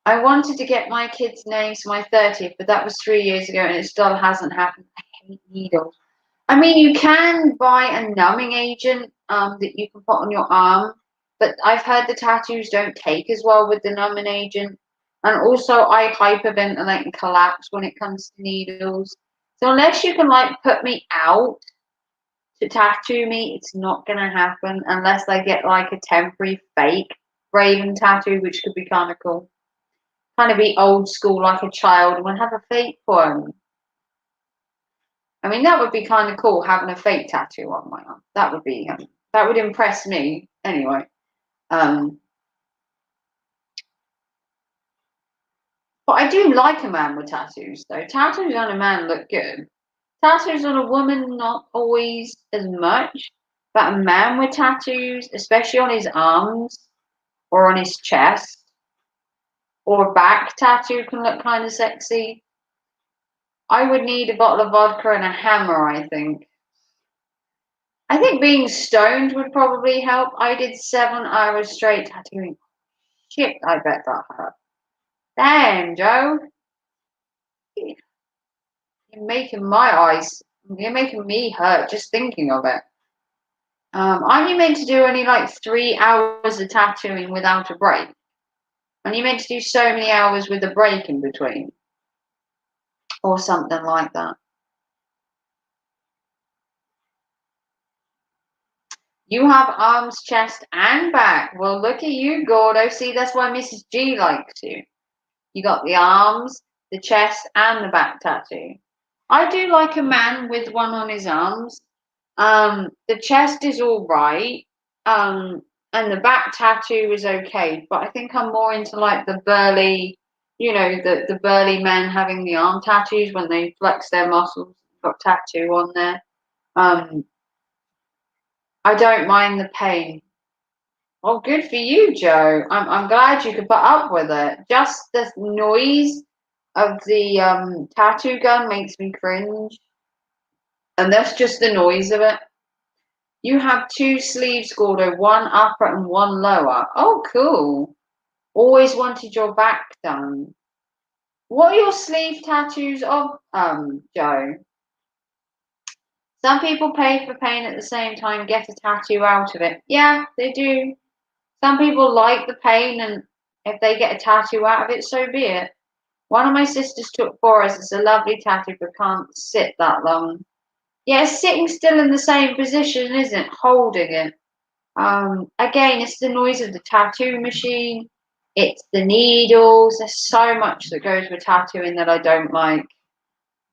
I wanted to get my kid's names for my 30th, but that was 3 years ago and it still hasn't happened. I hate needles. I mean, you can buy a numbing agent that you can put on your arm, but I've heard the tattoos don't take as well with the numbing agent. And also, I hyperventilate and collapse when it comes to needles. So unless you can like put me out to tattoo me, it's not gonna happen unless I get like a temporary fake Raven tattoo, which could be kind of cool. Kind of be old school, like a child, and have a fake one. I mean, that would be kind of cool having a fake tattoo on my arm. That would be that would impress me anyway. But I do like a man with tattoos, though. Tattoos on a man look good. Tattoos on a woman, not always as much. But a man with tattoos, especially on his arms or on his chest or back tattoo, can look kind of sexy. I would need a bottle of vodka and a hammer, I think. I think being stoned would probably help. I did 7 hours straight tattooing. Shit, I bet that hurt. Damn, Joe. You're making my eyes, you're making me hurt just thinking of it. Aren't you meant to do only like 3 hours of tattooing without a break? And you meant to do so many hours with a break in between? Or something like that. You have arms, chest, and back. Well, look at you, Gordo. See, that's why Mrs. G likes you. You got the arms, the chest, and the back tattoo. I do like a man with one on his arms. The chest is all right. And the back tattoo is okay, but I think I'm more into like the burly, the burly men having the arm tattoos when they flex their muscles, got tattoo on there. I don't mind the pain. Oh, good for you, Joe. I'm glad you could put up with it. Just the noise of the tattoo gun makes me cringe, and that's just the noise of it. You have two sleeves, Gordo, one upper and one lower. Oh, cool. Always wanted your back done. What are your sleeve tattoos of, Joe? Some people pay for pain at the same time, get a tattoo out of it. Yeah, they do. Some people like the pain, and if they get a tattoo out of it, so be it. One of my sisters took 4 hours. It's a lovely tattoo, but can't sit that long. Yeah, it's sitting still in the same position, isn't it? Holding it. Again, it's the noise of the tattoo machine. It's the needles. There's so much that goes with tattooing that I don't like.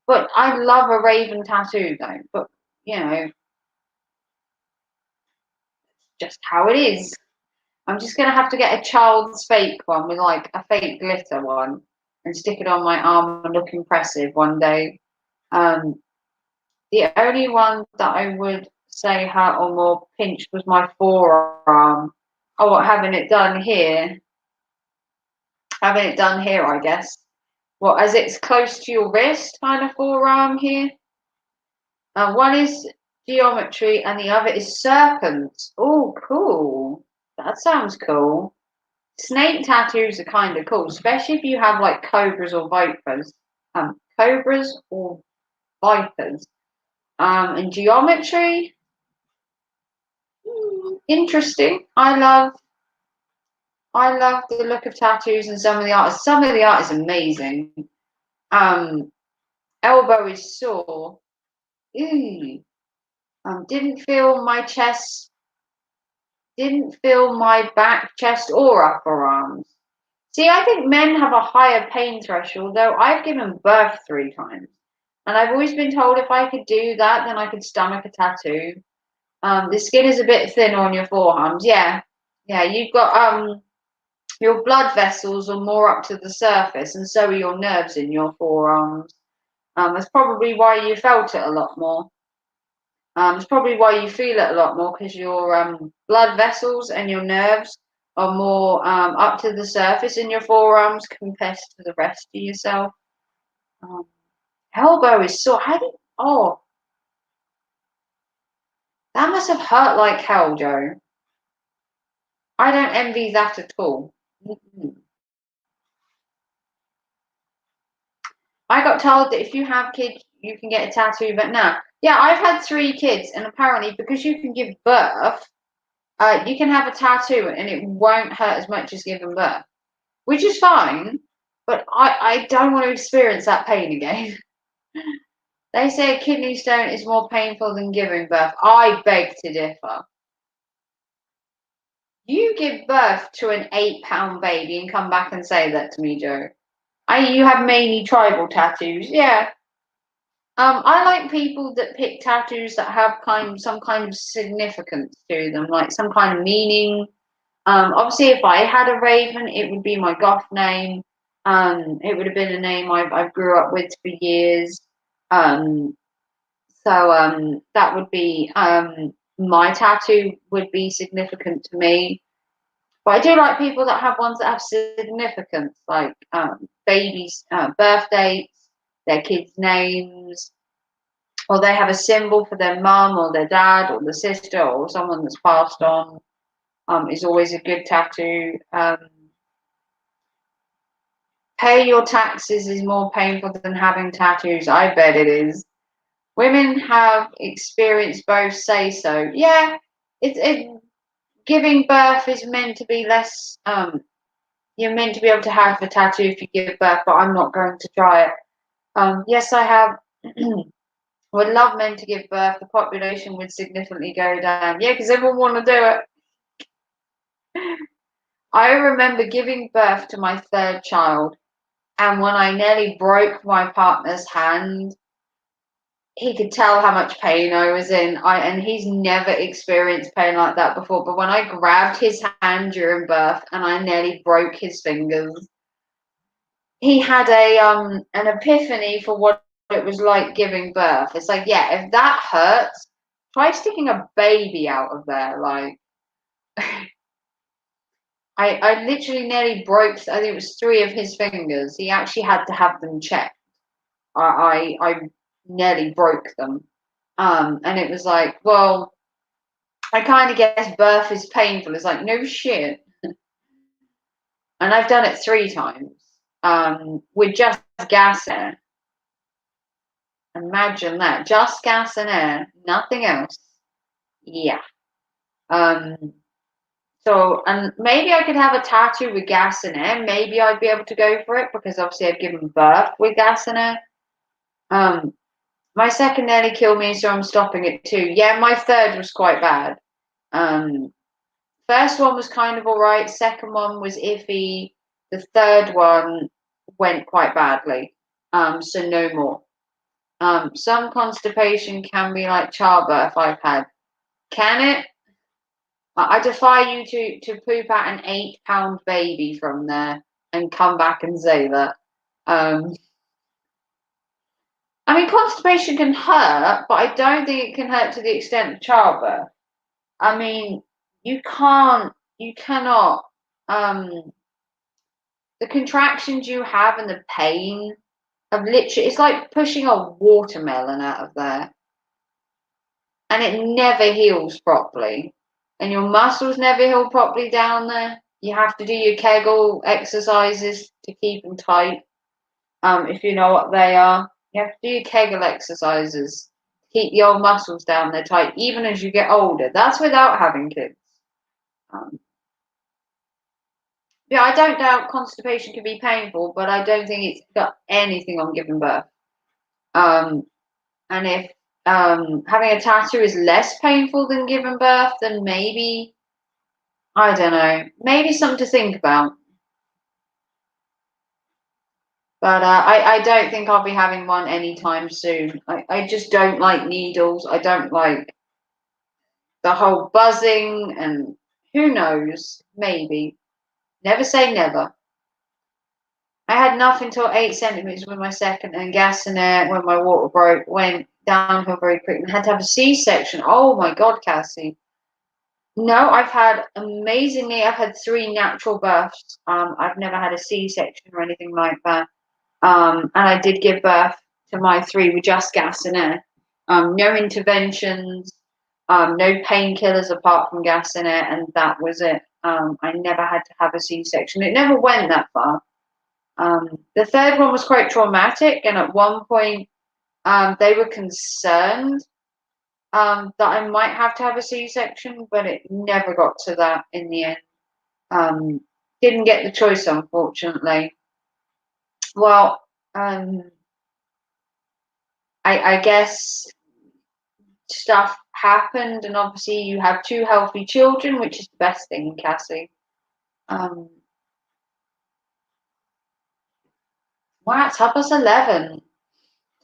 But I love a raven tattoo, though. But you know, just how it is. I'm just gonna have to get a child's fake one with like a fake glitter one and stick it on my arm and look impressive one day. Um, the only one that I would say hurt or more pinched was my forearm. Oh, what, having it done here? Having it done here, I guess. Well, as it's close to your wrist, kind of forearm here. One is geometry and the other is serpents. Oh, cool. That sounds cool. Snake tattoos are kind of cool, especially if you have like cobras or vipers. Cobras or vipers. And geometry, interesting. I love the look of tattoos and some of the art. Some of the art is amazing. Um, elbow is sore. Ooh. Didn't feel my chest. Didn't feel my back, chest, or upper arms. See, I think men have a higher pain threshold, though I've given birth 3 times. And I've always been told if I could do that, then I could stomach a tattoo. The skin is a bit thinner on your forearms. Yeah. Yeah, you've got your blood vessels are more up to the surface, and so are your nerves in your forearms. That's probably why you felt it a lot more. It's probably why you feel it a lot more because your blood vessels and your nerves are more up to the surface in your forearms compared to the rest of yourself. Um, elbow is sore. How do you, oh, that must have hurt like hell, Joe. I don't envy that at all. Mm-mm. I got told that if you have kids, you can get a tattoo, but no. Yeah, I've had 3 kids, and apparently because you can give birth, you can have a tattoo and it won't hurt as much as giving birth, which is fine, but I don't want to experience that pain again. They say a kidney stone is more painful than giving birth. I beg to differ. You give birth to an 8-pound baby and come back and say that to me, Joe. You have mainly tribal tattoos, yeah. I like people that pick tattoos that have some kind of significance to them, like some kind of meaning. Obviously, if I had a raven, it would be my goth name. It would have been a name I grew up with for years. Um, so that would be my tattoo would be significant to me. But I do like people that have ones that have significance, like babies' birth dates, their kids' names, or they have a symbol for their mum or their dad or the sister or someone that's passed on. Is always a good tattoo. Pay your taxes is more painful than having tattoos. I bet it is. Women have experienced both say so. Yeah, it giving birth is meant to be less. You're meant to be able to have a tattoo if you give birth, but I'm not going to try it. Yes, I have. Would love men to give birth. The population would significantly go down. Yeah, because everyone want to do it. I remember giving birth to my 3rd child, and when I nearly broke my partner's hand, he could tell how much pain I was in. And he's never experienced pain like that before. But when I grabbed his hand during birth and I nearly broke his fingers, he had an epiphany for what it was like giving birth. It's like, yeah, if that hurts, try sticking a baby out of there. Like, I literally nearly broke, I think it was 3 of his fingers. He actually had to have them checked. I nearly broke them. And it was like, well, I kind of guess birth is painful. It's like, no shit. And I've done it 3 times with just gas air. Imagine that. Just gas and air, nothing else. Yeah. Um, so, and maybe I could have a tattoo with gas and air. Maybe I'd be able to go for it because obviously I've given birth with gas and air. My second nearly killed me, so I'm stopping it too. Yeah, my third was quite bad. Um, First one was kind of all right. Second one was iffy. The third one went quite badly. So no more. Some constipation can be like childbirth I've had. Can it? I defy you to poop out an 8-pound baby from there and come back and say that. Um, I mean, constipation can hurt, but I don't think it can hurt to the extent of childbirth. I mean, you cannot, the contractions you have and the pain of literally, it's like pushing a watermelon out of there and it never heals properly. And your muscles never heal properly down there. You have to do your Kegel exercises to keep them tight. If you know what they are, you have to do your Kegel exercises, keep the old muscles down there tight, even as you get older. That's without having kids. Um, yeah, I don't doubt constipation can be painful, but I don't think it's got anything on giving birth. Um, and if having a tattoo is less painful than giving birth, then maybe, I don't know, maybe something to think about. But I don't think I'll be having one anytime soon. I just don't like needles. I don't like the whole buzzing, and who knows, maybe. Never say never. I had nothing till 8 centimeters with my second, and gas and air when my water broke went downhill very quickly. I had to have a C-section. Oh my God, Cassie. No, I've had 3 natural births. I've never had a C-section or anything like that. And I did give birth to my 3 with just gas and air. No interventions, no painkillers apart from gas and air, and that was it. I never had to have a C-section. It never went that far. The third one was quite traumatic, and at one point, they were concerned that I might have to have a C-section, but it never got to that in the end. Didn't get the choice, unfortunately. Well, I guess stuff happened, and obviously you have 2 healthy children, which is the best thing, Cassie. Wow, it's 11:30.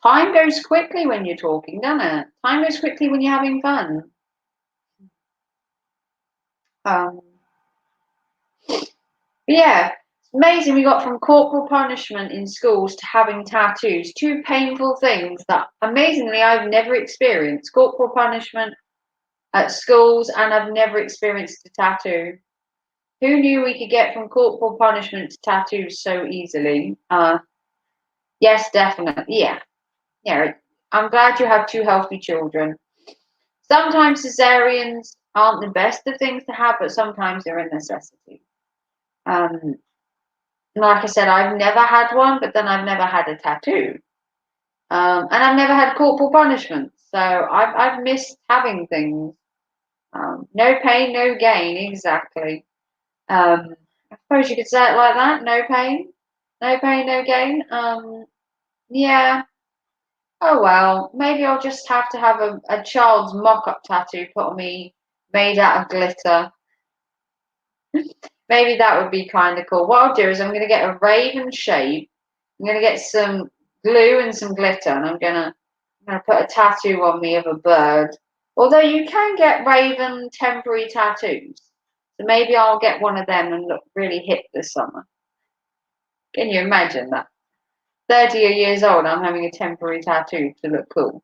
Time goes quickly when you're talking, doesn't it? Time goes quickly when you're having fun. Um, yeah, it's amazing we got from corporal punishment in schools to having tattoos. 2 painful things that amazingly I've never experienced. Corporal punishment at schools, and I've never experienced a tattoo. Who knew we could get from corporal punishment to tattoos so easily? Yes, definitely. Yeah. Yeah. I'm glad you have 2 healthy children. Sometimes cesareans aren't the best of things to have, but sometimes they're a necessity. Um, like I said, I've never had one, but then I've never had a tattoo. And I've never had corporal punishment. So I've missed having things. No pain, no gain, exactly. I suppose you could say it like that. No pain, no gain. Yeah. Oh well, maybe I'll just have to have a child's mock-up tattoo put on me, made out of glitter. Maybe that would be kind of cool. What I'll do is I'm going to get a raven shape. I'm going to get some glue and some glitter, and I'm going to put a tattoo on me of a bird. Although you can get raven temporary tattoos, so maybe I'll get one of them and look really hip this summer. Can you imagine that? 30 years old, I'm having a temporary tattoo to look cool.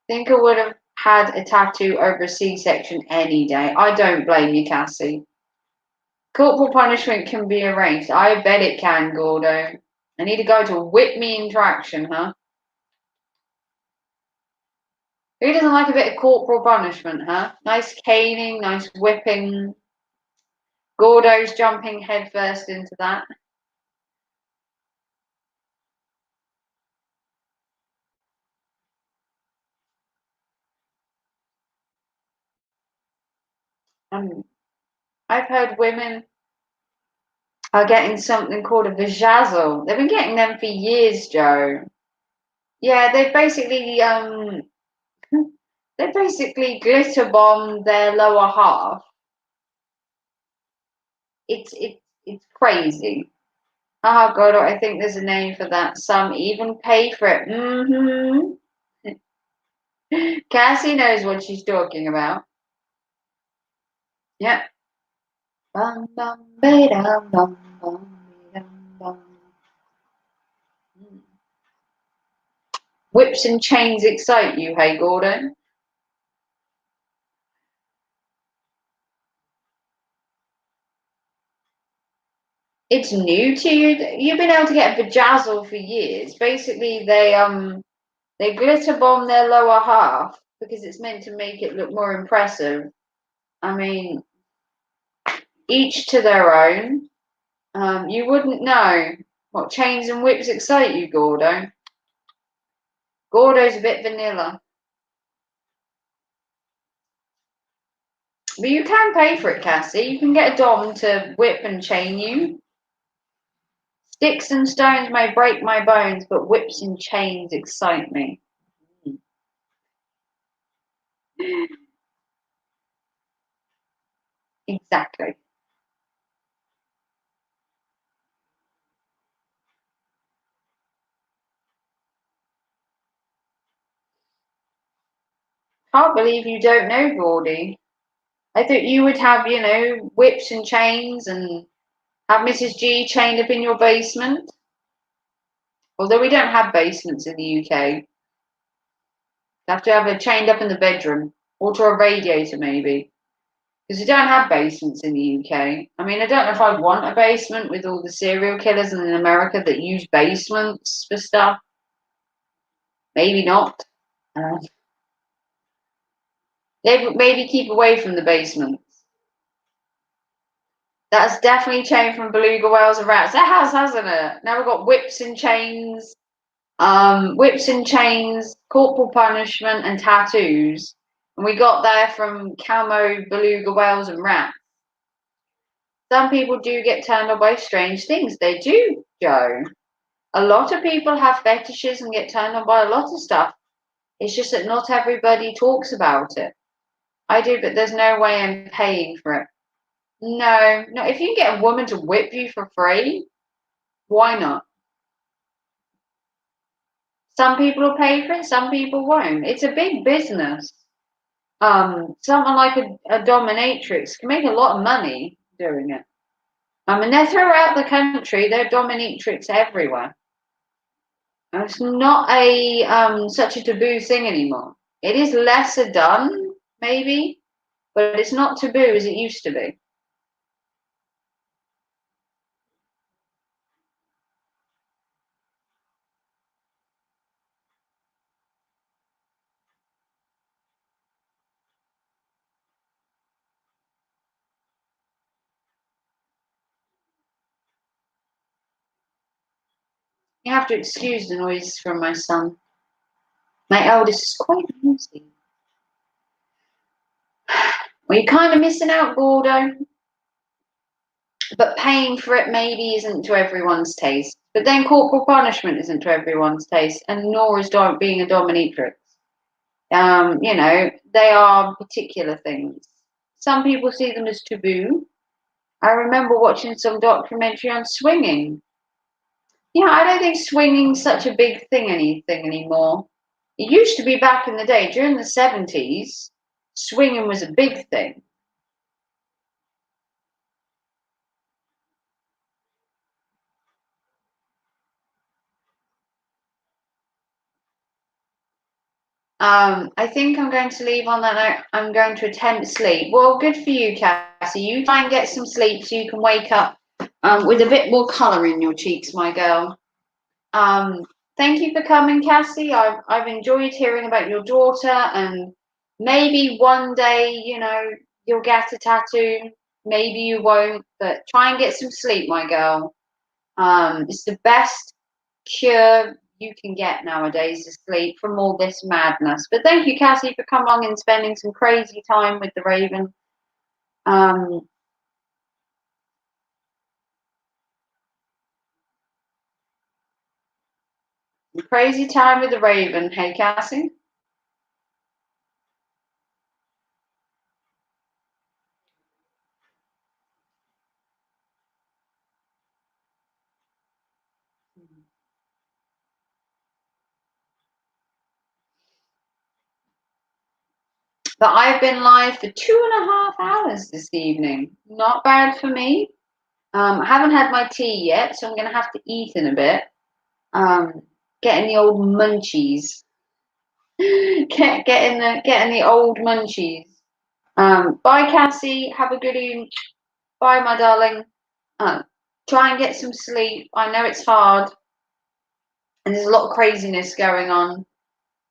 Think I would have had a tattoo over a C-section any day. I don't blame you, Cassie. Corporal punishment can be arranged. I bet it can, Gordo. I need to go to a whip me interaction, huh? Who doesn't like a bit of corporal punishment, huh? Nice caning, nice whipping. Gordo's jumping headfirst into that. I've heard women are getting something called a vajazzle. They've been getting them for years, Joe. Yeah, they basically glitter bomb their lower half. It's crazy. Oh God, I think there's a name for that. Some even pay for it. Cassie knows what she's talking about. Yeah. Bum, bum, ba-dum, bum, bum, ba-dum, bum. Whips and chains excite you, hey Gordon? It's new to you. You've been able to get a vajazzle for years. Basically, they glitter bomb their lower half because it's meant to make it look more impressive. I mean, each to their own. You wouldn't know what chains and whips excite you, Gordo. Gordo's a bit vanilla. But you can pay for it, Cassie. You can get a dom to whip and chain you. Sticks and stones may break my bones, but whips and chains excite me. Exactly. Can't believe you don't know, Gordy. I thought you would have, whips and chains and have Mrs. G chained up in your basement. Although we don't have basements in the UK. You have to have her chained up in the bedroom or to a radiator, maybe. Because we don't have basements in the UK. I mean, I don't know if I'd want a basement with all the serial killers in America that use basements for stuff. Maybe not. Uh, maybe keep away from the basements. That's definitely changed from beluga whales and rats. It has, hasn't it? Now we've got whips and chains, corporal punishment, and tattoos. And we got there from camo, beluga whales, and rats. Some people do get turned on by strange things. They do, Joe. A lot of people have fetishes and get turned on by a lot of stuff. It's just that not everybody talks about it. I do, but there's no way I'm paying for it. No, no. If you can get a woman to whip you for free, why not? Some people will pay for it, some people won't. It's a big business. Someone like a dominatrix can make a lot of money doing it. And they're throughout the country. They're dominatrix everywhere. And it's not a such a taboo thing anymore. It is lesser done, maybe, but it's not taboo as it used to be. You have to excuse the noise from my son. My eldest is quite noisy. Well, you're kind of missing out, Gordo. But paying for it maybe isn't to everyone's taste. But then corporal punishment isn't to everyone's taste, and nor is being a dominatrix. They are particular things. Some people see them as taboo. I remember watching some documentary on swinging. Yeah, I don't think swinging's such a big anything anymore. It used to be back in the day, during the 70s, swinging was a big thing. I think I'm going to leave on that note. I'm going to attempt sleep. Well, good for you, Cassie. You try and get some sleep so you can wake up with a bit more colour in your cheeks, my girl. Um, Thank you for coming, Cassie. I've enjoyed hearing about your daughter, and maybe one day, you'll get a tattoo. Maybe you won't, but try and get some sleep, my girl. It's the best cure you can get nowadays is sleep from all this madness. But thank you, Cassie, for coming along and spending some crazy time with the Raven. Um, Crazy time with the Raven. Hey, Cassie. But I've been live for 2.5 hours this evening. Not bad for me. I haven't had my tea yet, so I'm going to have to eat in a bit. Um, Getting the old munchies. Getting the old munchies. Bye, Cassie. Have a good evening. Bye, my darling. Uh, Try and get some sleep. I know it's hard, and there's a lot of craziness going on.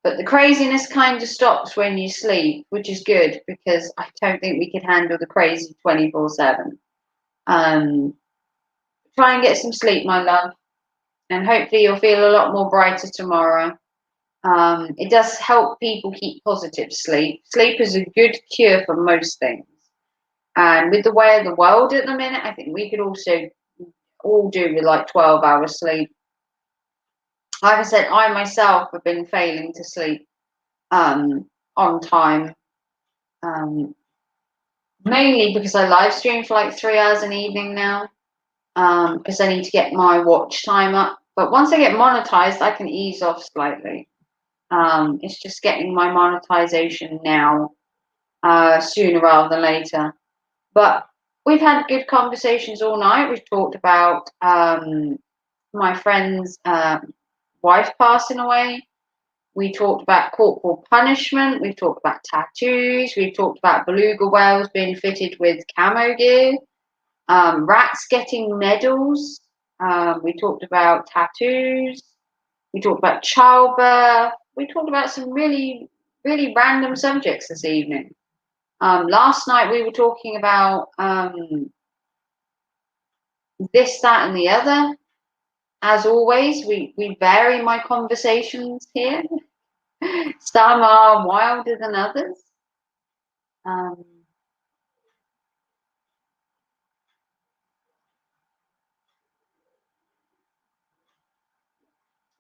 But the craziness kind of stops when you sleep, which is good because I don't think we could handle the crazy 24/7. Um, Try and get some sleep, my love, and hopefully you'll feel a lot more brighter tomorrow. It does help people keep positive sleep. Sleep is a good cure for most things. And with the way of the world at the minute, I think we could also all do with like 12 hours sleep. Like I said, I myself have been failing to sleep on time, um, mainly because I live stream for like 3 hours an evening now, because I need to get my watch time up. But once I get monetized, I can ease off slightly. It's just getting my monetization now, sooner rather than later. But we've had good conversations all night. We've talked about my friend's wife passing away. We talked about corporal punishment. We've talked about tattoos. We've talked about beluga whales being fitted with camo gear. Rats getting medals. We talked about tattoos. We talked about childbirth. We talked about some really, really random subjects this evening. Last night we were talking about this, that, and the other. As always, we vary my conversations here. Some are wilder than others. Um,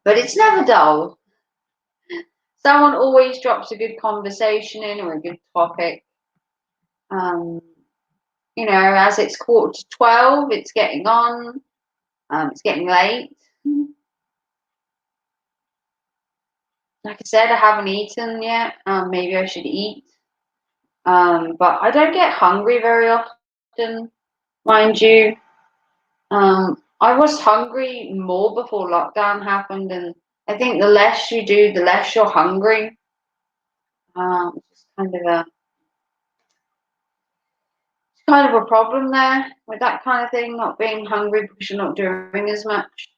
but it's never dull. Someone always drops a good conversation in or a good topic. Um, as it's 11:45, it's getting on. It's getting late. Like I said, I haven't eaten yet. Maybe I should eat. But I don't get hungry very often, mind you. I was hungry more before lockdown happened, and I think the less you do, the less you're hungry. It's kind of a problem there with that kind of thing, not being hungry because you're not doing as much.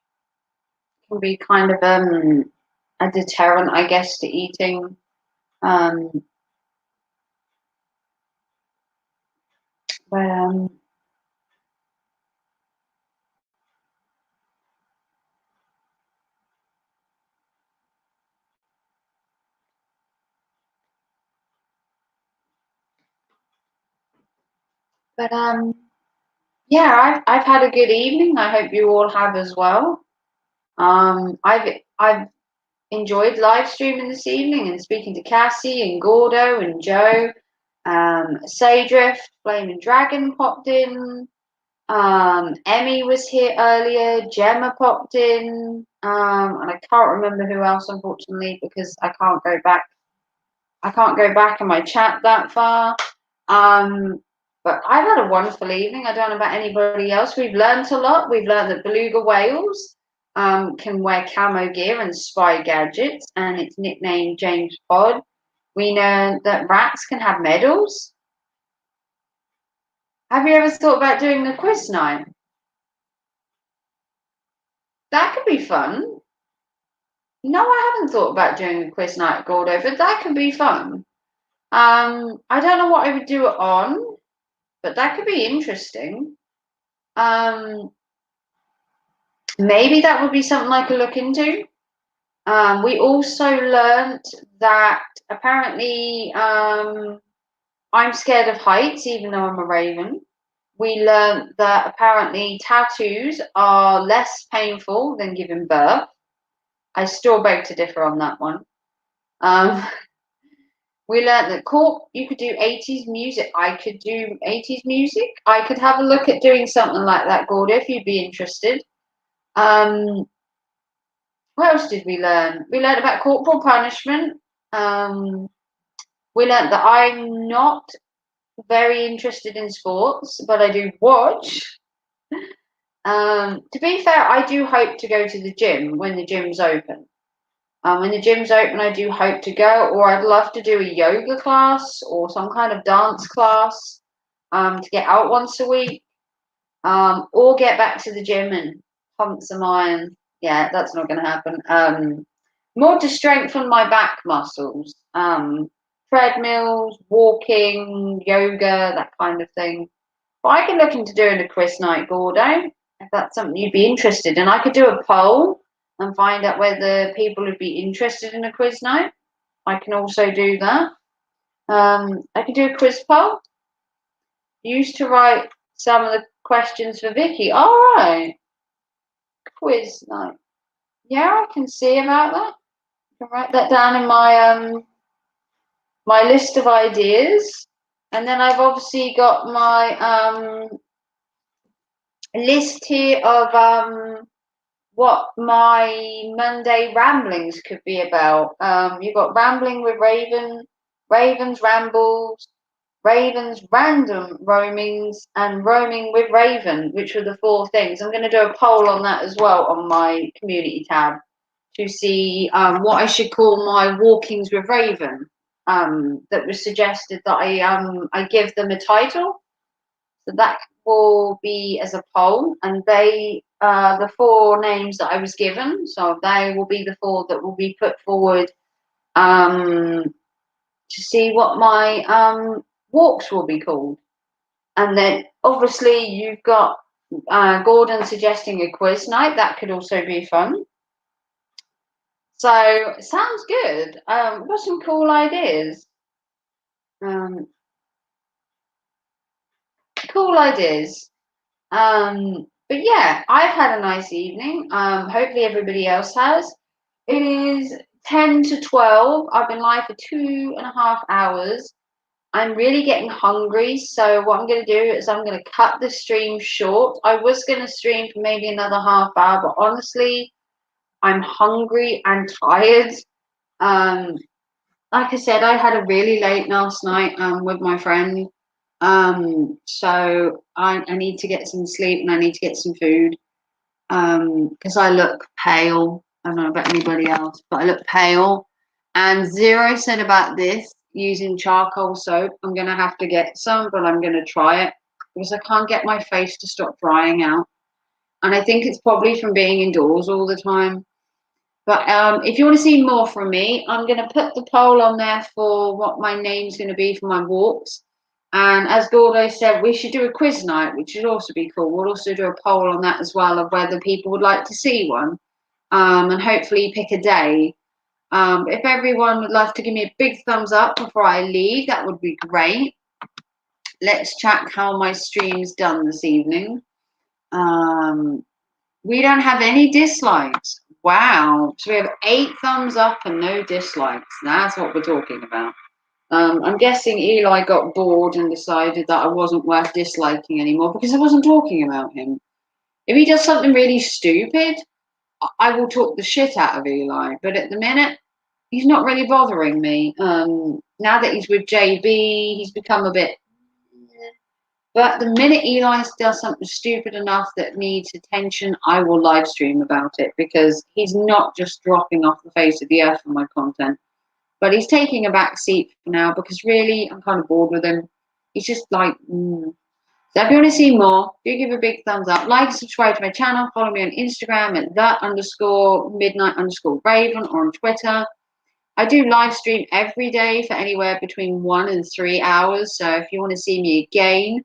Can be kind of a deterrent, I guess, to eating. Um, but but yeah, I've had a good evening. I hope you all have as well. I've enjoyed live streaming this evening and speaking to Cassie and Gordo and Joe. Saydrift, Flaming Dragon popped in. Emmy was here earlier. Gemma popped in. And I can't remember who else, unfortunately, because I can't go back. I can't go back in my chat that far. But I've had a wonderful evening. I don't know about anybody else. We've learned a lot. We've learned that beluga whales can wear camo gear and spy gadgets, and it's nicknamed James Pod. We know that rats can have medals. Have you ever thought about doing a quiz night? That could be fun. No, I haven't thought about doing a quiz night, Gordo, but that could be fun. I don't know what I would do it on, but that could be interesting. Maybe that would be something I could look into. We also learnt that apparently I'm scared of heights, even though I'm a raven. We learnt that apparently tattoos are less painful than giving birth. I still beg to differ on that one. We learnt that you could do 80s music. I could do 80s music. I could have a look at doing something like that, Gordo, if you'd be interested. What else did we learn? We learned about corporal punishment. We learned that I'm not very interested in sports, but I do watch. To be fair, I do hope to go to the gym when the gym's open. When the gym's open, I do hope to go, or I'd love to do a yoga class or some kind of dance class to get out once a week, or get back to the gym and pump some iron. Yeah, that's not going to happen. More to strengthen my back muscles. Treadmills, walking, yoga, that kind of thing. But I could look into doing a quiz night, Gordo, if that's something you'd be interested in. I could do a poll and find out whether people would be interested in a quiz night. I can also do that. I could do a quiz poll. Used to write some of the questions for Vicky. All right, quiz night. Yeah, I can see about that. I can write that down in my list of ideas, and then I've obviously got my list here of what my Monday ramblings could be about. You've got rambling with Raven, Raven's rambles, Raven's random roamings, and roaming with Raven, which were the 4 things. I'm going to do a poll on that as well on my community tab to see what I should call my walkings with Raven. That was suggested that I give them a title. So that will be as a poll, and they the 4 names that I was given. So they will be the 4 that will be put forward to see what my walks will be called. And then obviously you've got Gordon suggesting a quiz night. That could also be fun. So sounds good. Got some cool ideas. Cool ideas. But yeah, I've had a nice evening. Hopefully everybody else has. It is 10 to 12. I've been live for 2.5 hours. I'm really getting hungry, so what I'm going to do is I'm going to cut the stream short. I was going to stream for maybe another half hour, but honestly, I'm hungry and tired. Like I said, I had a really late last night with my friend. So I need to get some sleep and I need to get some food because I look pale. I don't know about anybody else, but I look pale. And Zero said about this using charcoal soap. I'm going to have to get some, but I'm going to try it because I can't get my face to stop drying out. And I think it's probably from being indoors all the time. But if you want to see more from me, I'm going to put the poll on there for what my name's going to be for my walks. And as Gordo said, we should do a quiz night, which would also be cool. We'll also do a poll on that as well of whether people would like to see one, and hopefully pick a day. If everyone would love to give me a big thumbs up before I leave, that would be great. Let's check how my stream's done this evening. We don't have any dislikes. Wow. So we have 8 thumbs up and no dislikes. That's what we're talking about. I'm guessing Eli got bored and decided that I wasn't worth disliking anymore because I wasn't talking about him. If he does something really stupid, I will talk the shit out of Eli. But at the minute, he's not really bothering me. Now that he's with JB, he's become a bit. But the minute Eli does something stupid enough that needs attention, I will live stream about it, because he's not just dropping off the face of the earth for my content, but he's taking a back seat for now, because really I'm kind of bored with him. He's just like, So if you want to see more, do give a big thumbs up, like and subscribe to my channel, follow me on Instagram at _midnight_raven, or on Twitter. I do live stream every day for anywhere between 1 and 3 hours. So if you want to see me again,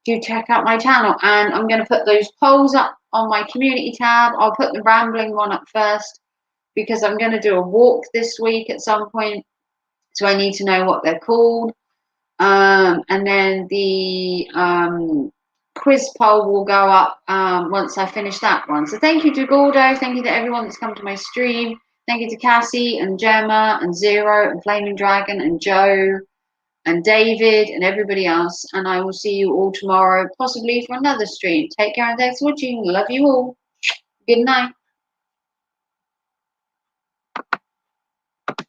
do check out my channel. And I'm going to put those polls up on my community tab. I'll put the rambling one up first, because I'm going to do a walk this week at some point. So I need to know what they're called. And then the quiz poll will go up once I finish that one. So thank you to Gordo. Thank you to everyone that's come to my stream. Thank you to Cassie and Gemma and Zero and Flaming Dragon and Joe and David and everybody else. And I will see you all tomorrow, possibly for another stream. Take care and thanks for watching. Love you all. Good night.